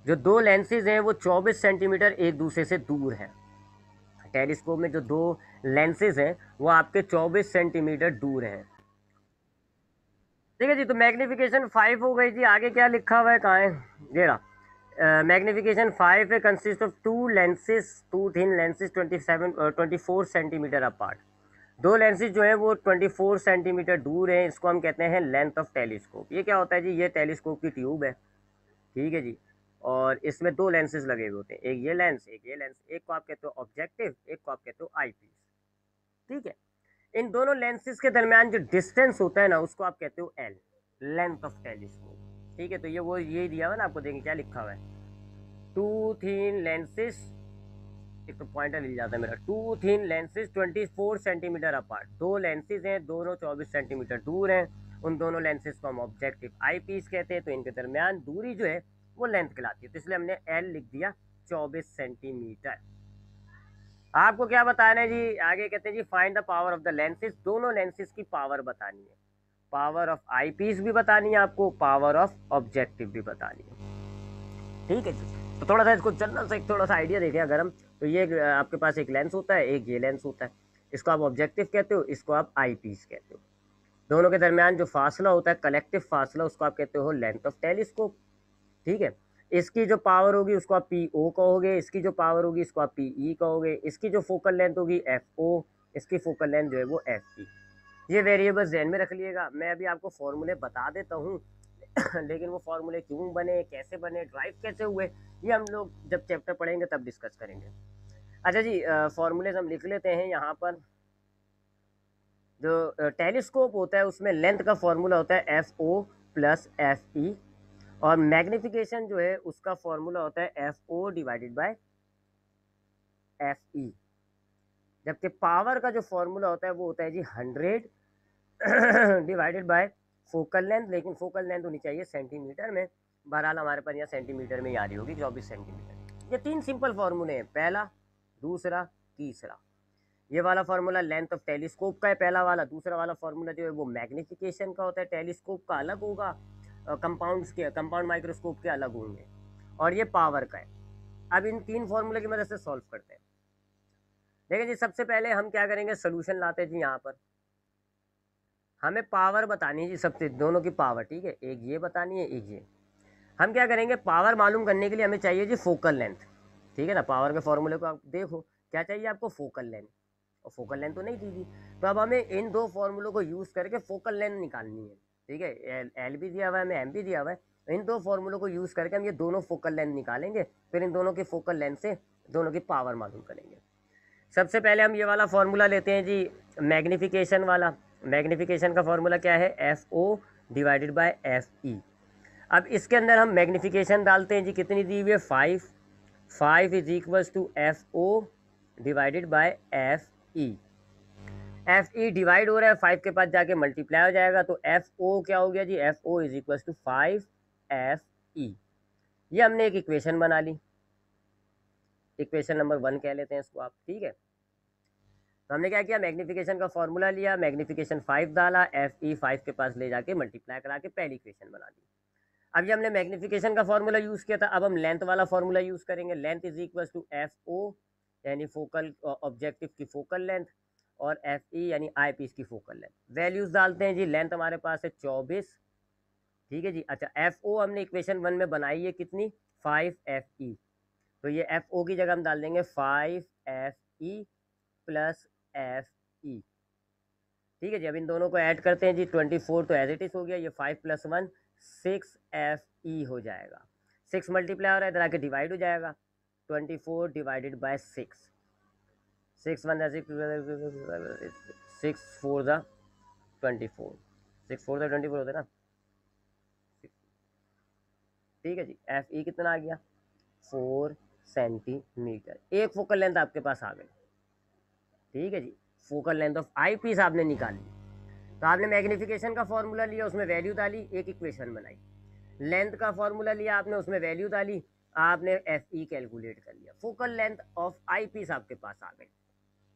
जो दो लेंसेज हैं वो 24 सेंटीमीटर एक दूसरे से दूर हैं। टेलीस्कोप में जो दो लेंसेज हैं वो आपके 24 सेंटीमीटर दूर हैं। ठीक है जी, तो मैग्निफिकेशन 5 हो गई जी। आगे क्या लिखा हुआ है, कहाँ है ये रहा। मैग्निफिकेशन 5 है, consist of two lenses, two thin lenses 24 centimetre apart. दो लेंसेज जो है वो 24 सेंटीमीटर दूर हैं, इसको हम कहते हैं लेंथ ऑफ टेलीस्कोप। ये क्या होता है जी, ये टेलीस्कोप की ट्यूब है, ठीक है जी, और इसमें दो लेंसेज लगे हुए होते हैं, एक ये लेंस एक ये लेंस। एक को आप कहते हो ऑब्जेक्टिव, एक को आप कहते हो आई पीस, ठीक है। इन दोनों लेंसेज के दरमियान जो डिस्टेंस होता है ना, उसको आप कहते हो एल, लेंथ ऑफ टेलीस्कोप, ठीक है। तो ये दिया हुआ ना आपको, देखेंगे क्या लिखा हुआ है, टू थिन लेंसेज, एक तो पॉइंटर मिल जाता है मेरा, two thin lenses 24 centimetre apart. दो लेंसेज हैं, दोनों 24 सेंटीमीटर दूर हैं, उन दोनों लेंसेज को हम ऑब्जेक्टिव आई पीस कहते हैं। तो इनके दरमियान दूरी जो है वो लेंथ कहलाती है, तो इसलिए हमने एल लिख दिया 24 सेंटीमीटर। आपको क्या बताना है जी, आगे कहते हैं जी find the power of the lenses, दोनों लेंसेज की पावर बतानी है, पावर ऑफ आई पीस भी बतानी है आपको, पावर ऑफ ऑब्जेक्टिव भी बतानी है, ठीक है जी। तो थोड़ा सा इसको जनरल से थोड़ा सा आइडिया देखें अगर हम, तो ये आपके पास एक लेंस होता है, एक ये लेंस होता है, इसको आप ऑब्जेक्टिव कहते हो, इसको आप आई पीस कहते हो। दोनों के दरमियान जो फासला होता है, कलेक्टिव फासला, उसको आप कहते हो लेंथ ऑफ टेलीस्कोप, ठीक है। इसकी जो पावर होगी उसको आप पी ओ कहोगे, इसकी जो पावर होगी इसको आप पी ई कहोगे, इसकी जो फोकल लेंथ होगी एफ ओ, इसकी फोकल लेंथ जो है वो एफ ई। ये वेरिएबल्स ध्यान में रख लिएगा। मैं अभी आपको फॉर्मूले बता देता हूँ लेकिन वो फॉर्मूले क्यों बने, कैसे बने, ड्राइव कैसे हुए, ये हम लोग जब चैप्टर पढ़ेंगे तब डिस्कस करेंगे। अच्छा जी, फॉर्मूलेज हम लिख लेते हैं यहाँ पर। जो टेलीस्कोप होता है उसमें लेंथ का फॉर्मूला होता है F O plus F E, और मैग्निफिकेशन जो है उसका फॉर्मूला होता है F O divided by F E. जबकि पावर का जो फॉर्मूला होता है वो होता है जी 100 डिवाइडेड बाय फोकल लेंथ, लेकिन फोकल लेंथ होनी चाहिए सेंटीमीटर में, बहरहाल हमारे पास यहाँ सेंटीमीटर में ही आ रही होगी 24 सेंटीमीटर। ये तीन सिंपल फार्मूले हैं, पहला, दूसरा, तीसरा। ये वाला फार्मूला लेंथ ऑफ टेलीस्कोप का है पहला वाला, दूसरा वाला फार्मूला जो है वो मैग्निफिकेशन का होता है, टेलीस्कोप का अलग होगा, कंपाउंड माइक्रोस्कोप के अलग होंगे, और ये पावर का है। अब इन तीन फार्मूले की मदद से सॉल्व करते हैं। देखिए जी, सबसे पहले हम क्या करेंगे, सोल्यूशन लाते हैं जी। यहाँ पर हमें पावर बतानी है जी, सबसे दोनों की पावर, ठीक है, एक ये बतानी है, एक ये। हम क्या करेंगे, पावर मालूम करने के लिए हमें चाहिए जी फोकल लेंथ, ठीक है ना। पावर के फॉर्मूले को आप देखो, क्या चाहिए आपको, फोकल लेंथ, और फोकल लेंथ तो नहीं थी जी। तो अब हमें इन दो फॉर्मूलों को यूज़ करके फोकल लेंथ निकालनी है, ठीक है। एल भी दिया हुआ है, हमें एम भी दिया हुआ है। इन दो फॉर्मूलों को यूज़ करके हम ये दोनों फोकल लेंथ निकालेंगे, फिर इन दोनों की फोकल लेंथ से दोनों की पावर मालूम करेंगे। सबसे पहले हम ये वाला फॉर्मूला लेते हैं जी, मैग्निफिकेशन वाला। मैग्निफिकेशन का फॉर्मूला क्या है, F O divided by F E. अब इसके अंदर हम मैग्निफिकेशन डालते हैं जी, कितनी दी हुई है, 5 is equals to F O divided by F E. F E divide हो रहा है, 5 के पास जाके मल्टीप्लाई हो जाएगा, तो एफ ओ क्या हो गया जी, F O is equals to 5 F E. ये हमने एक इक्वेशन बना ली, इक्वेशन नंबर 1 कह लेते हैं इसको आप, ठीक है। तो हमने क्या किया, मैग्निफिकेशन का फॉर्मूला लिया, मैग्निफिकेशन 5 डाला, एफ ई 5 के पास ले जाके मल्टीप्लाई करा के पहली इक्वेशन बना दी। अब ये हमने मैग्निफिकेशन का फॉर्मूला यूज़ किया था, अब हम लेंथ वाला फॉर्मूला यूज़ करेंगे। Length is equal to F O यानी फोकल ऑब्जेक्टिव की फोकल लेंथ, और एफ ई यानी आई पीस की फोकल लेंथ। वैल्यूज़ डालते हैं जी, लेंथ हमारे पास है 24, ठीक है जी। अच्छा, एफ ओ हमने इक्वेशन 1 में बनाई है कितनी, 5 एफ ई, तो ये एफ ओ की जगह हम डाल देंगे 5 एफ ई प्लस एफ ई, ठीक है जी। अब इन दोनों को ऐड करते हैं जी, 24 तो एज इट इज़ हो गया, ये 5 + 1 6 एफ ई हो जाएगा। 6 मल्टीप्लाई हो रहा है, इधर आके डिवाइड हो जाएगा, 24 डिवाइडेड बाय 6, 6 1 6 4 ज़ा 24, 6 4 ज़ा 24 होता है ना, ठीक है जी। एफ ई कितना आ गया, 4 सेंटीमीटर। एक फोकल लेंथ आपके पास आ गई, ठीक है जी। Focal length of eyepiece आपने निकाली, तो आपने मैग्निफिकेशन का फॉर्मूला लिया, उसमें वैल्यू डाली, एक इक्वेशन बनाई। लेंथ का फॉर्मूला लिया आपने, उसमें वैल्यू डाली, आपने एफ ई कैलकुलेट कर लिया। Focal length of eyepiece आपके पास आ गई।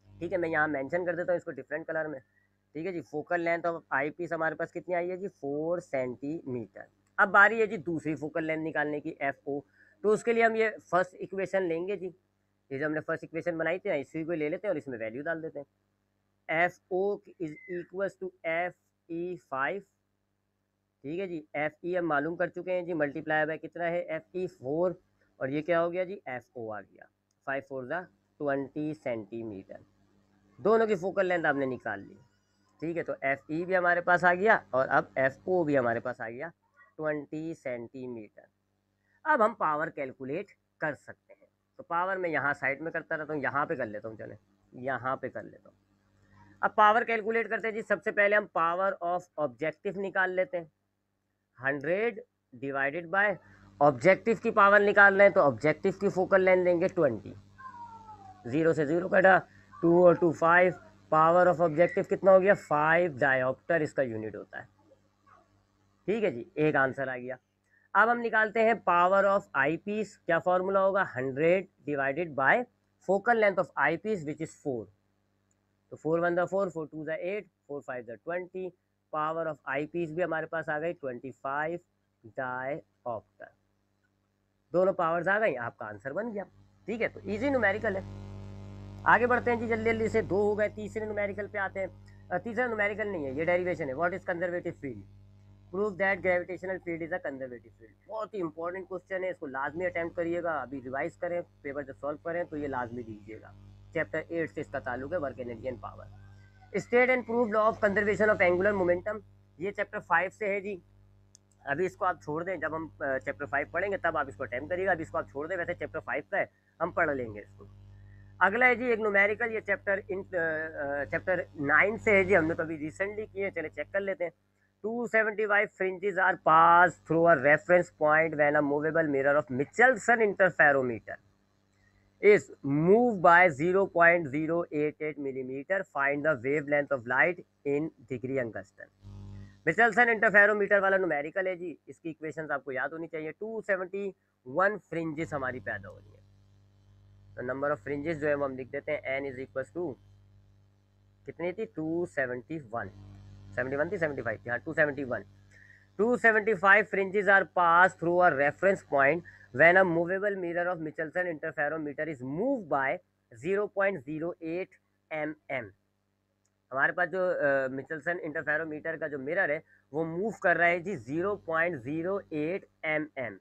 ठीक है, मैं यहाँ मेंशन कर देता हूँ इसको डिफरेंट कलर में। ठीक है जी, focal length of eyepiece हमारे पास कितनी आई है जी, 4 सेंटीमीटर। अब बारी है जी दूसरी फोकल लेंथ निकालने की, एफ ओ। तो उसके लिए हम ये फर्स्ट इक्वेशन लेंगे जी, ये जो हमने फर्स्ट इक्वेशन बनाई थी ना, इसी को ले लेते हैं और इसमें वैल्यू डाल देते हैं। F O is equal to F E 5। ठीक है जी, एफ ई हम मालूम कर चुके हैं जी, मल्टीप्लाई बाय कितना है एफ ई 4, और ये क्या हो गया जी, एफ ओ आ गया 5 4 ज़ा 20 सेंटीमीटर। दोनों की फोकल लेंथ आपने निकाल ली। ठीक है, तो एफ ई भी हमारे पास आ गया और अब एफ ओ भी हमारे पास आ गया 20 सेंटीमीटर। अब हम पावर कैलकुलेट कर सकते हैं। तो पावर मैं यहाँ साइड में करता रहता हूँ, यहाँ पे कर लेता हूँ, चले यहाँ पे कर लेता हूँ। अब पावर कैलकुलेट करते हैं जी, सबसे पहले हम पावर ऑफ ऑब्जेक्टिव निकाल लेते हैं। 100 डिवाइडेड बाय ऑब्जेक्टिव की पावर निकाल रहे हैं, तो ऑब्जेक्टिव की फोकल लेंथ देंगे 20। 0 से 0 कटा, 2 और 2 5, पावर ऑफ ऑब्जेक्टिव कितना हो गया 5 डायोप्टर इसका यूनिट होता है। ठीक है जी, एक आंसर आ गया। अब हम निकालते हैं पावर ऑफ आई पीस। क्या फॉर्मूला होगा, 100 divided by focal length of eyepiece which is 4। तो 4 1 4, 4 2 8, 4 5 20। पावर ऑफ आई पीस भी हमारे पास आ गई 25 डायोप्टर। दोनों पावर्स आ गई, आपका आंसर बन गया। ठीक है, तो इजी न्यूमेरिकल है। आगे बढ़ते हैं जी जल्दी जल्दी से, दो हो गए, तीसरे न्यूमेरिकल पे आते हैं। तीसरा न्यूमेरिकल नहीं है, ये डेरिवेशन है। What is conservative field, prove that gravitational field is a conservative field. बहुत ही इंपॉर्टेंट क्वेश्चन है, इसको लाजमी अटेम्प्ट करिएगा। अभी रिवाइज करें, पेपर जब सॉल्व करें तो ये लाजमी दीजिएगा। चैप्टर 8 से इसका ताल्लुक है, work energy and power. State and prove law of conservation of angular momentum, ये चैप्टर 5 से है जी। अभी इसको आप छोड़ दें, जब हम चैप्टर 5 पढ़ेंगे तब आप इसको अटेम्प्ट करिएगा। अभी इसको आप छोड़ दें, वैसे चैप्टर 5 का है, हम पढ़ लेंगे इसको। अगला है जी एक न्यूमेरिकल, ये चैप्टर 9 से है जी, हमने तो अभी रिसेंटली किए, चले चेक कर लेते हैं। 275 fringes are passed through a reference point when a movable mirror of Michelson interferometer is moved by 0.088 millimeter. Find the wavelength of light in degree Angstrom. Michelson interferometer वाला न्यूमेरिकल है जी, इसकी इक्वेशंस आपको याद होनी चाहिए। 271 फ्रिंजेस हमारी पैदा हो रही है। तो नंबर ऑफ फ्रिंजेस जो है वो हम लिख देते हैं, n इज इक्वल टू कितनी थी, 271, 71 थी, 75 थी, हाँ 271। 275 fringes are passed through a reference point when a movable mirror of Michelson interferometer is moved by 0.08 mm। हमारे पास जो मिचेल्सन इंटरफेरोमीटर का जो मिरर है वो मूव कर रहा है जी 0.08 mm।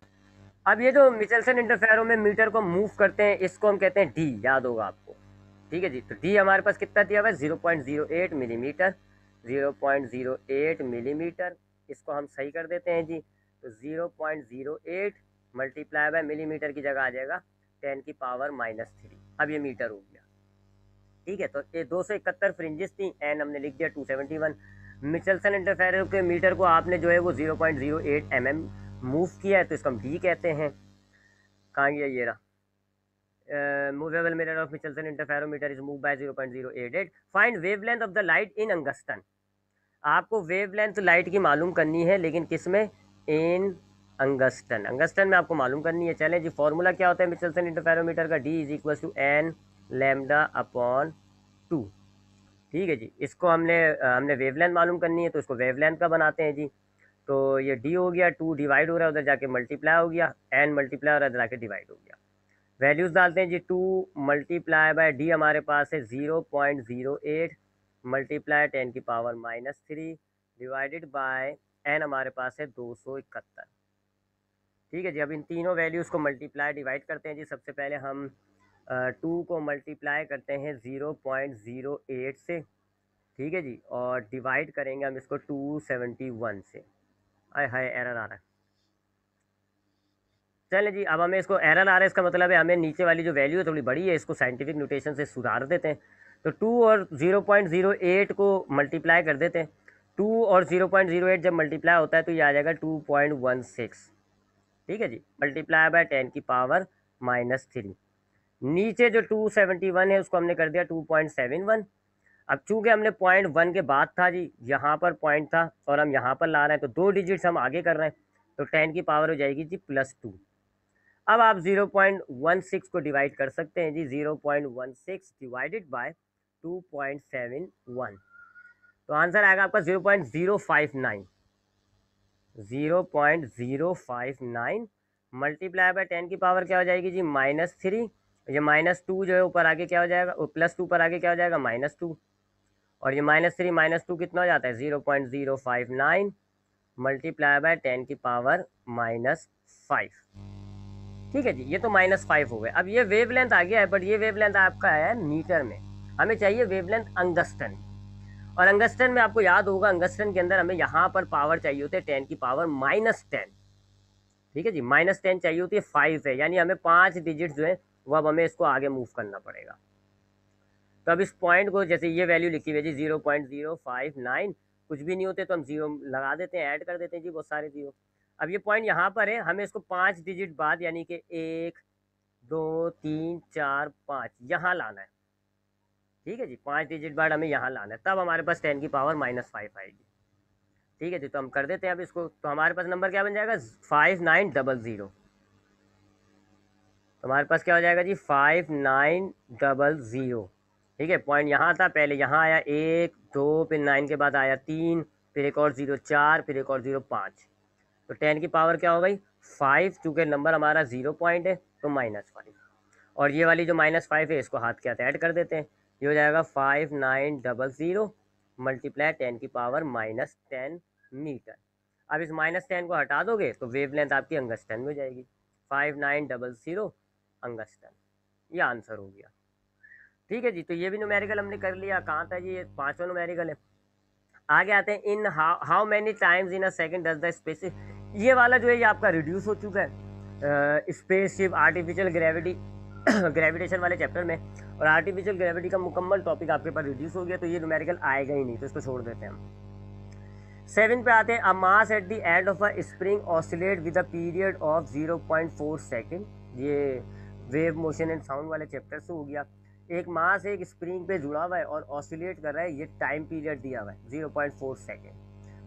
अब ये जो मिचेल्सन इंटरफेरोमीटर को मूव करते हैं, इसको हम कहते हैं डी, याद होगा आपको। ठीक है जी, तो डी हमारे पास कितना दिया हुआ है, 0.08 मिलीमीटर। 0.08 मिलीमीटर, इसको हम सही कर देते हैं जी। तो 0.08 मल्टीप्लाई बाय मिलीमीटर की जगह आ जाएगा 10 की पावर -3। अब ये मीटर हो गया। ठीक है, तो ये 271 फ्रिंजेस थी, एन हमने लिख दिया 271। मिचेल्सन इंटरफेरो के मीटर को आपने जो है वो 0.08 mm मूव किया है, तो इसको हम डी कहते हैं। कहाँ गया, ये रहा, movable mirror of Michelson interferometer is move by 0.088। Find wavelength of the light in angstrom. आपको वेवलेंथ लाइट की मालूम करनी है, लेकिन किस में, इन अंगस्टन। अंगस्टन में आपको मालूम करनी है। चलें जी, फॉर्मूला क्या होता है मिचेल्सन इंटरफेरोमीटर का, D is equal to N lambda upon 2। ठीक है जी, इसको हमने वेवलेंथ मालूम करनी है, तो इसको वेवलेंथ का बनाते हैं जी। तो ये डी हो गया, 2 डिवाइड हो रहा है, उधर जाके मल्टीप्लाई हो गया, एन मल्टीप्लाई हो रहा है, उधर जाके डिवाइड हो गया। वैल्यूज डालते हैं जी, 2 मल्टीप्लाई बाय डी हमारे पास है 0.08 मल्टीप्लाई 10 की पावर -3 डिवाइडेड बाय एन हमारे पास है 271। ठीक है जी, अब इन तीनों वैल्यूज़ को मल्टीप्लाई डिवाइड करते हैं जी। सबसे पहले हम 2 को मल्टीप्लाई करते हैं 0.08 से। ठीक है जी, और डिवाइड करेंगे हम इसको 271 से। आय हाय, एरर आ रहा है। चलें जी, अब हमें इसको एरर आ रहा है, इसका मतलब है हमें नीचे वाली जो वैल्यू है थोड़ी बड़ी है, इसको साइंटिफिक नोटेशन से सुधार देते हैं। तो 2 और 0.08 को मल्टीप्लाई कर देते हैं। 2 और 0.08 जब मल्टीप्लाई होता है तो ये आ जाएगा 2.16। ठीक है जी, मल्टीप्लाई बाय 10 की पावर -3। नीचे जो 271 है उसको हमने कर दिया 2.71। अब चूंकि हमने 0.1 के बाद था जी, यहाँ पर पॉइंट था और हम यहाँ पर ला रहे हैं, तो 2 डिजिट्स हम आगे कर रहे हैं, तो 10 की पावर हो जाएगी जी +2। अब आप 0.16 को डिवाइड कर सकते हैं जी, 0.16 डिवाइडेड बाय 2.71, तो आंसर आएगा आपका 0.059। 0.059 मल्टीप्लाई बाय 10 की पावर क्या हो जाएगी जी, -3। ये -2 जो है ऊपर आगे क्या हो जाएगा, +2 पर आगे क्या हो जाएगा, -2। और ये -3 -2 कितना हो जाता है, 0.059 मल्टीप्लाई बाय 10 की पावर -5। ठीक है जी, ये तो -5 हो गए। अब ये वेवलेंथ आ गया है, बट ये वेवलेंथ आपका है मीटर में, हमें चाहिए वेवलेंथ अंगस्टन। और अंगस्टन में आपको याद होगा, अंगस्टन के अंदर हमें यहाँ पर पावर चाहिए होते हैं 10 की पावर -10। ठीक है जी, -10 चाहिए होती है 5 है, यानी हमें 5 डिजिट जो है वो अब हमें इसको आगे मूव करना पड़ेगा। तो अब इस पॉइंट को, जैसे ये वैल्यू लिखी हुई है जी 0.059, कुछ भी नहीं होते तो हम जीरो लगा देते हैं, ऐड कर देते हैं जी बहुत सारे जीरो। अब ये पॉइंट यहाँ पर है, हमें इसको 5 डिजिट बाद यानी कि 1 2 3 4 5 यहाँ लाना है। ठीक है जी, 5 डिजिट बाद हमें यहाँ लाना है, तब हमारे पास 10 की पावर -5 आएगी। ठीक है जी, तो हम कर देते हैं अब इसको, तो हमारे पास नंबर क्या बन जाएगा, 5900। तो हमारे पास क्या हो जाएगा जी, 5900। ठीक है, पॉइंट यहाँ था, पहले यहाँ आया 1 2, फिर 9 के बाद आया 3, फिर एक और 0 4, फिर एक और 0 5। तो 10 की पावर क्या हो गई 5, चूँकि नंबर हमारा 0 पॉइंट है तो -5। और ये वाली जो -5 है इसको हाथ के हाथ ऐड कर देते हैं, ये हो जाएगा 5900 मल्टीप्लाई 10 की पावर -10 मीटर। अब इस -10 को हटा दोगे तो वेवलेंथ आपकी अंगस्टन में हो जाएगी, 5900 अंगस्टन। ये आंसर हो गया। ठीक है जी, तो ये भी न्यूमेरिकल हमने कर लिया। कहाँ था जी, ये 5वां न्यूमेरिकल है। आगे आते हैं, इन how many times in a second does the space. ये वाला जो है ये आपका रिड्यूस हो चुका है स्पेसशिप आर्टिफिशियल ग्रेविटी ग्रेविटेशन वाले चैप्टर में, और आर्टिफिशियल ग्रेविटी का मुकम्मल टॉपिक आपके पास रिड्यूस हो गया, तो ये न्यूमेरिकल आएगा ही नहीं, तो इसको छोड़ देते हैं हम। 7 पे आते हैं, a mass at the end of a spring oscillate with a period of 0.4 second. ये वेव मोशन एंड साउंड वाले चैप्टर से हो गया। एक मास एक स्प्रिंग पे जुड़ा हुआ है और ऑसिलेट कर रहा है, ये टाइम पीरियड दिया हुआ है 0.4 second.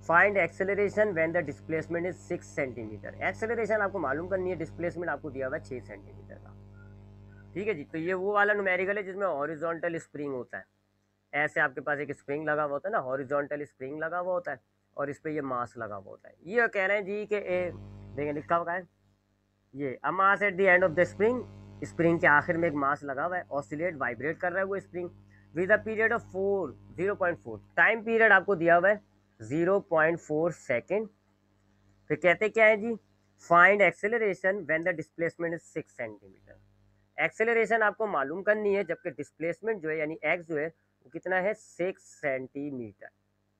Find acceleration when the displacement is 6 centimetre. Acceleration आपको मालूम करनी है, डिस्प्लेसमेंट आपको दिया हुआ है 6 सेंटीमीटर का। ठीक है जी, तो ये वो वाला न्यूमेरिकल है जिसमें हॉरिजॉन्टल स्प्रिंग होता है। ऐसे आपके पास एक स्प्रिंग लगा हुआ होता है ना, हॉरिजॉन्टल स्प्रिंग लगा हुआ होता है, और इस पे ये मास लगा हुआ होता है। ये कह रहे हैं जी कि देखें लिखा हुआ है, ये a mass at the end of the spring, spring के आखिर में एक मास लगा हुआ है, ऑसिलेट वाइब्रेट कर रहा है वो spring with a period of 0.4 time period आपको दिया हुआ है 0.4 सेकेंड। फिर कहते क्या है जी, find acceleration when the displacement is 6 centimetre. Acceleration आपको मालूम करनी है, जबकि डिस्प्लेसमेंट जो है यानी एक्स जो है वो कितना है 6 centimetre.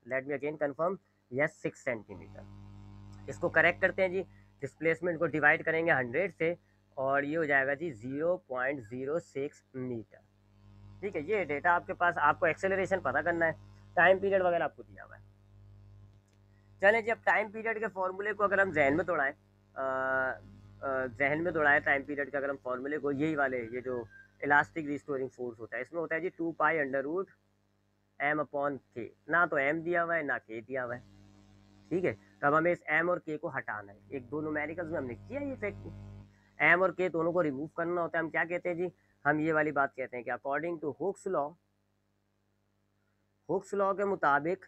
Let me again confirm, yes 6 centimetre. इसको करेक्ट करते हैं जी, डिस्प्लेसमेंट को डिवाइड करेंगे 100 से, और ये हो जाएगा जी 0.06 मीटर। ठीक है, ये डेटा आपके पास, आपको एक्सेलरेशन पता करना है, टाइम पीरियड वगैरह आपको दिया हुआ है। चलें जी, अब टाइम पीरियड के फॉर्मूले को अगर हम जहन में दौड़ाएं, जहन में दौड़ाएं टाइम पीरियड के अगर हम फॉर्मूले को, यही वाले ये जो इलास्टिक रिस्टोरिंग फोर्स होता है, इसमें होता है जी 2π√m/k। ना तो m दिया हुआ है ना k दिया हुआ है। ठीक है, तब हमें इस m और k को हटाना है। एक दो न्यूमेरिकल्स में हमने किया ये फैक्ट, m और k दोनों को रिमूव करना होता है। हम क्या कहते हैं जी, हम ये वाली बात कहते हैं कि अकॉर्डिंग टू हुक्स लॉ के मुताबिक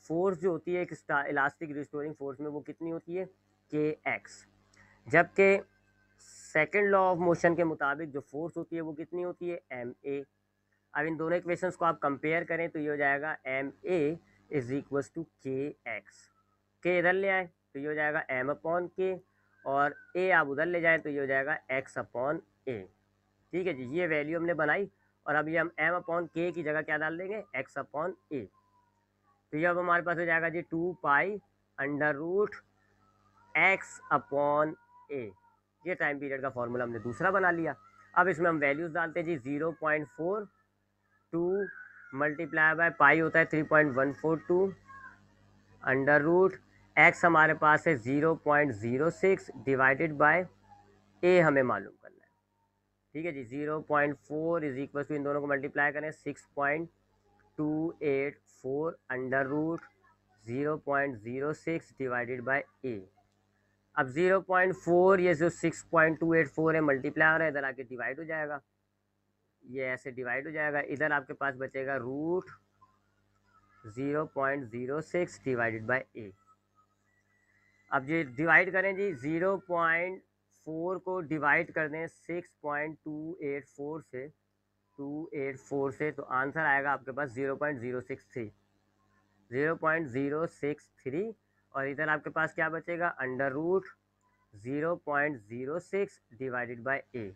फोर्स जो होती है एक इलास्टिक रिस्टोरिंग फोर्स में, वो कितनी होती है के एक्स। जबकि सेकेंड लॉ ऑफ मोशन के मुताबिक जो फोर्स होती है वो कितनी होती है एम ए। अब इन दोनों इक्वेशंस को आप कंपेयर करें तो ये हो जाएगा M A is equal to K X. K इधर ले आए तो ये हो जाएगा एम अपॉन के, और ए आप उधर ले जाएं तो ये हो जाएगा एक्स अपॉन ए। ठीक है जी, ये वैल्यू हमने बनाई, और अब ये हम एम अपॉन के की जगह क्या डाल देंगे, एक्स अपॉन ए। तो ये अब हमारे पास हो जाएगा जी 2π√x अपॉन ए। ये टाइम पीरियड का फॉर्मूला हमने दूसरा बना लिया। अब इसमें हम वैल्यूज डालते हैं जी, 0.42 मल्टीप्लाई बाय पाई होता है 3.142, √x हमारे पास है 0.06 डिवाइडेड बाय ए हमें मालूम करना है। ठीक है जी, 0.4 इज इक्वल टू, इन दोनों को मल्टीप्लाई करें 6.284 √0.06 डिवाइडेड बाय ए। अब 0.4 ये जो 6.284 है मल्टीप्लाई है, इधर आके डिवाइड हो जाएगा, ये ऐसे डिवाइड हो जाएगा, इधर आपके पास बचेगा रूट 0.06 डिवाइडेड बाई ए। अब ये डिवाइड करें जी, 0.4 को डिवाइड कर दें 6.284 से, 284 से, तो आंसर आएगा आपके पास 0.063, 0.063, और इधर आपके पास क्या बचेगा, अंडर रूट 0.06 डिवाइडेड बाय ए।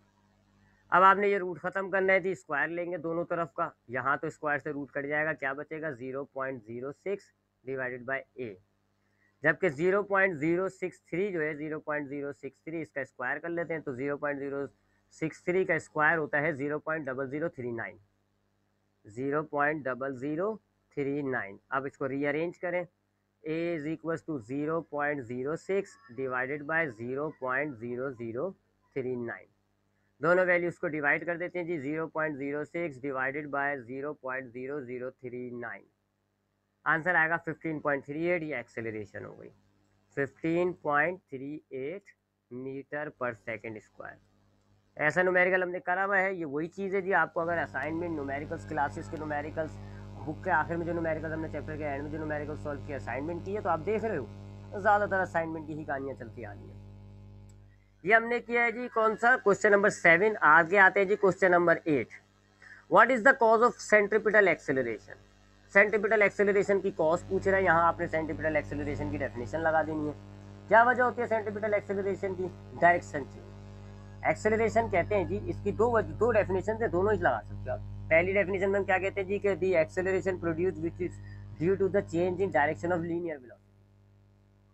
अब आपने ये रूट खत्म करना है जी, स्क्वायर लेंगे दोनों तरफ का, यहाँ तो स्क्वायर से रूट कट जाएगा, क्या बचेगा 0.06 डिवाइडेड बाय ए, जबकि 0.063 जो है 0.063 इसका स्क्वायर कर लेते हैं, तो 0.063 का स्क्वायर होता है 0.0039, 0.0039। अब इसको रीअरेंज करें, a is equal to 0.06 divided by 0.0039, दोनों वैल्यूज को डिवाइड कर देते हैं जी, 0.06 डिवाइडेड बाय 0.0039, आंसर आएगा 15.38, ये एक्सेलरेशन हो गई 15.38 मीटर पर सेकेंड स्क्वायर। ऐसा न्यूमेरिकल हमने करा हुआ है, ये वही चीज़ है जी, आपको अगर असाइनमेंट न्यूमेरिकल्स क्लासेस के न्यूमेरिकल्स बुक के आखिर में जो न्यूमेरिकल्स हमने चैप्टर के एंड में जो न्यूमेरिकल सॉल्व किया असाइनमेंट की है, तो आप देख रहे हो ज़्यादातर असाइनमेंट की ही कहानियाँ चलती आ रही है। ये हमने किया है जी कौन सा, क्वेश्चन नंबर 7। आगे आते हैं जी question number 8। What is the cause of centripetal acceleration. Centripetal acceleration की कॉज पूछ रहा है, यहाँ आपने सेंट्रीपिटल एक्सेलरेशन की डेफिनेशन लगा देनी है। क्या वजह होती है सेंट्रीपिटल एक्सेलरेशन की, डायरेक्शन चेंज। एक्सेलरेशन कहते हैं जी, इसकी दो डेफिनेशन है, दोनों ही लगा सकते हो आप। पहली डेफिनेशन में हम क्या कहते हैं जी, कि the acceleration produce which is due to the change in direction of linear velocity,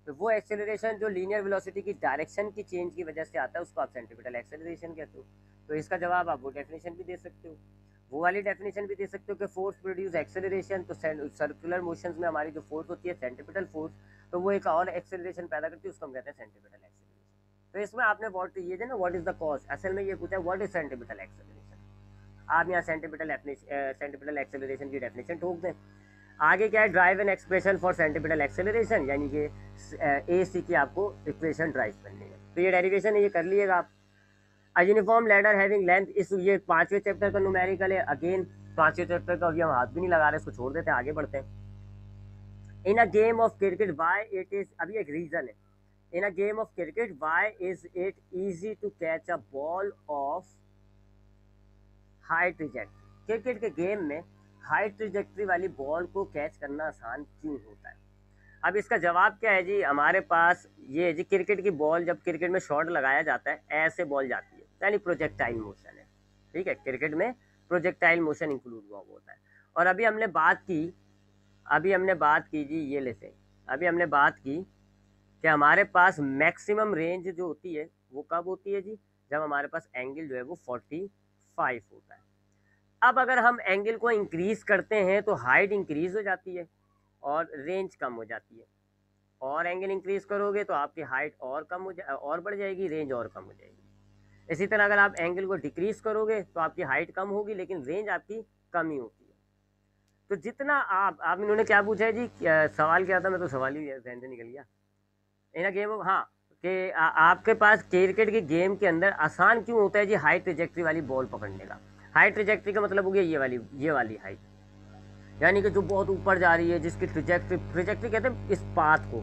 तो वो एक्सेलरेशन जो लीनियर वेलोसिटी की डायरेक्शन की चेंज की वजह से आता है उसको आप सेंट्रीपिटल एक्सेलरेशन कहते हो। तो इसका जवाब आप वो डेफिनेशन भी दे सकते हो, वो वाली डेफिनेशन भी दे सकते हो कि फोर्स प्रोड्यूस एक्सेलरेशन, तो सर्कुलर मोशंस में हमारी जो फोर्स होती है सेंट्रीपिटल फोर्स, तो वो एक और एक्सेलरेशन पैदा करती है, उसको हम कहते हैं सेंट्रीपिटल एक्सेलरेशन। तो इसमें आपने व्हाट ये है ना, व्हाट इज द कॉज, असल में ये पूछा व्हाट इज सेंट्रीपिटल एक्सेलरेशन, आप यहाँ सेंट्रीपिटल एक्सेलरेशन की डेफिनेशन ठोक दें। आगे क्या है, drive an expression for centripetal acceleration, यानी कि ए सी की आपको इक्वेशन ड्राइव करनी है, तो ये डेरिवेशन है, ये कर लिएगा आप। A uniform ladder having length, इस ये 5वें चैप्टर का न्यूमेरिकल है, अगेन 5वें चैप्टर का अभी हम हाथ भी नहीं लगा रहे, इसको छोड़ देते हैं, आगे बढ़ते हैं। In a game of cricket why it is, अभी एक रीजन है, in a game of cricket why is it easy to catch a ball of high trajectory. Cricket के गेम में हाई ट्रिजेक्ट्री वाली बॉल को कैच करना आसान क्यों होता है। अब इसका जवाब क्या है जी, हमारे पास ये जी, क्रिकेट की बॉल जब क्रिकेट में शॉट लगाया जाता है ऐसे बॉल जाती है, यानी प्रोजेक्टाइल मोशन है, ठीक है, क्रिकेट में प्रोजेक्टाइल मोशन इंक्लूड हुआ होता है। और अभी हमने बात की जी, ये लेते हैं, अभी हमने बात की कि हमारे पास मैक्सिमम रेंज जो होती है वो कब होती है जी, जब हमारे पास एंगल जो है वो 45 होता है। अब अगर हम एंगल को इंक्रीज करते हैं तो हाइट इंक्रीज हो जाती है और रेंज कम हो जाती है, और एंगल इंक्रीज करोगे तो आपकी हाइट और बढ़ जाएगी, रेंज और कम हो जाएगी। इसी तरह अगर आप एंगल को डिक्रीज करोगे तो आपकी हाइट कम होगी लेकिन रेंज आपकी कम ही होती है। तो जितना आप इन्होंने क्या पूछा है जी, सवाल क्या था, मैं तो सवाल ही ध्यान से निकल गया। इन गेम ऑफ, हाँ, कि आपके पास क्रिकेट के गेम के अंदर आसान क्यों होता है जी हाई ट्रेजेक्ट्री वाली बॉल पकड़ने का। हाई ट्रेजेक्ट्री का मतलब हो गया ये वाली हाइट, यानी कि जो बहुत ऊपर जा रही है, जिसकी ट्रेजेक्ट्री कहते हैं इस पाथ को,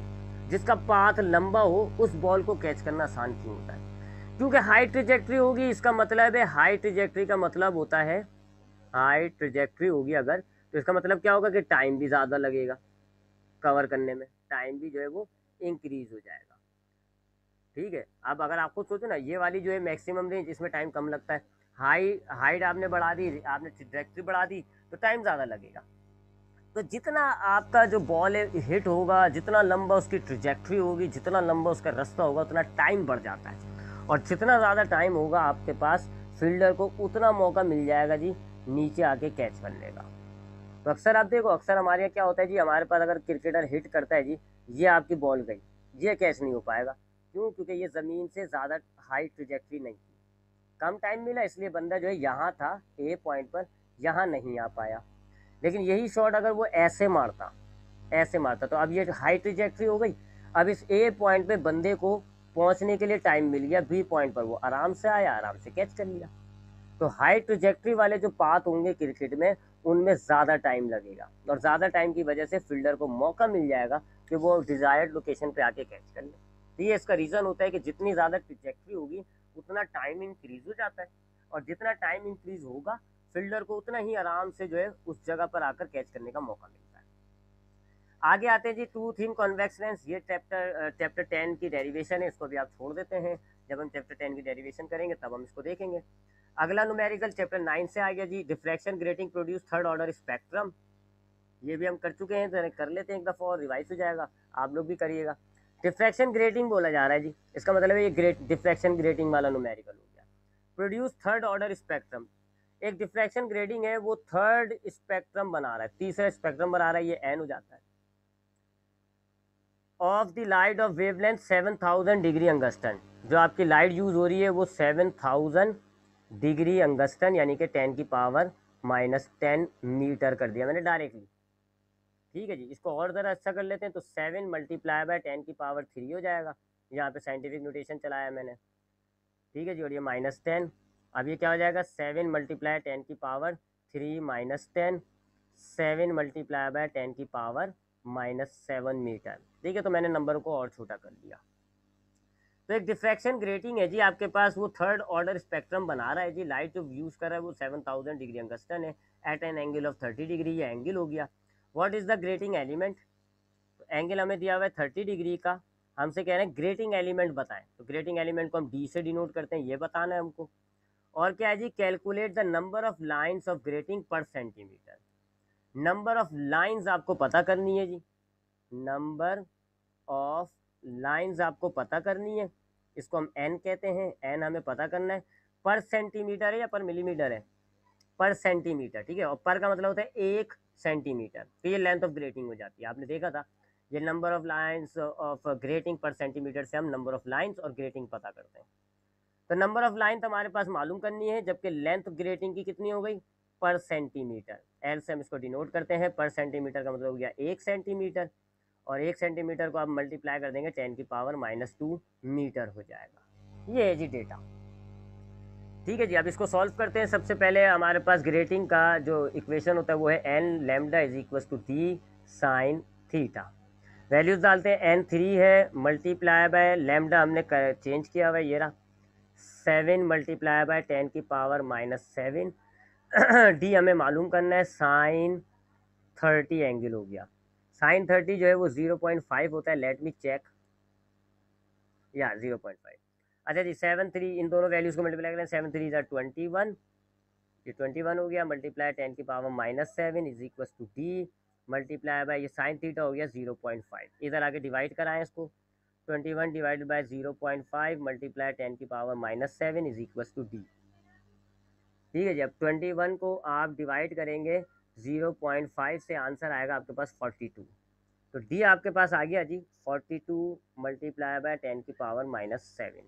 जिसका पाथ लंबा हो, उस बॉल को कैच करना आसान क्यों होता है, क्योंकि हाई ट्रेजेक्ट्री होगी। इसका मतलब है हाई ट्रेजेक्ट्री का मतलब होता है, हाई ट्रेजेक्ट्री होगी अगर, तो इसका मतलब क्या होगा कि टाइम भी ज़्यादा लगेगा कवर करने में, टाइम भी जो है वो इंक्रीज हो जाएगा, ठीक है। अब अगर आपको सोचो ना, ये वाली जो है मैक्सिमम रेंज, इसमें टाइम कम लगता है, हाइट आपने बढ़ा दी, आपने ट्रेजेक्ट्री बढ़ा दी तो टाइम ज़्यादा लगेगा। तो जितना आपका जो बॉल है हिट होगा, जितना लंबा उसकी ट्रेजेक्ट्री होगी, जितना लंबा उसका रास्ता होगा, उतना टाइम बढ़ जाता है, और जितना ज़्यादा टाइम होगा आपके पास फील्डर को, उतना मौका मिल जाएगा जी नीचे आके कैच करने का। तो अक्सर आप देखो, अक्सर हमारे यहाँ क्या होता है जी, हमारे पास अगर क्रिकेटर हिट करता है जी, ये आपकी बॉल गई, ये कैच नहीं हो पाएगा, क्यों, क्योंकि ये ज़मीन से ज़्यादा हाई ट्रेजेक्ट्री नहीं थी, कम टाइम मिला, इसलिए बंदा जो है यहाँ था ए पॉइंट पर, यहाँ नहीं आ पाया। लेकिन यही शॉट अगर वो ऐसे मारता तो अब ये हाई ट्रेजेक्ट्री हो गई, अब इस ए पॉइंट पे बंदे को पहुंचने के लिए टाइम मिल गया बी पॉइंट पर, वो आराम से आया, आराम से कैच कर लिया। तो हाई ट्रजेक्टरी वाले जो पाथ होंगे क्रिकेट में, उनमें ज़्यादा टाइम लगेगा, और ज़्यादा टाइम की वजह से फील्डर को मौका मिल जाएगा कि वो डिज़ायर्ड लोकेशन पे आके कैच कर ले। तो ये इसका रीज़न होता है कि जितनी ज़्यादा ट्रजेक्टरी होगी उतना टाइम इंक्रीज हो जाता है, और जितना टाइम इंक्रीज होगा फील्डर को उतना ही आराम से जो है उस जगह पर आकर कैच करने का मौका मिलता है। आगे आते हैं जी टू थिन कॉन्वेक्स लेंस। ये चैप्टर 10 की डेरिवेशन है, इसको भी आप छोड़ देते हैं, जब हम चैप्टर 10 की डेरिवेशन करेंगे तब हम इसको देखेंगे। अगला न्यूमेरिकल चैप्टर 9 से आ गया जी, diffraction grating produce third order spectrum. ये भी हम कर चुके हैं, तो कर लेते हैं एक दफ़ा और रिवाइज हो जाएगा, आप लोग भी करिएगा। डिफ्रैक्शन ग्रेटिंग बोला जा रहा है जी, इसका मतलब है ये डिफ्रैक्शन ग्रेटिंग वाला न्यूमेरिकल हो गया। प्रोड्यूस थर्ड ऑर्डर स्पेक्ट्रम, एक डिफ्रैक्शन ग्रेडिंग है, वो थर्ड स्पेक्ट्रम बना रहा है, तीसरा स्पेक्ट्रम बना रहा है, ये एन हो जाता है। Of the light of wavelength 7000 degree angstrom, जो आपकी लाइट यूज हो रही है वो 7000 डिग्री अंगस्टन यानी कि 10 की पावर -10 मीटर कर दिया मैंने डायरेक्टली। ठीक है जी, इसको और ज़रा अच्छा कर लेते हैं, तो 7 मल्टीप्लाई बाय 10 की पावर 3 हो जाएगा। यहाँ पे साइंटिफिक नोटेशन चलाया मैंने। ठीक है जी, और ये -10, अब ये क्या हो जाएगा, 7 मल्टीप्लाई 10 की पावर 3 -10, 7 मल्टीप्लाई बाय 10 की पावर -7 मीटर। ठीक है, तो मैंने नंबर को और छोटा कर दिया। तो एक डिफ्रैक्शन ग्रेटिंग है जी आपके पास, वो थर्ड ऑर्डर स्पेक्ट्रम बना रहा है जी। लाइट जो यूज़ कर रहा है वो 7000 डिग्री अंगस्टन है at an angle of 30 degree, ये एंगल हो गया। What is the grating element, तो एंगल हमें दिया हुआ है 30 डिग्री का, हमसे कह रहे हैं ग्रेटिंग एलिमेंट बताएं, तो ग्रेटिंग एलिमेंट को हम डी से डिनोट करते हैं, ये बताना है हमको। और क्या है जी, calculate the number of lines of grating per centimetre. Number of lines आपको पता करनी है जी, नंबर ऑफ लाइन्स आपको पता करनी है, इसको हम एन कहते हैं, एन हमें पता करना है। पर सेंटीमीटर है या पर मिलीमीटर है, पर सेंटीमीटर। ठीक है, और पर का मतलब होता है 1 सेंटीमीटर, तो ये लेंथ ऑफ ग्रेटिंग हो जाती है। आपने देखा था ये number of lines of grating per centimetre से हम नंबर ऑफ लाइन्स और ग्रेटिंग पता करते हैं। तो नंबर ऑफ लाइन तो हमारे पास मालूम करनी है, जबकि लेंथ ग्रेटिंग की कितनी हो गई, पर सेंटीमीटर। एल से हम इसको डिनोट करते हैं, पर सेंटीमीटर का मतलब हो गया 1 सेंटीमीटर, और 1 सेंटीमीटर को आप मल्टीप्लाई कर देंगे 10 की पावर -2 मीटर हो जाएगा। ये है जी डेटा। ठीक है जी, अब इसको सॉल्व करते हैं। सबसे पहले हमारे पास ग्रेटिंग का जो इक्वेशन होता है वो है N lambda is equal to D sine theta. Values डालते हैं, एन 3 है, मल्टीप्लाई बाय लैम्डा हमने चेंज किया हुआ है, ये रहा 7 मल्टीप्लाई बाय 10 की पावर -7। डी हमें मालूम करना है, साइन 30 एंगल हो गया। साइन 30 जो है वो 0.5 होता है, लेट मी चेक, या 0.5। अच्छा जी, 7 3 इन दोनों वैल्यूज़ को मल्टीप्लाई करें, 7 3 ज़ा 21, ये 21 हो गया, मल्टीप्लाई 10 की power -7 is equal to D multiply by ये साइन थीटा हो गया 0.5। इधर आगे डिवाइड कराएं इसको, 21 डिवाइडेड बाय 0.5 मल्टीप्लाई 10 की power -7 is equal to D. ठीक है जी, अब 21 को आप डिवाइड करेंगे 0.5 से, आंसर आएगा आपके पास 42। तो डी आपके पास आ गया जी 42 मल्टीप्लाई बाय 10 की पावर -7।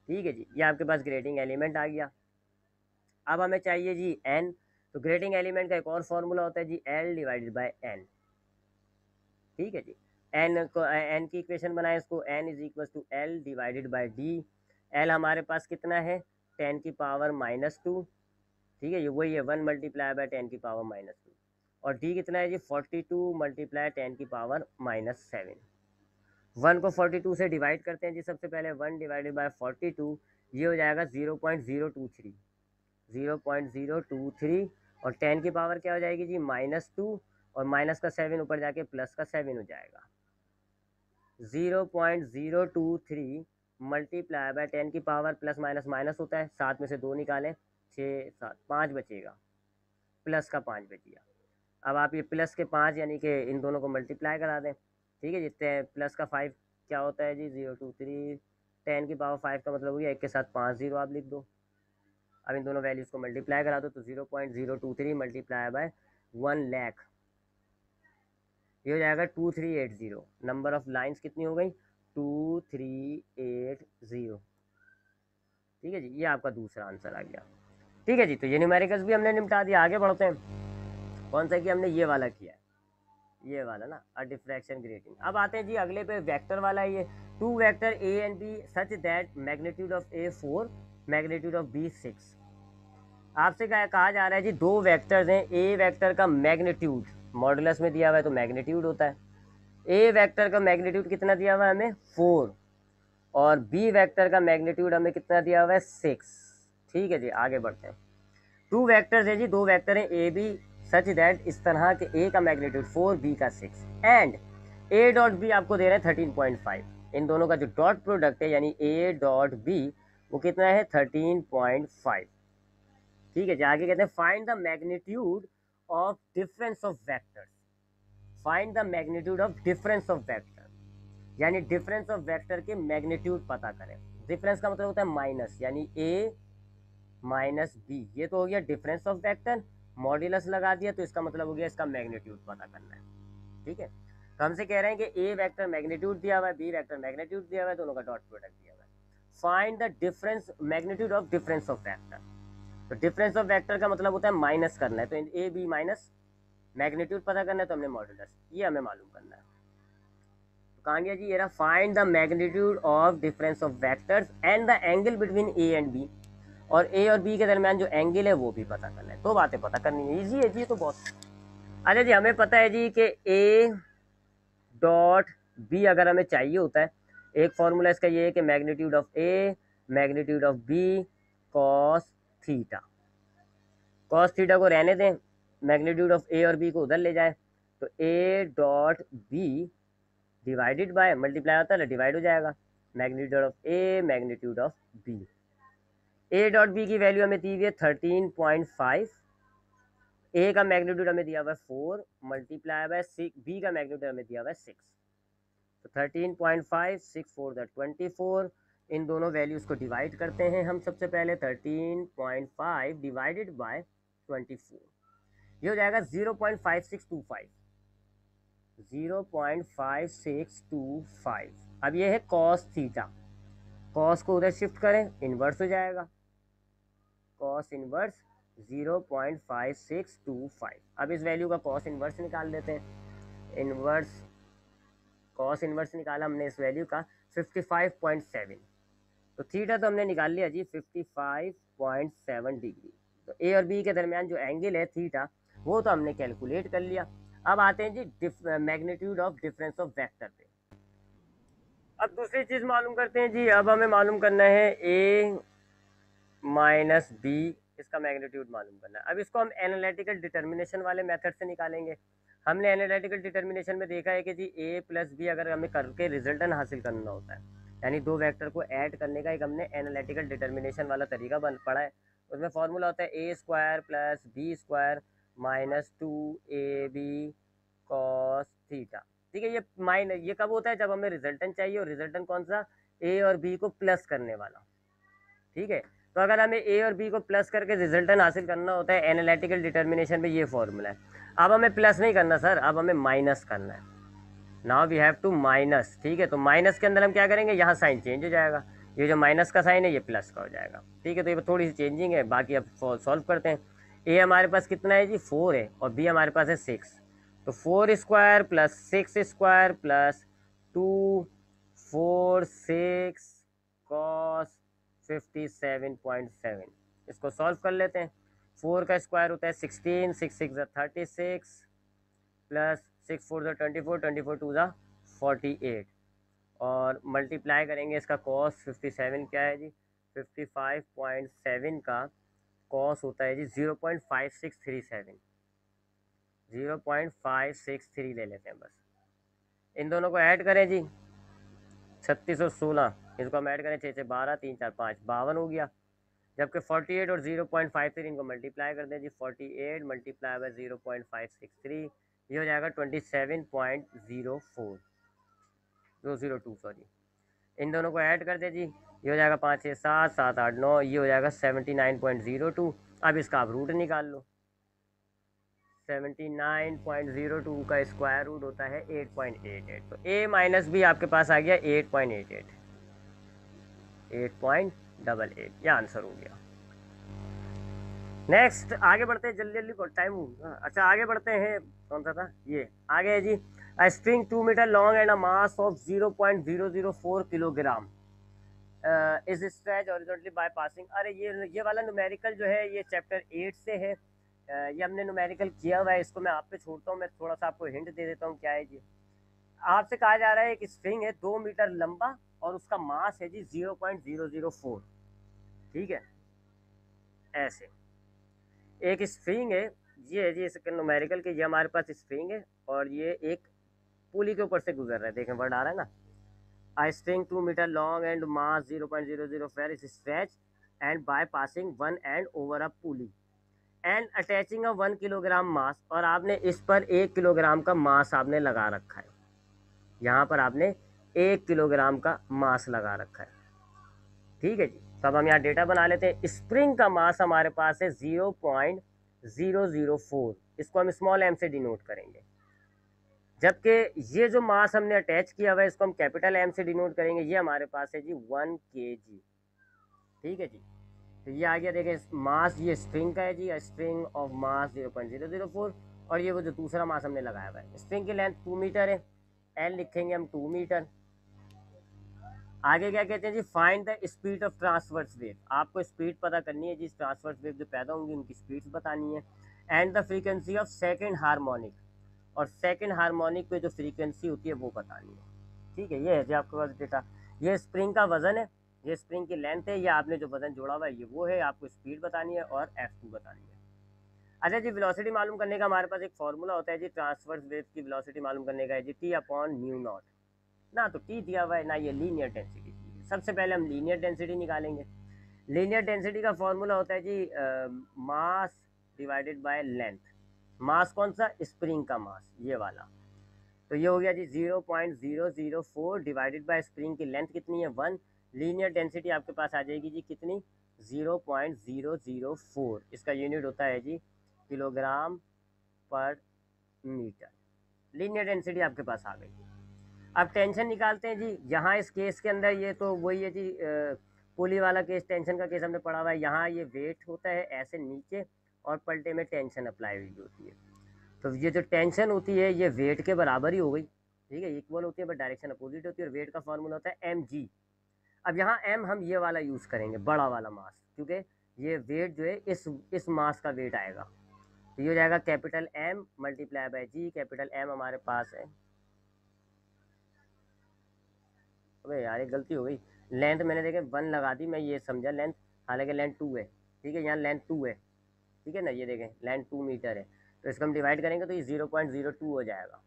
ठीक है जी, ये आपके पास ग्रेडिंग एलिमेंट आ गया। अब हमें चाहिए जी एन, तो ग्रेडिंग एलिमेंट का एक और फॉर्मूला होता है जी, एल डिवाइडेड बाय एन। ठीक है जी, एन को, एन की इक्वेशन बनाए इसको, N is equal to L divided by D. L हमारे पास कितना है, 10 की पावर -2। ठीक है, ये वही है 1 मल्टीप्लाई बाय 10 की पावर -2, और डी कितना है जी 42 मल्टीप्लाई 10 की पावर -7। 1 को 42 से डिवाइड करते हैं जी, सबसे पहले 1 डिवाइडेड बाय 42, ये हो जाएगा 0.023, 0.023, और 10 की पावर क्या हो जाएगी जी -2, और माइनस का 7 ऊपर जाके प्लस का 7 हो जाएगा। 0.023 मल्टीप्लाई बाय 10 की पावर प्लस माइनस माइनस होता है, 7 में से 2 निकालें, 6 7 5 बचेगा, प्लस का 5 बच गया। अब आप ये प्लस के 5 यानी कि इन दोनों को मल्टीप्लाई करा दें। ठीक है जी, प्लस का 5 क्या होता है जी 023, 10 की पावर 5 का मतलब हो गया 1 के साथ 5 0 आप लिख दो। अब इन दोनों वैल्यूज़ को मल्टीप्लाई करा दो, तो 0.023 मल्टीप्लाई बाय 1 लाख, ये हो जाएगा 2380। नंबर ऑफ लाइंस कितनी हो गई, 2380। ठीक है जी, ये आपका दूसरा आंसर आ गया। ठीक है जी, तो ये न्यूमेरिकल्स भी हमने निपटा दिया। आगे बढ़ते हैं, कौन सा किया हमने, ये वाला किया है। ये वाला ना, अ डिफ्रैक्शन ग्रेटिंग। अब आते हैं जी अगले पे, वेक्टर वाला है ये। Two vector A and B such that magnitude of A 4, magnitude of B 6। आपसे कहा जा रहा है जी दो वेक्टर्स हैं, ए वेक्टर का मैग्नीट्यूड मॉडुलस में दिया हुआ है तो मैग्नीट्यूड होता है, ए वेक्टर का मैग्नीट्यूड कितना दिया हुआ है हमें 4, और बी वेक्टर का मैग्नीट्यूड हमें कितना दिया हुआ है 6। ठीक है जी, आगे बढ़ते हैं। टू वेक्टर्स है जी, दो वेक्टर हैं ए बी सच दैट, इस तरह के ए का मैग्नीट्यूड 4, बी का 6, एंड ए डॉट बी आपको दे रहे हैं 13.5। इन दोनों का जो डॉट प्रोडक्ट है यानी ए डॉट बी वो कितना है 13.5। ठीक है जी, आगे कहते हैं find the magnitude of difference of vectors. Find the magnitude of difference of vector, यानी डिफरेंस ऑफ वेक्टर के मैग्नीट्यूड पता करें। डिफरेंस का मतलब होता है माइनस, यानी ए माइनस बी, ये तो हो गया डिफरेंस ऑफ वेक्टर। मॉड्यूलस लगा दिया तो इसका मतलब हो गया इसका मैग्नीट्यूड पता करना है। ठीक है, तो हमसे कह रहे हैं कि ए वेक्टर मैग्नीट्यूड दिया हुआ है, बी वेक्टर मैग्नीट्यूड दिया हुआ है, दोनों का डॉट प्रोडक्ट दिया हुआ है। Find the difference magnitude of difference of vector. तो डिफरेंस ऑफ वेक्टर का मतलब होता है माइनस करना है, तो ए बी माइनस मैग्नीट्यूड पता करना है तो हमने मॉड्यूलस, ये हमें मालूम करना है। तो कहाँ गया जी, ये रहा find the magnitude of difference of vectors and the angle between A and B, और ए और बी के दरमियान जो एंगल है वो भी पता करना है। दो बातें पता करनी है, इजी है जी, तो बहुत। अच्छा जी, हमें पता है जी कि ए डॉट बी अगर हमें चाहिए होता है, एक फॉर्मूला इसका ये है कि magnitude of A magnitude of B cos theta. Cos theta को रहने दें, मैग्नीट्यूड ऑफ ए और बी को उधर ले जाएं, तो A dot B divided by, multiply होता है ना, डिवाइड हो जाएगा, magnitude of A magnitude of B. A dot B की वैल्यू हमें दी हुई है 13.5, ए का मैग्नीट्यूड हमें दिया हुआ है 4 मल्टीप्लाई बाय 6, बी का मैग्नीट्यूड हमें दिया हुआ है 6। तो 13.5 6 4 दैट 24। इन दोनों वैल्यूज को डिवाइड करते हैं हम। सबसे पहले 13.5 डिवाइडेड बाय 24, ये हो जाएगा 0.5625, 0.5625। अब ये है कॉस थीटा, कॉस को उधर शिफ्ट करें, इन्वर्स हो जाएगा, कॉस इन्वर्स 0.5625। अब इस वैल्यू का कॉस इन्वर्स निकाल देते हैं। इन्वर्स, कॉस इन्वर्स निकाला हमने इस वैल्यू का 55.7, तो थीटा तो हमने निकाल लिया जी 55.7 डिग्री। तो ए और बी के दरमियान जो एंगल है थीटा वो तो हमने कैलकुलेट कर लिया। अब आते हैं जी magnitude of difference of vector पे। अब दूसरी चीज़ मालूम करते हैं जी, अब हमें मालूम करना है ए माइनस बी, इसका मैग्नीट्यूड मालूम करना है। अब इसको हम एनालिटिकल डिटर्मिनेशन वाले मेथड से निकालेंगे। हमने एनालिटिकल डिटर्मिनेशन में देखा है कि जी ए प्लस बी अगर हमें करके रिजल्टन हासिल करना होता है, यानी दो वेक्टर को ऐड करने का एक हमने एनालिटिकल डिटर्मिनेशन वाला तरीका पढ़ा है। उसमें फॉर्मूला होता है A square plus B square minus 2ab cos theta. ठीक है, ये कब होता है, जब हमें रिजल्टन चाहिए, और रिजल्टन कौन सा, ए और बी को प्लस करने वाला। ठीक है, तो अगर हमें ए और बी को प्लस करके रिजल्टन हासिल करना होता है एनालिटिकल डिटर्मिनेशन में, ये फॉर्मूला है। अब हमें प्लस नहीं करना सर, अब हमें माइनस करना है। Now we have to minus. ठीक है, तो माइनस के अंदर हम क्या करेंगे, यहाँ साइन चेंज हो जाएगा, ये जो माइनस का साइन है ये प्लस का हो जाएगा। ठीक है, तो ये थोड़ी सी चेंजिंग है, बाकी अब सॉल्व करते हैं। ए हमारे पास कितना है जी 4 है, और बी हमारे पास है 6, तो 4 square plus 6 square plus 2 4 6 cos 57.7। इसको सॉल्व कर लेते हैं। 4 का स्क्वायर होता है 16, 6 6 36 प्लस 6 4 24, 24 2 48, और मल्टीप्लाई करेंगे इसका कॉस 57 क्या है जी 55.7 का कॉस होता है जी 0.5637, 0.563 ले लेते हैं बस। इन दोनों को ऐड करें जी 36 और 16, इसको हम ऐड करें 6 6 12 3 4 5 52 हो गया। जबकि 48 और 0.53 इनको मल्टीप्लाई कर दें जी, 48 मल्टीप्लाई बाय 0.563, ये हो जाएगा 27.02 सॉरी। इन दोनों को ऐड कर दे जी, ये हो जाएगा 5 6 7 7 8 9, ये हो जाएगा 79.02। अब इसका आप रूट निकाल लो, 79.02 का स्क्वायर रूट होता है 8.88, तो ए माइनस बी आपके पास आ गया 8.88, 8.88, यह आंसर हो गया। नेक्स्ट आगे बढ़ते हैं, जल्दी जल्दी टाइम। अच्छा आगे बढ़ते हैं, कौन सा था, ये आगे है जी। A string 2 metre long and a mass of 0.004 kilogram is stretch horizontally by passing. अरे ये वाला न्यूमेरिकल जो है ये चैप्टर 8 से है। ये हमने न्यूमेरिकल किया हुआ है, इसको मैं आप पे छोड़ता हूँ, मैं थोड़ा सा आपको हिंट दे देता हूँ क्या है जी। आपसे कहा जा रहा है एक स्ट्रिंग है 2 मीटर लंबा और उसका मास है जी 0.004। ठीक है, ऐसे एक स्ट्रिंग है, ये है जी इसके न्यूमेरिकल के, ये हमारे पास स्ट्रिंग है और ये एक पुली के ऊपर से गुजर रहा है, देखें वर्ड आ रहा है ना। A string 2 meter long and mass 0.004 is stretched and by passing one end over a pulley and attaching a 1 kilogram mass, और आपने इस पर 1 किलोग्राम का मास आपने लगा रखा है, यहाँ पर आपने 1 किलोग्राम का मास लगा रखा है। ठीक है जी, तो अब हम यहाँ डेटा बना लेते हैं। स्प्रिंग का मास हमारे पास है 0.004, इसको हम स्मॉल एम से डिनोट करेंगे, जबकि ये जो मास हमने अटैच किया हुआ है इसको हम कैपिटल एम से डिनोट करेंगे। ये हमारे पास है जी 1 kg। ठीक है जी, तो ये आ गया, देखिए मास ये स्ट्रिंग का है जी, स्ट्रिंग ऑफ मास 0.004, और ये वो जो दूसरा मास हमने लगाया हुआ है। स्ट्रिंग की लेंथ 2 मीटर है, एल लिखेंगे हम 2 मीटर। आगे क्या कहते हैं जी, find the speed of transverse wave, आपको स्पीड पता करनी है जी, ट्रांसवर्स वेव जो पैदा होंगी उनकी स्पीड्स बतानी है। And the frequency of second harmonic, और सेकेंड हार्मोनिक पे जो फ्रीक्वेंसी होती है वो बतानी है। ठीक है, ये है जी आपके पास डेटा। ये स्प्रिंग का वजन है, ये स्प्रिंग की लेंथ है, ये आपने जो वजन जोड़ा हुआ है ये वो है, आपको स्पीड बतानी है और F2 बतानी है। अच्छा जी, वेलोसिटी मालूम करने का हमारे पास एक फॉर्मूला होता है जी, ट्रांसवर्स वेव की वेलोसिटी मालूम करने का है जी T/μ0। ना तो टी दिया हुआ है ना ये लीनियर डेंसिटी दी है। सबसे पहले हम लीनियर डेंसिटी निकालेंगे। लीनियर डेंसिटी का फॉर्मूला होता है जी मास डिवाइडेड बाय लेंथ। मास कौन सा, स्प्रिंग का मास, ये वाला। तो ये हो गया जी 0.004 डिवाइडेड बाय स्प्रिंग की लेंथ कितनी है 1। लीनियर डेंसिटी आपके पास आ जाएगी जी कितनी, 0.004, इसका यूनिट होता है जी किलोग्राम पर मीटर। लीनियर डेंसिटी आपके पास आ गई। अब टेंशन निकालते हैं जी। यहाँ इस केस के अंदर ये तो वही है जी, पुली वाला केस, टेंशन का केस हमने पढ़ा हुआ है। यहाँ ये वेट होता है ऐसे नीचे और पलटे में टेंशन अप्लाई हुई होती है, तो ये जो टेंशन होती है ये वेट के बराबर ही हो गई। ठीक है, इक्वल होती है बट डायरेक्शन अपोजिट होती है, और वेट का फॉर्मूला होता है mg। अब यहाँ m हम ये वाला यूज़ करेंगे, बड़ा वाला मास, क्योंकि ये वेट जो है इस मास का वेट आएगा, तो ये हो जाएगा capital M multiply by G. Capital M हमारे पास है, अबे यार एक गलती हो गई, लेंथ मैंने देखे 1 लगा दी, मैं ये समझा लेंथ, हालांकि लेंथ 2 है। ठीक है, यहाँ लेंथ 2 है, ठीक है ना, ये देखें लेंथ 2 मीटर है, तो इसको हम डिवाइड करेंगे तो ये 0.02 हो जाएगा।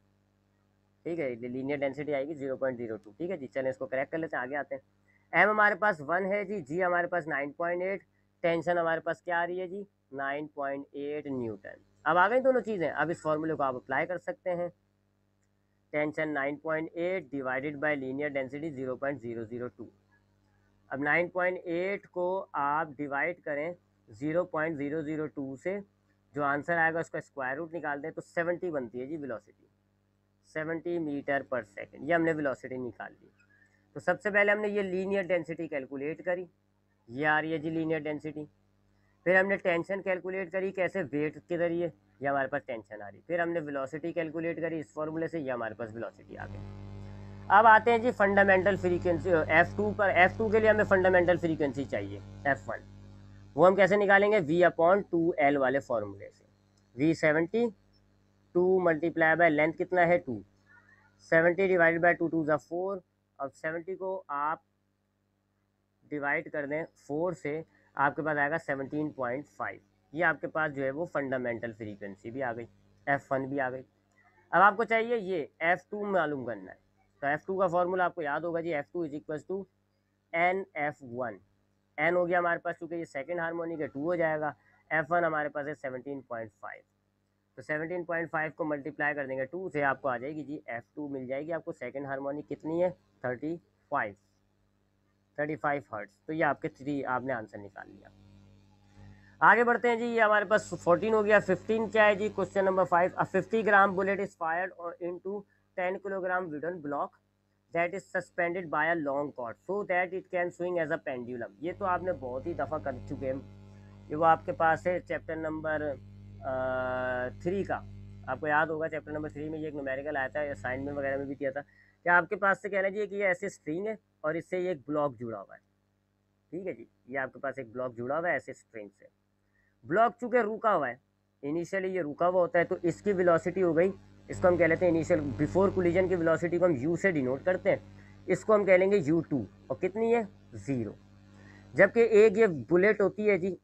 ठीक है, लीनियर डेंसिटी आएगी 0.02। ठीक है जी, चलें इसको करेक्ट कर लेते हैं, आगे आते हैं। एम हमारे पास 1 है जी, जी हमारे पास 9.8, टेंशन हमारे पास क्या आ रही है जी 9.8 न्यूटन। अब आ गई दोनों चीज़ें, अब इस फॉर्मूले को आप अप्लाई कर सकते हैं। Tension 9.8 divided by linear density 0.002। अब 9.8 को आप डिवाइड करें 0.002 से, जो आंसर आएगा उसका स्क्वायर रूट निकाल दें तो 70 बनती है जी वेलोसिटी, 70 मीटर पर सेकंड। ये हमने वेलोसिटी निकाल ली। तो सबसे पहले हमने ये लीनियर डेंसिटी कैलकुलेट करी, ये आ रही है जी लीनियर डेंसिटी। फिर हमने टेंशन कैलकुलेट करी, कैसे, वेट के जरिए, ये हमारे पास टेंशन आ रही। फिर हमने वेलोसिटी कैलकुलेट करी इस फॉर्मूले से, ये हमारे पास वेलोसिटी आ गई। अब आते हैं जी फंडामेंटल फ्रीक्वेंसी F2 पर। F2 के लिए हमें फंडामेंटल फ्रीक्वेंसी चाहिए F1, वो हम कैसे निकालेंगे, V/2L वाले फॉर्मूले से। V 70, 2 मल्टीप्लाई बाय लेंथ कितना है 2, 70 डिवाइडेड बाई 2 2 ज़ा 4। अब 70 को आप डिवाइड कर दें 4 से, आपके पास आएगा 17.5। ये आपके पास जो है वो फंडामेंटल फ्रीक्वेंसी भी आ गई, F1 भी आ गई। अब आपको चाहिए ये F2 मालूम करना है, तो F2 का फॉर्मूला आपको याद होगा जी, F2 is equal to NF1। N हो गया हमारे पास, चूँकि ये सेकेंड हार्मोनिक है 2 हो जाएगा। F1 हमारे पास है 17.5, तो 17.5 को मल्टीप्लाई कर देंगे 2 से, आपको आ जाएगी जी F2 मिल जाएगी आपको। सेकेंड हार्मोनिक कितनी है 35 हर्ट्ज। तो ये आपके 3 आपने आंसर निकाल लिया। आगे बढ़ते हैं जी, ये हमारे पास 14 हो गया। 15 क्या है जी, question number 5। A 50 gram bullet is fired into 10 kilogram wooden block that is suspended by a long cord so that it can swing as a pendulum. ये तो आपने बहुत ही दफ़ा कर चुके हैं, ये वो आपके पास है चैप्टर नंबर 3 का, आपको याद होगा चैप्टर नंबर 3 में ये एक न्यूमेरिकल आया था, असाइनमेंट वगैरह में भी दिया था कि आपके पास से कहना चाहिए कि ये ऐसे स्ट्रिंग है और इससे ये एक ब्लॉक जुड़ा हुआ है। ठीक है जी, ये आपके पास एक ब्लॉक जुड़ा हुआ है ऐसे स्ट्रिंग से। ब्लॉक चूंकि रुका हुआ है, इनिशियली ये रुका हुआ होता है, तो इसकी वेलोसिटी हो गई, इसको हम कह लेते हैं इनिशियल बिफोर कोलिजन की वेलोसिटी को हम यू से डिनोट करते हैं, इसको हम कह लेंगे u2। और कितनी है? 0। जबकि एक ये बुलेट होती है जी,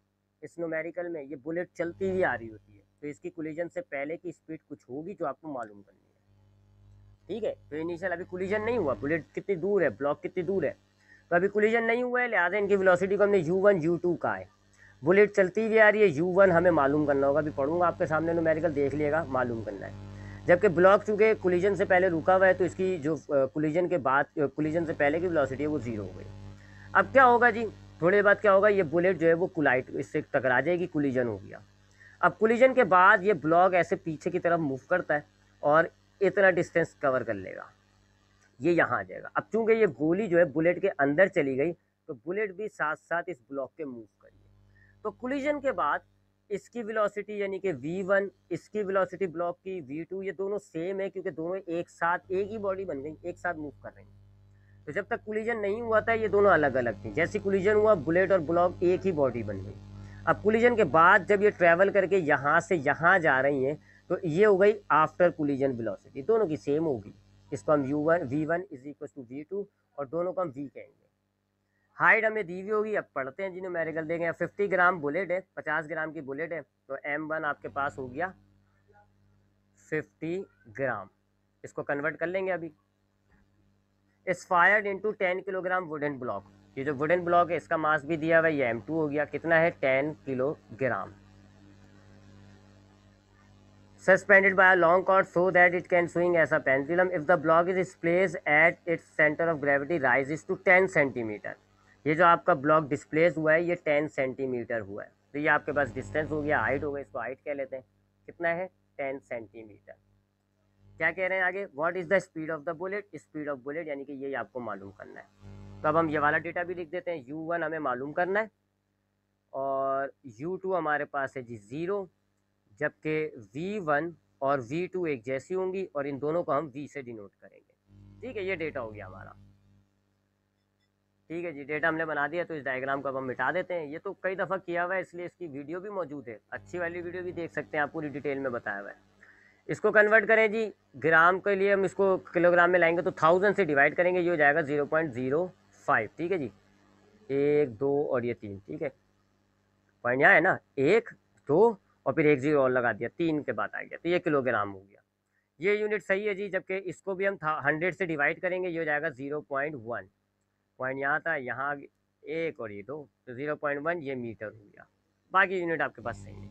इस न्यूमेरिकल में ये बुलेट चलती हुई आ रही होती है, तो इसकी कोलिजन से पहले की स्पीड कुछ होगी जो आपको मालूम करनी है। ठीक है, तो इनिशियल अभी कोलिजन नहीं हुआ, बुलेट कितनी दूर है, ब्लॉक कितनी दूर है, तो अभी कोलिजन नहीं हुआ है, लिहाजा इनकी वेलोसिटी को हमने u1 u2 कहा है। बुलेट चलती हुई आ रही है, u1 हमें मालूम करना होगा, अभी पढ़ूंगा आपके सामने न्यूमेरिकल, देख लिएगा, मालूम करना है। जबकि ब्लॉक चूंकि कोलिजन से पहले रुका हुआ है, तो इसकी जो कोलिजन के बाद कोलिजन से पहले की वेलोसिटी है वो 0 हो गई। अब क्या होगा जी, थोड़ी बाद क्या होगा, ये बुलेट जो है वो कोलाइड इससे टकरा जाएगी, कोलिजन हो गया। अब कोलिजन के बाद ये ब्लॉक ऐसे पीछे की तरफ मूव करता है और इतना डिस्टेंस कवर कर लेगा, ये यहाँ आ जाएगा। अब चूंकि ये गोली जो है बुलेट के अंदर चली गई, तो बुलेट भी साथ साथ इस ब्लॉक के मूव करिए। तो कोलिजन के बाद इसकी वेलोसिटी यानी कि v1, इसकी वेलोसिटी ब्लॉक की v2, ये दोनों सेम है क्योंकि दोनों एक साथ एक ही बॉडी बन गई, एक साथ मूव कर रही हैं। तो जब तक कोलिजन नहीं हुआ था ये दोनों अलग अलग थी, जैसे कोलिजन हुआ बुलेट और ब्लॉक एक ही बॉडी बन गई। अब कोलिजन के बाद जब ये ट्रैवल करके यहाँ से यहाँ जा रही हैं, तो ये हो गई आफ्टर कोलिजन वेलोसिटी, दोनों की सेम होगी। इसको हम v1 is equal to v2 और दोनों को हम v कहेंगे। हाइट हमें दी हुई होगी, अब पढ़ते हैं जी न्यूमेरिकल देखें। 50 ग्राम बुलेट है, 50 ग्राम की बुलेट है, तो m1 आपके पास हो गया 50 ग्राम। इसको कन्वर्ट कर लेंगे अभी। इस fired into 10 kilogram wooden block, ये जो वुडन ब्लॉक है इसका मास भी दिया हुआ है, ये m2 हो गया, कितना है 10 kilogram. Suspended by a long cord so that it can swing as a pendulum if the block is place at its centre of gravity rises to 10 centimetre. ये जो आपका ब्लॉक डिस्प्लेस हुआ है ये 10 सेंटीमीटर हुआ है, तो ये आपके पास डिस्टेंस हो गया, हाइट हो गई, इसको हाइट कह लेते हैं। कितना है? 10 सेंटीमीटर। क्या कह रहे हैं आगे, what is the speed of the bullet, speed of bullet यानी कि ये आपको मालूम करना है। तो अब हम ये वाला डेटा भी लिख देते हैं, u1 हमें मालूम करना है और u2 हमारे पास है जी 0, जबकि v1 और v2 एक जैसी होंगी और इन दोनों को हम v से डिनोट करेंगे। ठीक है, ये डेटा हो गया हमारा। ठीक है जी, डेटा हमने बना दिया, तो इस डायग्राम को अब हम मिटा देते हैं। ये तो कई दफ़ा किया हुआ है इसलिए इसकी वीडियो भी मौजूद है, अच्छी वाली वीडियो भी देख सकते हैं आप, पूरी डिटेल में बताया हुआ है। इसको कन्वर्ट करें जी ग्राम के लिए, हम इसको किलोग्राम में लाएंगे तो 1000 से डिवाइड करेंगे, ये हो जाएगा 0.05। ठीक है जी, 1 2 और ये 3। ठीक है, पॉइंट यहाँ है ना, 1 2 और फिर 1 0 और लगा दिया, 3 के बाद आ गया, तो ये किलोग्राम हो गया। ये यूनिट सही है जी, जबकि इसको भी हम 100 से डिवाइड करेंगे, ये हो जाएगा 0.1। पॉइंट यहाँ था, यहाँ 1 और ये 2, तो 0.1 ये मीटर हो गया। बाकी यूनिट आपके पास सही है।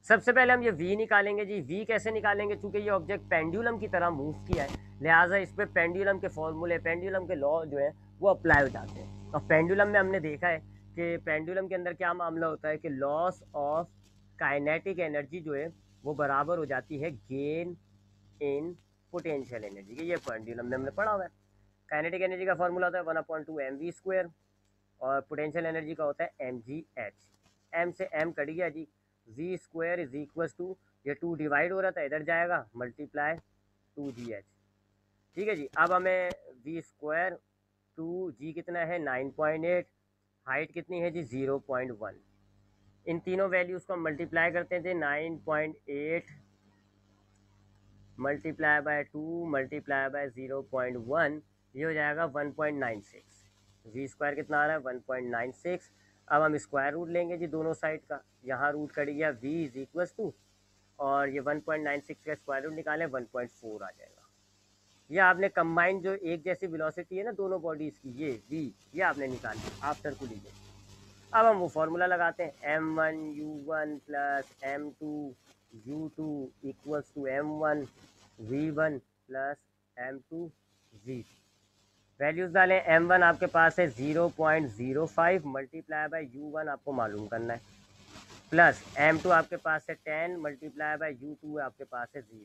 सबसे पहले हम ये v निकालेंगे जी। v कैसे निकालेंगे, चूंकि ये ऑब्जेक्ट पेंडुलम की तरह मूव किया है, लिहाजा इस पर पेंडुलम के फॉर्मूले, पेंडुलम के लॉ जो है वो अप्लाई हो जाते हैं। और पेंडुलम में हमने देखा है कि पेंडुलम के अंदर क्या मामला होता है कि लॉस ऑफ काइनेटिक एनर्जी जो है वो बराबर हो जाती है गेन इन पोटेंशियल एनर्जी की। ये पेंडुलम में हमने पढ़ा हुआ है। काइनेटिक एनर्जी का फॉर्मूला होता है 1/2 mv², और पोटेंशियल एनर्जी का होता है mgh। m से m कट गया जी, v² इज इक्वल टू, ये 2 डिवाइड हो रहा था इधर जाएगा, मल्टीप्लाई 2gh। ठीक है जी, अब हमें v² 2g कितना है 9.8, हाइट कितनी है जी 0.1। इन तीनों वैल्यूज़ को हम मल्टीप्लाई करते थे, 9.8 मल्टीप्लाई बाय 2 मल्टीप्लाई बाय 0.1, ये हो जाएगा 1.96। v² कितना आ रहा है 1.96। अब हम स्क्वायर रूट लेंगे जी दोनों साइड का, यहाँ रूट कट गया, v इज इक्वल टू, और ये 1.96 का स्क्वायर रूट निकालें 1.4 आ जाएगा। ये आपने कंबाइंड जो एक जैसी वेलोसिटी है ना दोनों बॉडीज़ की, ये v, ये आपने निकाली आफ्टर कोलिजन। अब हम वो फार्मूला लगाते हैं, m1 u1 plus m2 u2 equals to m1 v1 plus m2 v2। Values डालें, m1 आपके पास है 0.05 मल्टीप्लाई बाय u1 आपको मालूम करना है, प्लस m2 आपके पास है 10 मल्टीप्लाई बाय u2 आपके पास है 0।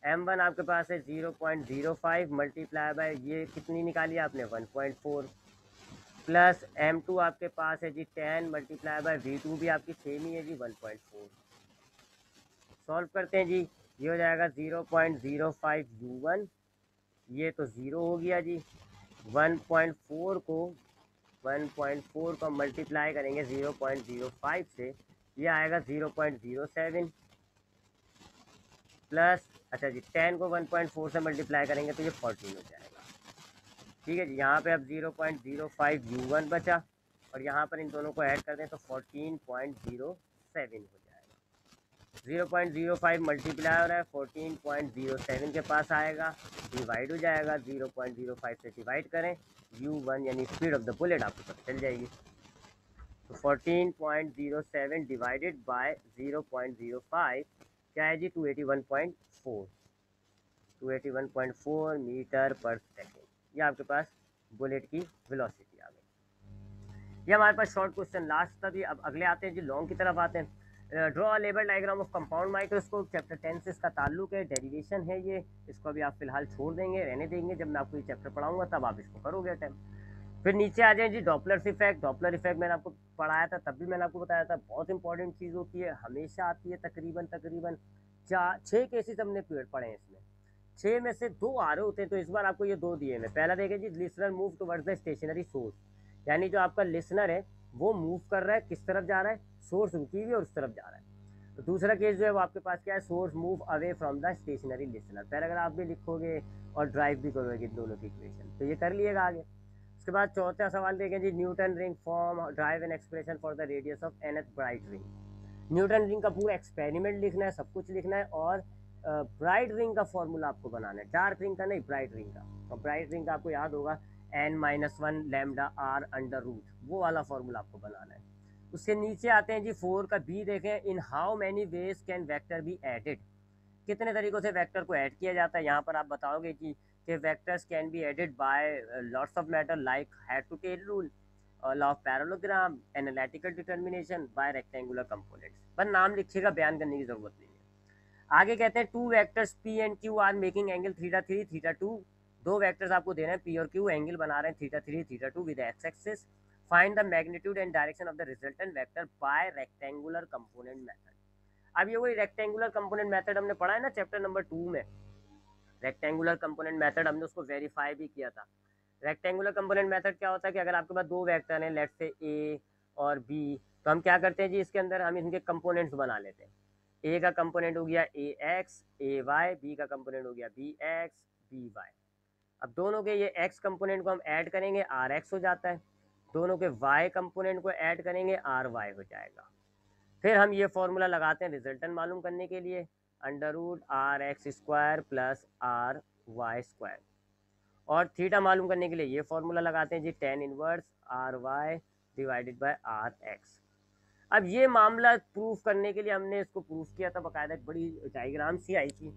m1 आपके पास है 0.05 मल्टीप्लाई बाय ये कितनी निकाली आपने 1.4, प्लस m2 आपके पास है जी 10 मल्टीप्लाई बाय v2 भी आपकी सेम ही है जी 1.4। सॉल्व करते हैं जी। ये हो जाएगा 0.05u1, ये तो ज़ीरो हो गया जी। 1.4 को 1.4 को मल्टीप्लाई करेंगे 0.05 से, ये आएगा 0.07 प्लस, अच्छा जी 10 को 1.4 से मल्टीप्लाई करेंगे तो ये 14 हो जाएगा। ठीक है जी, यहाँ पे अब 0.05u1 बचा और यहाँ पर इन दोनों को ऐड कर दें तो 14.07 हो जाएगा। 0.05 मल्टीप्लाई हो रहा है, 14.07 के पास आएगा, डिवाइड हो जाएगा। 0.05 से डिवाइड करें u1 यानी स्पीड ऑफ द बुलेट आपको पता चल जाएगी। तो 14.07 डिवाइडेड बाय 0.05 क्या है जी, 281.4 मीटर पर सेकेंड। ये आपके पास बुलेट की वेलोसिटी आ गई। ये हमारे पास शॉर्ट क्वेश्चन लास्ट था भी। अब अगले आते हैं जी, लॉन्ग की तरफ आते हैं। Draw a level diagram of compound microscope, chapter 10 से इसका ताल्लुक है, डेरिवेशन है ये। इसको अभी आप फिलहाल छोड़ देंगे, रहने देंगे, जब मैं आपको ये चैप्टर पढ़ाऊंगा तब आप इसको करोगे अटेम्प्ट। फिर नीचे आ जाए जी डॉपलर इफेक्ट। डॉपलर इफेक्ट मैंने आपको पढ़ाया था, तब भी मैंने आपको बताया था, बहुत इंपॉर्टेंट चीज़ होती है, हमेशा आती है। तकरीबन 6 केसेस हमने पढ़े हैं इसमें, 6 में से 2 आ रहे होते हैं, तो इस बार आपको ये 2 दिए हैं। पहला देखें जी, listener move towards the stationary source, यानी जो आपका लिसनर है वो मूव कर रहा है, किस तरफ जा रहा है, सोर्स रुकी हुई है और उस तरफ जा रहा है। तो दूसरा केस जो है वो आपके पास क्या है, source move away from the stationary listener. Paragraph भी लिखोगे और ड्राइव भी करोगे दोनों की इक्वेशन, तो ये कर लिएगा आगे। उसके बाद चौथा सवाल देखें जी, Newton ring form drive an expression for the radius of nth bright ring. Newton ring का पूरा एक्सपेरिमेंट लिखना है, सब कुछ लिखना है, और ब्राइट रिंग का फॉर्मूला आपको बनाना है, डार्क रिंग का नहीं, ब्राइट रिंग का। और ब्राइट रिंग का आपको याद होगा n-1 lambda r under root, वो वाला फॉर्मूला आपको बनाना है। उसके नीचे आते हैं जी 4 का बी देखें, in how many ways can vector be added, कितने तरीकों से वेक्टर को ऐड किया जाता है। यहाँ पर आप बताओगे कि vectors can be added by lots of matter like head to tail rule, law of parallelogram, analytical determination by rectangular components. पर नाम लिखिएगा, बयान करने की जरूरत नहीं है। आगे कहते हैं 2 vectors P and Q R making angle theta 3 theta 2। 2 vectors आपको देना है, पी और क्यू, एंगल बना रहे हैं theta 3 theta 2 with x axis. Find the magnitude and direction of the resultant vector by rectangular component method. अब ये वही रेक्टेंगुलर कंपोनेंट मेथड हमने पढ़ा है ना चैप्टर नंबर 2 में। रेक्टेंगुलर कंपोनेंट मेथड हमने उसको वेरीफाई भी किया था। रेक्टेंगुलर कंपोनेंट मेथड क्या होता है कि अगर आपके पास 2 वेक्टर हैं, लेट्स से ए और बी, तो हम क्या करते हैं जी, इसके अंदर हम इनके कंपोनेंट्स बना लेते हैं। ए का कंपोनेंट हो गया ए एक्स ए वाई, बी का कंपोनेंट हो गया बी एक्स बी वाई। अब दोनों के ये एक्स कंपोनेंट को हम ऐड करेंगे, आर एक्स हो जाता है। दोनों के वाई कंपोनेंट को ऐड करेंगे, आर वाई हो जाएगा। फिर हम ये फॉर्मूला लगाते हैं रिजल्टेंट मालूम करने के लिए, under root R X square plus R Y square. और थीटा मालूम करने के लिए ये फॉर्मूला लगाते हैं जी, tan inverse R Y divided by R X. अब ये मामला प्रूफ करने के लिए हमने इसको प्रूफ किया था, बाकायदा एक बड़ी डायग्राम सी आई थी,